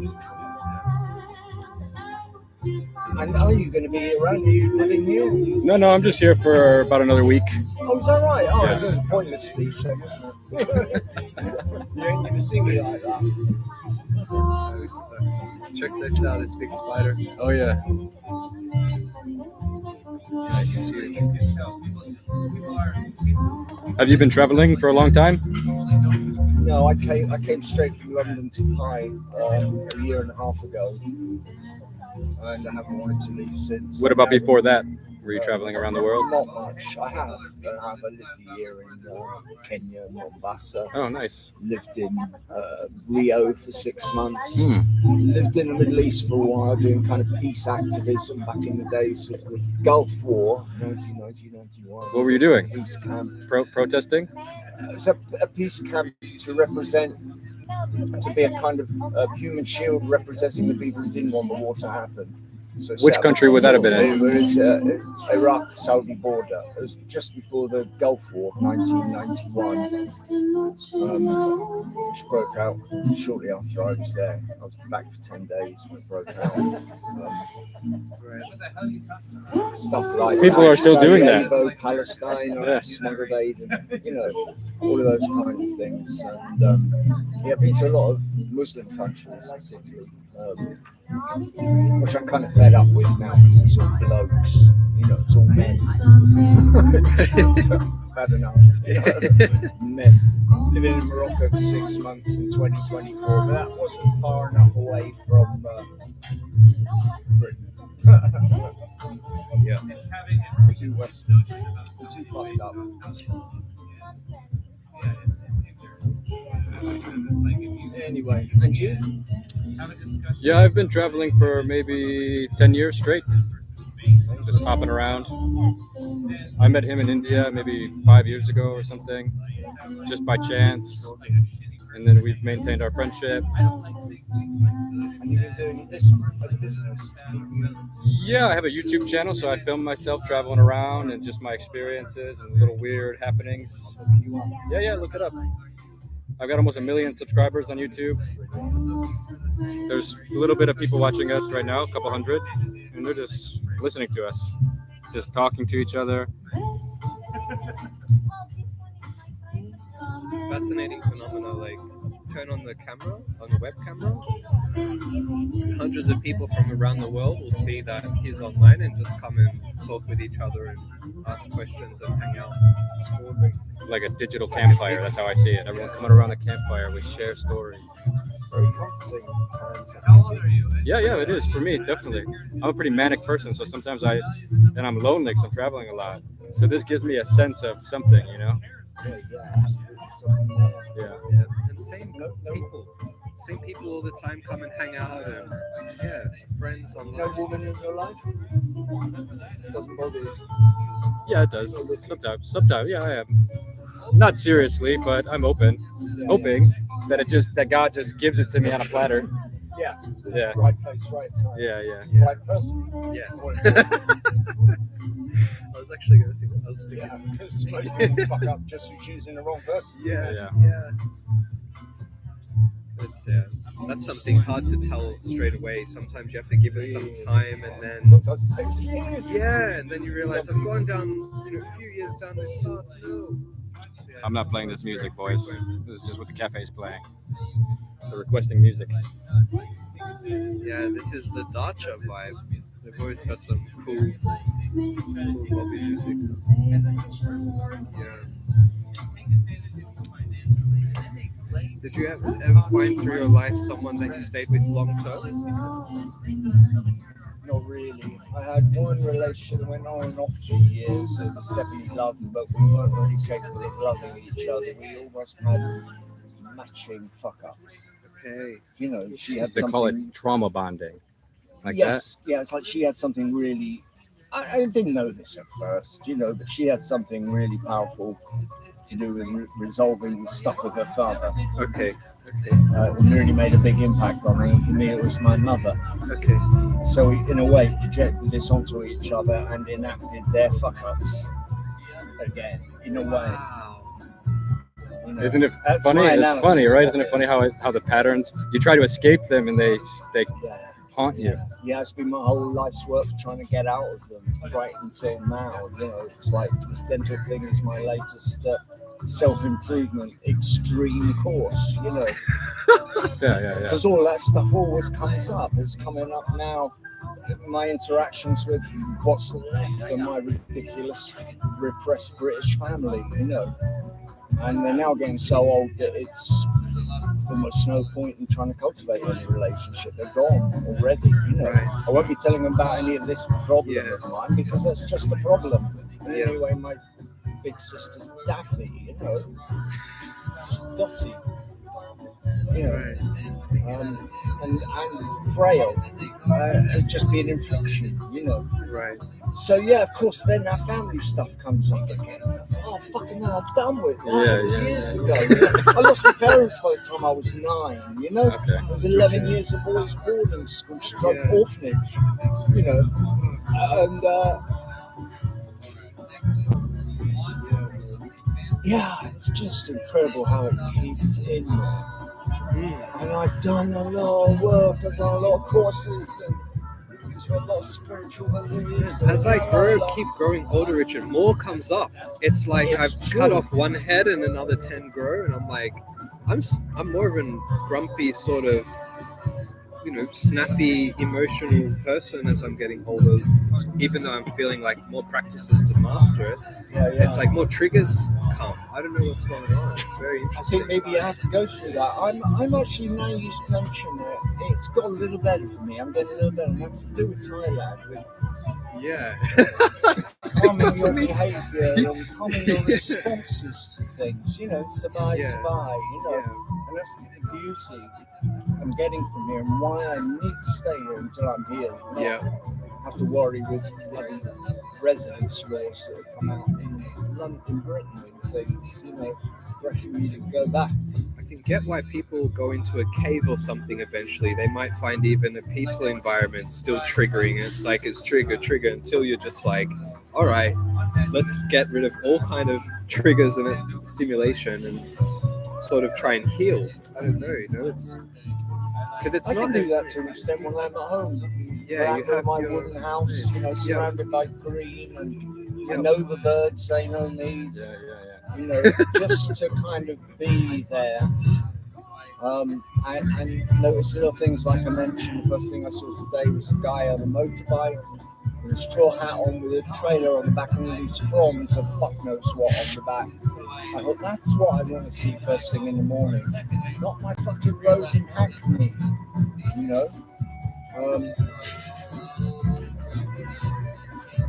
Speaker 2: And are you going to be around? Are you living here?
Speaker 1: No, I'm just here for about another week.
Speaker 2: Oh, is that right? Oh,
Speaker 1: Yeah.
Speaker 2: it's a pointless speech then, wasn't it? You ain't going to see me like that.
Speaker 3: Check this out, this big spider.
Speaker 1: Oh yeah.
Speaker 3: Nice. Huge.
Speaker 1: Have you been traveling for a long time?
Speaker 2: No, I came straight from London to Pi a year and a half ago, and I haven't wanted to leave since.
Speaker 1: What about before that? Were you traveling around the world?
Speaker 2: Not much. I have. I lived a year in Kenya, Mombasa.
Speaker 1: Oh, nice.
Speaker 2: Lived in Rio for 6 months.
Speaker 1: Hmm.
Speaker 2: Lived in the Middle East for a while, doing kind of peace activism back in the days of the Gulf War, 1990-91.
Speaker 1: What were you doing?
Speaker 2: Peace camp.
Speaker 1: Protesting?
Speaker 2: It was a peace camp to represent, to be a kind of human shield representing the people who didn't want the war to happen. So
Speaker 1: Which country would that have been in?
Speaker 2: It was Iraq-Saudi border. It was just before the Gulf War of 1991, which broke out shortly after I was there. I was back for 10 days when it broke out. Stuff like
Speaker 1: People are still doing that.
Speaker 2: Sarajevo, Palestine,
Speaker 1: Yeah.
Speaker 2: smuggled aid, and, all of those kinds of things. And yeah, I've been to a lot of Muslim countries, particularly. Which I'm kind of fed up with now because it's all blokes, it's all men. So, bad enough. Men. Living in Morocco for 6 months in 2024, but that wasn't far enough away from Britain.
Speaker 3: Yeah.
Speaker 2: Too western. Too fucked up. Anyway, and you?
Speaker 1: Yeah, I've been traveling for maybe 10 years straight. Just hopping around. I met him in India maybe 5 years ago or something, just by chance. And then we've maintained our friendship.
Speaker 2: And you've been doing this as a business?
Speaker 1: Yeah, I have a YouTube channel, so I film myself traveling around and just my experiences and little weird happenings. Yeah, look it up. I've got almost 1 million subscribers on YouTube. There's a little bit of people watching us right now, a couple hundred, and they're just listening to us, just talking to each other.
Speaker 3: Fascinating phenomena, like turn on the camera, on the web camera. Hundreds of people from around the world will see that he's online and just come and talk with each other and ask questions and hang out.
Speaker 1: Like a digital campfire, that's how I see it. Everyone coming around the campfire, we share stories.
Speaker 2: Very comforting times.
Speaker 1: Yeah, it is for me, definitely. I'm a pretty manic person, so sometimes I'm lonely because I'm traveling a lot. So this gives me a sense of something,
Speaker 2: Yeah, absolutely. Something there.
Speaker 1: Yeah.
Speaker 3: And same people all the time come and hang out and friends online.
Speaker 2: No woman in your life? Doesn't bother you?
Speaker 1: Yeah, it does. Sometimes, yeah, I am. Not seriously, but I'm hoping that God just gives it to me on a platter.
Speaker 2: Yeah.
Speaker 1: Yeah.
Speaker 2: Right place, right time.
Speaker 1: Yeah.
Speaker 2: Right person.
Speaker 3: Yes. I was actually going to think. I was thinking.
Speaker 2: Yeah, because most people fuck up just for choosing the wrong person.
Speaker 3: Yeah. It's that's something hard to tell straight away. Sometimes you have to give it some time, and then
Speaker 2: Sometimes it takes years.
Speaker 3: and then you realize I've gone down, a few years down this path. No.
Speaker 1: I'm not playing this music, boys. This is just what the cafe's playing. They're requesting music.
Speaker 3: Yeah, this is the Dacha vibe. They've always got some cool hobby music. Yeah. Did you ever find through your life someone that you stayed with long term?
Speaker 2: Not really. I had one relation that went on and off for years. It was definitely love, but we weren't really capable of loving each other. We almost had matching fuck-ups.
Speaker 3: Okay.
Speaker 2: She had
Speaker 1: They
Speaker 2: something...
Speaker 1: call it trauma bonding. Like
Speaker 2: yes, it's like she had something really... I didn't know this at first, but she had something really powerful to do with resolving stuff with her father.
Speaker 3: Okay.
Speaker 2: It really made a big impact on me. For me, it was my mother.
Speaker 3: Okay.
Speaker 2: So we, in a way, projected this onto each other and enacted their fuck-ups again, in a way.
Speaker 3: Wow.
Speaker 1: Isn't it
Speaker 2: That's
Speaker 1: funny?
Speaker 2: my
Speaker 1: It's
Speaker 2: analysis
Speaker 1: funny, right?
Speaker 2: of
Speaker 1: Isn't it
Speaker 2: it.
Speaker 1: funny how the patterns, you try to escape them and they
Speaker 2: Yeah.
Speaker 1: haunt you.
Speaker 2: Yeah, it's been my whole life's work trying to get out of them right until now. It's like this dental thing is my latest self-improvement extreme course,
Speaker 1: Yeah.
Speaker 2: because all that stuff always comes up. It's coming up now my interactions with what's left of my ridiculous repressed British family, you know. And they're now getting so old that it's almost no point in trying to cultivate any relationship. They're gone already, you know.
Speaker 3: Right.
Speaker 2: I won't be telling them about any of this problem
Speaker 3: Yeah.
Speaker 2: of mine because that's just a problem. And
Speaker 3: Yeah.
Speaker 2: anyway, my big sister's Daffy, you know. She's dotty, you know.
Speaker 3: Right.
Speaker 2: And frail. It'd just be an inflection, you know.
Speaker 3: Right.
Speaker 2: So yeah, of course, then that family stuff comes up again. Oh fucking hell, I'm done with that.
Speaker 1: Yeah,
Speaker 2: It was
Speaker 1: yeah,
Speaker 2: years
Speaker 1: yeah.
Speaker 2: ago. I lost my parents by the time I was 9. You know,
Speaker 1: Okay.
Speaker 2: it was 11 years of boys' boarding school, stroke
Speaker 3: Yeah.
Speaker 2: orphanage. You know, and yeah, it's just incredible how it keeps in there. And I've done a lot of work. I've done a lot of courses and a lot of spiritual beliefs.
Speaker 3: As I keep growing older, Richard, more comes up. It's like
Speaker 2: It's
Speaker 3: I've
Speaker 2: true.
Speaker 3: cut off one head and another 10 grow, and I'm like, I'm more of a grumpy sort of, snappy, emotional person as I'm getting older. Even though I'm feeling like more practices to master it,
Speaker 2: yeah.
Speaker 3: it's like more triggers come. I don't know what's going on. It's very
Speaker 2: I
Speaker 3: interesting.
Speaker 2: think maybe I have to go through that. I'm actually, now you mention it, it's got a little better for me. I'm getting a little better. And that's to do with Thailand, with
Speaker 3: Yeah.
Speaker 2: calming your
Speaker 3: Me too.
Speaker 2: behaviour and calming your responses to things. You know, survive,
Speaker 3: Yeah.
Speaker 2: you know.
Speaker 3: Yeah.
Speaker 2: And that's the beauty I'm getting from here and why I need to stay here until I'm healed. Not
Speaker 3: Yeah.
Speaker 2: have to worry with bloody residence laws that have come out in London, Britain and things, you know, pressuring me to go back.
Speaker 3: I can get why people go into a cave or something eventually. They might find even a peaceful environment still triggering. It's like it's trigger until you're just like, all right, let's get rid of all kind of triggers and stimulation and sort of try and heal. I don't know, it's because it's
Speaker 2: I
Speaker 3: not
Speaker 2: can do that to an extent when I'm at home.
Speaker 3: Yeah,
Speaker 2: Back
Speaker 3: you have
Speaker 2: in my
Speaker 3: your
Speaker 2: wooden house, you know,
Speaker 3: place.
Speaker 2: surrounded by green, and I
Speaker 3: Yeah.
Speaker 2: know the birds, they know me.
Speaker 1: Yeah.
Speaker 2: You know, just to kind of be there. And notice little things like I mentioned. The first thing I saw today was a guy on a motorbike with a straw hat on, with a trailer on the back, and all these fronds of fuck knows what on the back. I thought that's what I want to see first thing in the morning, not my fucking road in Hackney.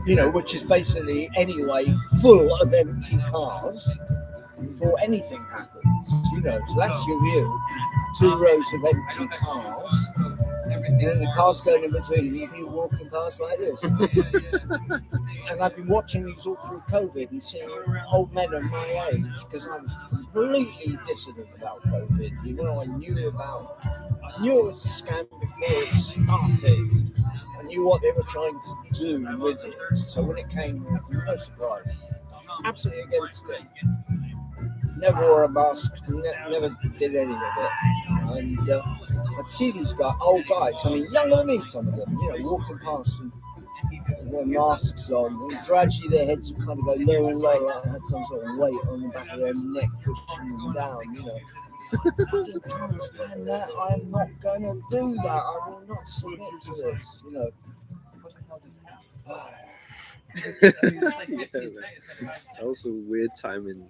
Speaker 2: You know, which is basically anyway full of empty cars before anything happens. You know, so that's your view. 2 rows of empty cars, and then the cars going in between, and you people walking past like this. And I've been watching these all through COVID and seeing old men of my age, because I was completely dissident about COVID. You know, I knew it was a scam before it started. I knew what they were trying to do with it. So when it came, I was no surprise. Absolutely against it. Never wore a mask, never did any of it. And I'd see these old guys, I mean, younger than me, some of them, you know, walking past and their masks on, and gradually their heads would kind of go lower and lower, like they had some sort of weight on the back of their neck pushing them down, you know. I can't stand that. I'm not going to do that. I will not submit to this, you know.
Speaker 3: That was a weird time in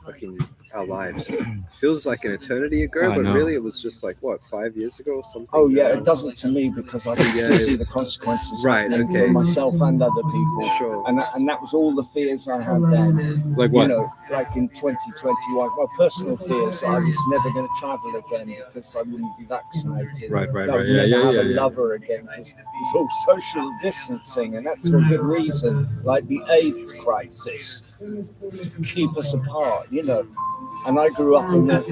Speaker 3: fucking our lives. Feels like an eternity ago,
Speaker 1: I
Speaker 3: but
Speaker 1: know.
Speaker 3: really it was just like, what, 5 years ago or something?
Speaker 2: Oh yeah, it doesn't to me because I can
Speaker 3: Yeah,
Speaker 2: still see
Speaker 3: it's-
Speaker 2: the consequences
Speaker 3: Right,
Speaker 2: happening
Speaker 3: okay.
Speaker 2: for myself and other people.
Speaker 3: Sure.
Speaker 2: And that was all the fears I had then.
Speaker 1: Like
Speaker 2: You
Speaker 1: what?
Speaker 2: know, like in 2021, my personal fears that I was never going to travel again because I wouldn't be vaccinated.
Speaker 1: Right,
Speaker 2: That I would
Speaker 1: yeah,
Speaker 2: never have a
Speaker 1: yeah.
Speaker 2: lover again because it's all social distancing, and that's for a good reason, like the AIDS crisis, to keep us apart, you know. And I grew up in that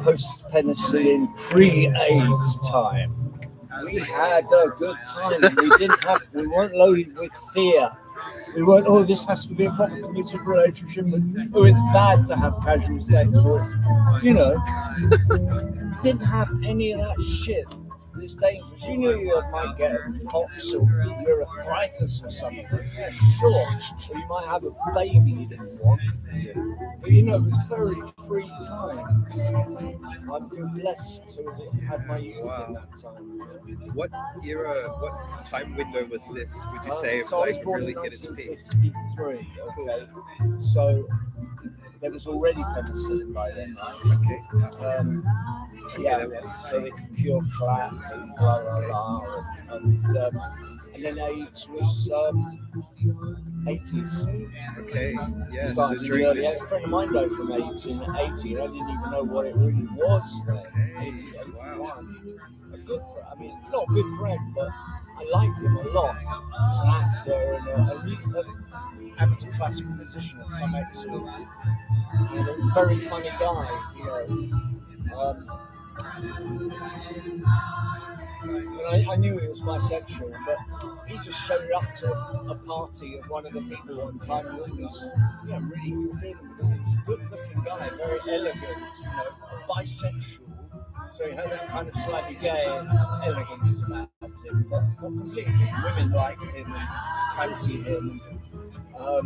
Speaker 2: post-penicillin, pre-AIDS time. We had a good time. We weren't loaded with fear. We weren't, oh, this has to be a proper committed relationship, and oh, it's bad to have casual sex, or it's, you know, we didn't have any of that shit. It's dangerous. You knew you might get a pox or urethritis or something. Yeah, sure. Or you might have a baby you didn't want. You know, it was very free times. I feel blessed to have had my youth in that time.
Speaker 3: What era, what time window was this? Would you say
Speaker 2: So I was
Speaker 3: like
Speaker 2: born
Speaker 3: really
Speaker 2: in
Speaker 3: hit its peak?
Speaker 2: 1953. Okay, so there was already penicillin by then.
Speaker 3: Okay.
Speaker 2: Yeah,
Speaker 3: that was-
Speaker 2: so they could cure clap and blah blah blah, and then AIDS was 80s.
Speaker 3: Okay. Yeah. So
Speaker 2: Started in the
Speaker 3: during
Speaker 2: early.
Speaker 3: this.
Speaker 2: A friend of mine died from AIDS in 80. I didn't even know what it really was then.
Speaker 3: Okay.
Speaker 2: 80, 81. A good friend. I mean, not a good friend, but I liked him a lot. He was an actor and an amateur classical musician of some excellence. And a very funny guy, you know. And I knew he was bisexual, but he just showed up to a party of one of the people one time who was, you know, really thin, good-looking guy, very elegant, you know, bisexual. So he had a kind of slightly gay elegance about him, but not completely. Women liked him and fancied him. Yeah,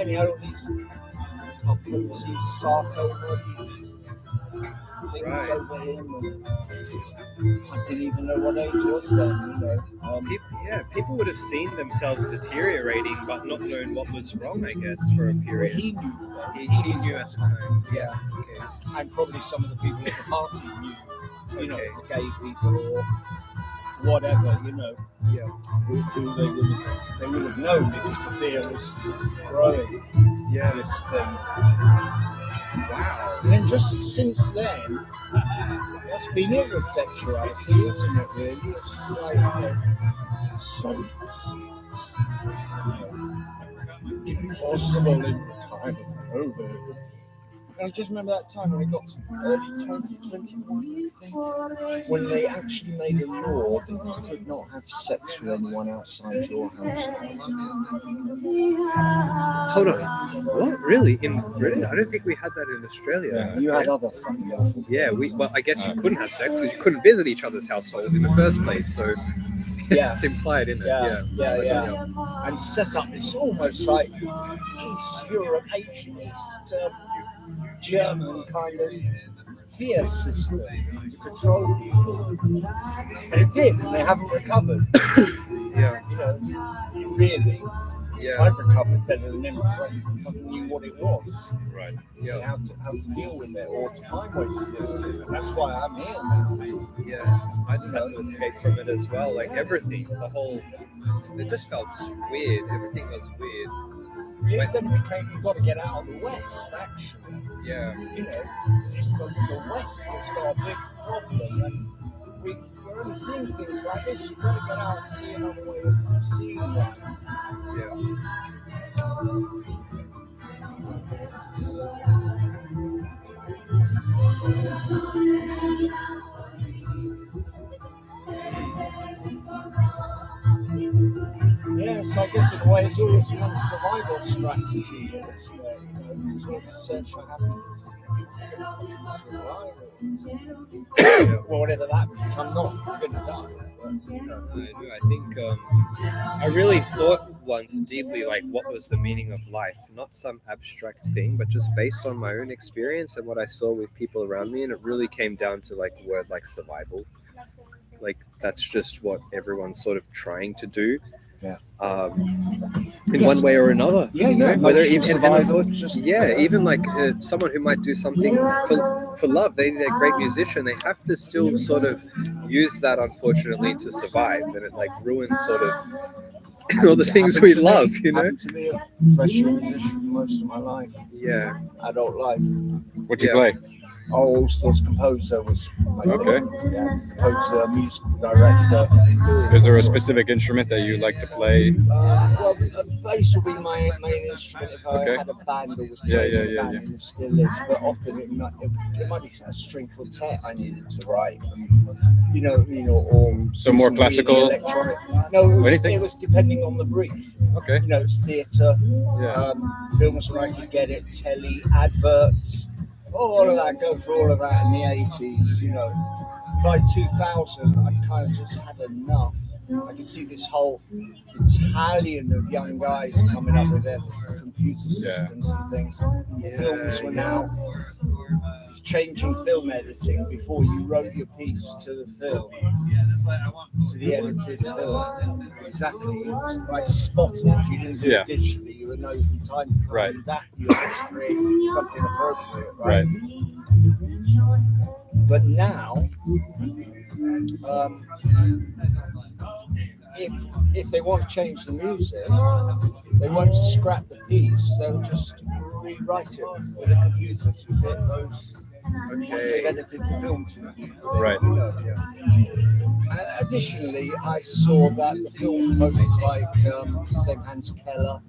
Speaker 2: and he had all these compliments, these sarcoma things
Speaker 3: Right.
Speaker 2: over him. And I didn't even know what age was then, you know.
Speaker 3: People would have seen themselves deteriorating, but not known what was wrong. I guess for a period.
Speaker 2: He knew.
Speaker 3: He knew at the time.
Speaker 2: Yeah.
Speaker 3: Okay.
Speaker 2: And probably some of the people at the party knew, you know,
Speaker 3: Okay.
Speaker 2: the gay people or whatever, you know,
Speaker 3: Yeah.
Speaker 2: who they would have known because the fear was growing.
Speaker 3: Yeah.
Speaker 2: This thing.
Speaker 3: Wow.
Speaker 2: And then just since then, that's been it with sexuality, isn't it? Really, it's just like, you know, so seems, you know, impossible in the time of COVID. And I just remember that time when it got to early 2021, I think, when they actually made a law that you could not have sex with anyone outside your house.
Speaker 3: Hold on. What? Really? In Britain? I don't think we had that in Australia.
Speaker 2: You had other fucking awful.
Speaker 3: Yeah, well, I guess you couldn't have sex because you couldn't visit each other's household in the first place. So
Speaker 2: Yeah.
Speaker 3: it's implied, isn't it?
Speaker 2: Yeah. And set up this almost like East Europe, ancient East German kind of fear system to control people. And it did, and they haven't recovered.
Speaker 3: Yeah.
Speaker 2: You know, really.
Speaker 3: Yeah.
Speaker 2: I've recovered better than him because I fucking knew what it was.
Speaker 3: Right.
Speaker 2: And
Speaker 3: Yeah.
Speaker 2: how to deal with it or to find ways to deal with it. And that's why I'm here now.
Speaker 3: Yeah. I just had to escape from it as well. Like everything, the whole. It just felt weird. Everything was weird.
Speaker 2: Yes, then it became you've got to get out of the West, actually.
Speaker 3: Yeah.
Speaker 2: You know, it's the West has got a big problem, and we're only seeing things like this. You've got to get out and see another way of seeing life.
Speaker 3: Yeah.
Speaker 2: Yes, I guess in a way it's always one survival strategy, isn't it? You know, it's always a search for happiness. Survival. Well, whatever that means, I'm not going to die.
Speaker 3: I think I really thought once deeply like what was the meaning of life, not some abstract thing, but just based on my own experience and what I saw with people around me, and it really came down to like a word like survival. Like that's just what everyone's sort of trying to do.
Speaker 2: Yeah.
Speaker 3: In one way or another.
Speaker 2: Yeah,
Speaker 3: you know?
Speaker 2: yeah.
Speaker 3: Whether
Speaker 2: Emotional
Speaker 3: even and I
Speaker 2: survival,
Speaker 3: thought,
Speaker 2: just-
Speaker 3: yeah, even like someone who might do something for love, they're a great musician. They have to still sort of use that, unfortunately, to survive, and it like ruins sort of all the things we love. You know?
Speaker 2: Happened to be a professional musician for most of my life,
Speaker 3: Yeah.
Speaker 2: adult life.
Speaker 1: What'd you
Speaker 3: Yeah.
Speaker 1: play?
Speaker 2: Oh, Stills composer was my
Speaker 1: Okay.
Speaker 2: favorite. Yeah, composer, musical director.
Speaker 1: Is there a specific instrument that you like to play?
Speaker 2: Well, bass would be my main instrument if I
Speaker 1: Okay.
Speaker 2: had a band or was
Speaker 1: Yeah,
Speaker 2: playing
Speaker 1: yeah,
Speaker 2: in a
Speaker 1: yeah,
Speaker 2: band,
Speaker 1: yeah.
Speaker 2: and it still is. But often it might be a string quartet I needed to write. You know, or
Speaker 1: So more
Speaker 2: some
Speaker 1: classical?
Speaker 2: really electronic. No,
Speaker 1: Anything?
Speaker 2: it was depending on the brief.
Speaker 1: Okay.
Speaker 2: You know, it's theatre,
Speaker 1: Yeah.
Speaker 2: films where I could get it, telly, adverts, all of that. Go through all of that in the 80s. You know, by 2000, I kind of just had enough. I can see this whole battalion of young guys coming up with their computer systems and things. Films were now changing film editing before you wrote your piece to the film, to the edited film. Exactly. It was like spotted. You didn't do it digitally. You would know from time to time that you had to create something appropriate, right? But now, if they want to change the music, they won't scrap the piece. They'll just rewrite it with a computer to fit those. Once they've edited the film to
Speaker 1: Right.
Speaker 2: Additionally, I saw that the film composers like Hans Keller,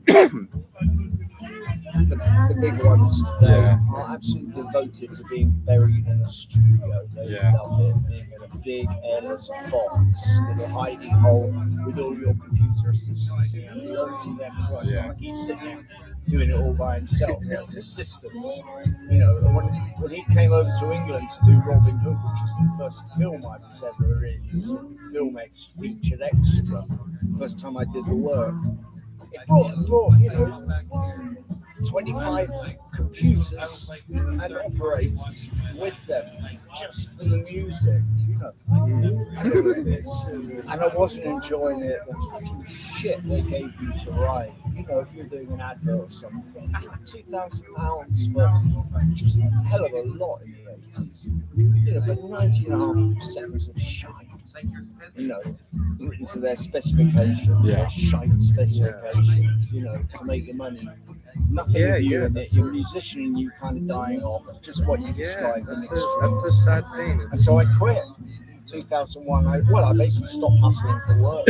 Speaker 2: the big ones, they are absolutely devoted to being buried in a studio. They love it, being in a big airless box, little hiding hole with all your computer assistants and loads of them. Like he's sitting there doing it all by himself. He has assistants. You know, when he came over to England to do Robin Hood, which was the first film I was ever in, film featured extra. First time I did the work, it brought 25 computers and operators with them just for the music, and I wasn't enjoying it. The fucking shit they gave you to write. If you're doing an advert or something, £2,000 for, which was a hell of a lot in the 80s. For 19.5 seconds of shite. Written to their specifications, their shite specifications, to make your money. Nothing of you in it. You're a musician and you kind of dying off. Just what you described.
Speaker 3: That's a sad thing.
Speaker 2: And so I quit. 2001. I basically stopped hustling for work.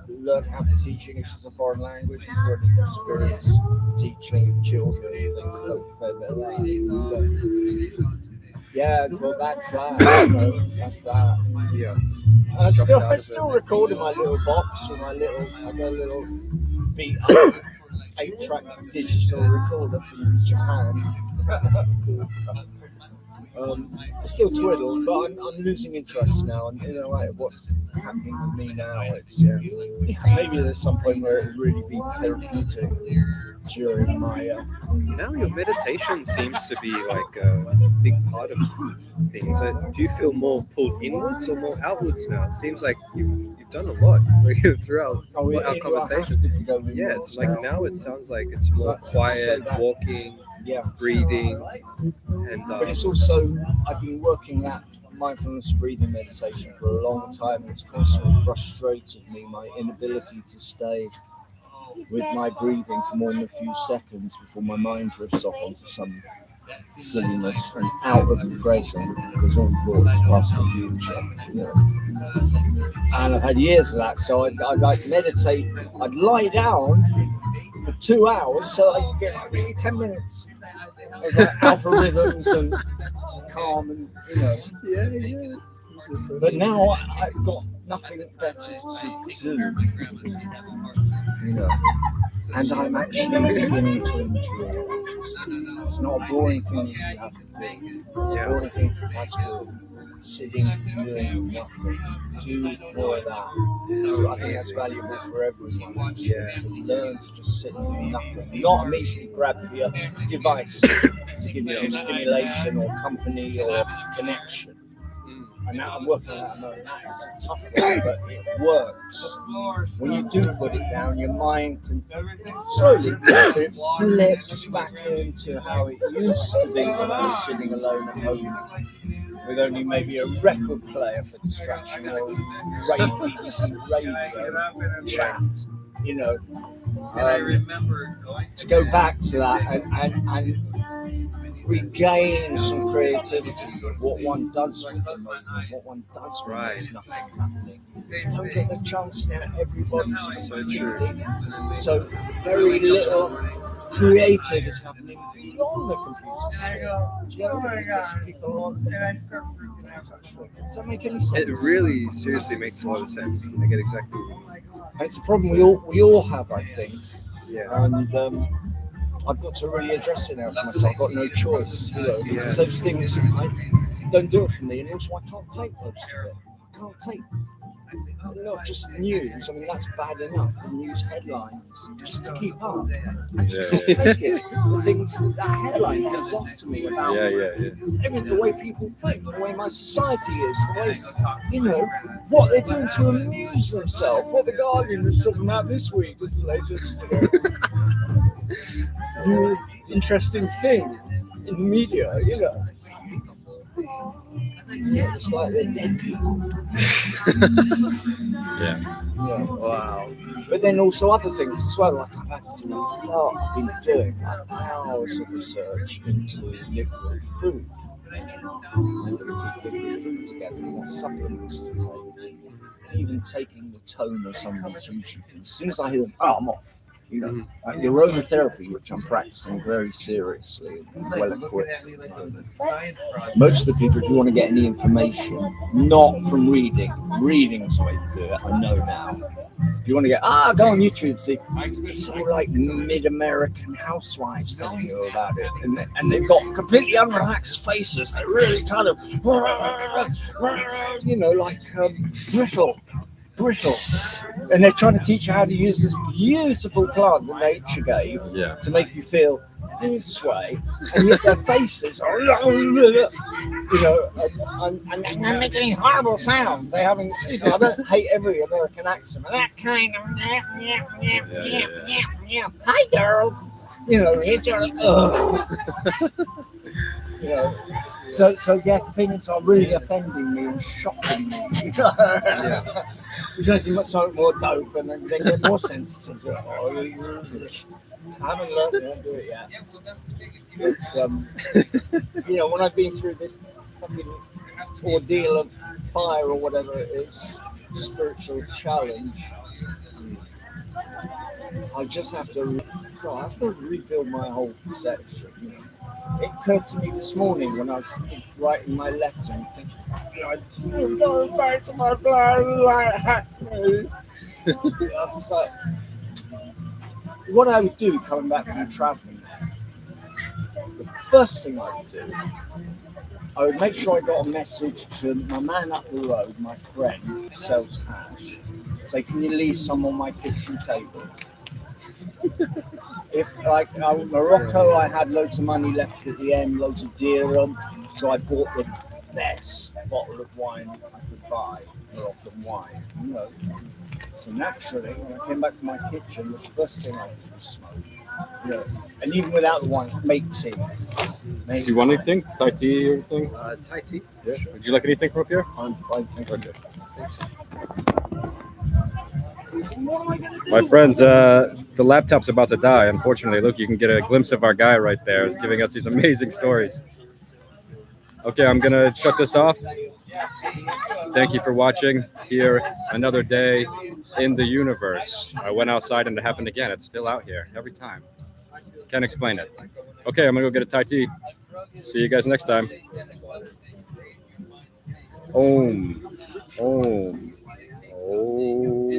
Speaker 2: Learned how to teach English as a foreign language. Was working experience teaching children and things like that. Well, that's that. That's that. I still recorded my little box with my little. I got a little beat up 8-track digital recorder from Japan. I still twiddle, but I'm losing interest now, and what's happening with me now. It's maybe there's some point where it would really be therapeutic during my.
Speaker 3: Now your meditation seems to be like a big part of things. Do you feel more pulled inwards or more outwards now? It seems like you've done a lot throughout our conversation. It's like now it sounds like it's more quiet, walking. Breathing, and
Speaker 2: but it's also I've been working that mindfulness breathing meditation for a long time, and it's constantly frustrated me, my inability to stay with my breathing for more than a few seconds before my mind drifts off onto some silliness and out of the present, because all thoughts past the future. And I've had years of that, so I'd like meditate. I'd lie down for 2 hours so I could get maybe 10 minutes of alpha rhythms and calm and But now I've got nothing better to do, and I'm actually beginning to enjoy it. It's not a boring thing you have to do. It's a boring thing. That's good. Sitting, doing nothing. Do more of that. So I think that's valuable for everyone. To learn to just sit and do nothing. Not immediately grab for your device to give you some stimulation or company or connection. And now I'm working on that. It's a tough one, but it works. When you do put it down, your mind can slowly, it flips back into how it used to be when I was sitting alone at home with only maybe a record player for distraction or BBC radio chat. To go back to that and regain some creativity of what one does with the moment, what one does when there's nothing happening. You don't get the chance now, everybody's so true. So very little creative is happening beyond the computer screen. People on. Does that make any sense?
Speaker 3: It really seriously makes a lot of sense. I get exactly what you mean.
Speaker 2: And it's a problem we all have, I think. And I've got to really address it now for myself. I've got no choice, because those things don't do it for me, and also I can't take those to it. can't take not just news. I mean, that's bad enough. The news headlines just to keep up. I just can't take it. The things that headline gives off to me about the way people think, the way my society is, the way what they're doing to amuse themselves. What the Guardian is talking about this week is the latest new interesting thing in the media. It's like they're dead people.
Speaker 3: Wow.
Speaker 2: But then also other things as well. Like I've had to do I've been doing like hours of research into liquid food. I'm going to keep liquid food together and what supplements to take. Even taking the tone of some of these YouTube things. As soon as I hear them, I'm off. Like the aromatherapy, which I'm practicing very seriously, well equipped at the moment. Most of the people, if you want to get any information, not from reading's the way to do it, I know now. If you want to get, go on YouTube, see, it's all like mid-American housewives telling you about it. And they've got completely unrelaxed faces. They're really kind of, brittle. And they're trying to teach you how to use this beautiful plant that nature gave to make you feel this way, and yet their faces are, and they're making horrible sounds. They're having, excuse me, I don't hate every American accent, but that kind of, hi girls, here's your, So things are really offending me and shocking me. Which makes me something more dope and then get more sensitive. I haven't learned how to do it yet. But, when I've been through this fucking ordeal of fire or whatever it is, spiritual challenge, I just have to rebuild my whole perception. It occurred to me this morning when I was writing my letter and thinking, I'm going back to my flat. What I would do coming back from traveling, the first thing I would do, I would make sure I got a message to my man up the road, my friend who sells hash. Say, can you leave some on my kitchen table? If, like, in Morocco, I had loads of money left at the end, loads of dirham, so I bought the best bottle of wine I could buy, Moroccan wine, So naturally, when I came back to my kitchen, the first thing I did was smoke. And even without the wine, make tea.
Speaker 1: Do you want anything? Thai tea or anything?
Speaker 3: Thai tea.
Speaker 1: Yeah. Would you like anything from up here?
Speaker 2: I'm fine, thank you.
Speaker 1: Okay. My friends, the laptop's about to die. Unfortunately, look, you can get a glimpse of our guy right there. He's giving us these amazing stories. Okay, I'm going to shut this off. Thank you for watching here. Another day in the universe. I went outside and it happened again. It's still out here every time. Can't explain it. Okay, I'm going to go get a Thai tea. See you guys next time. Om. Om. Oh.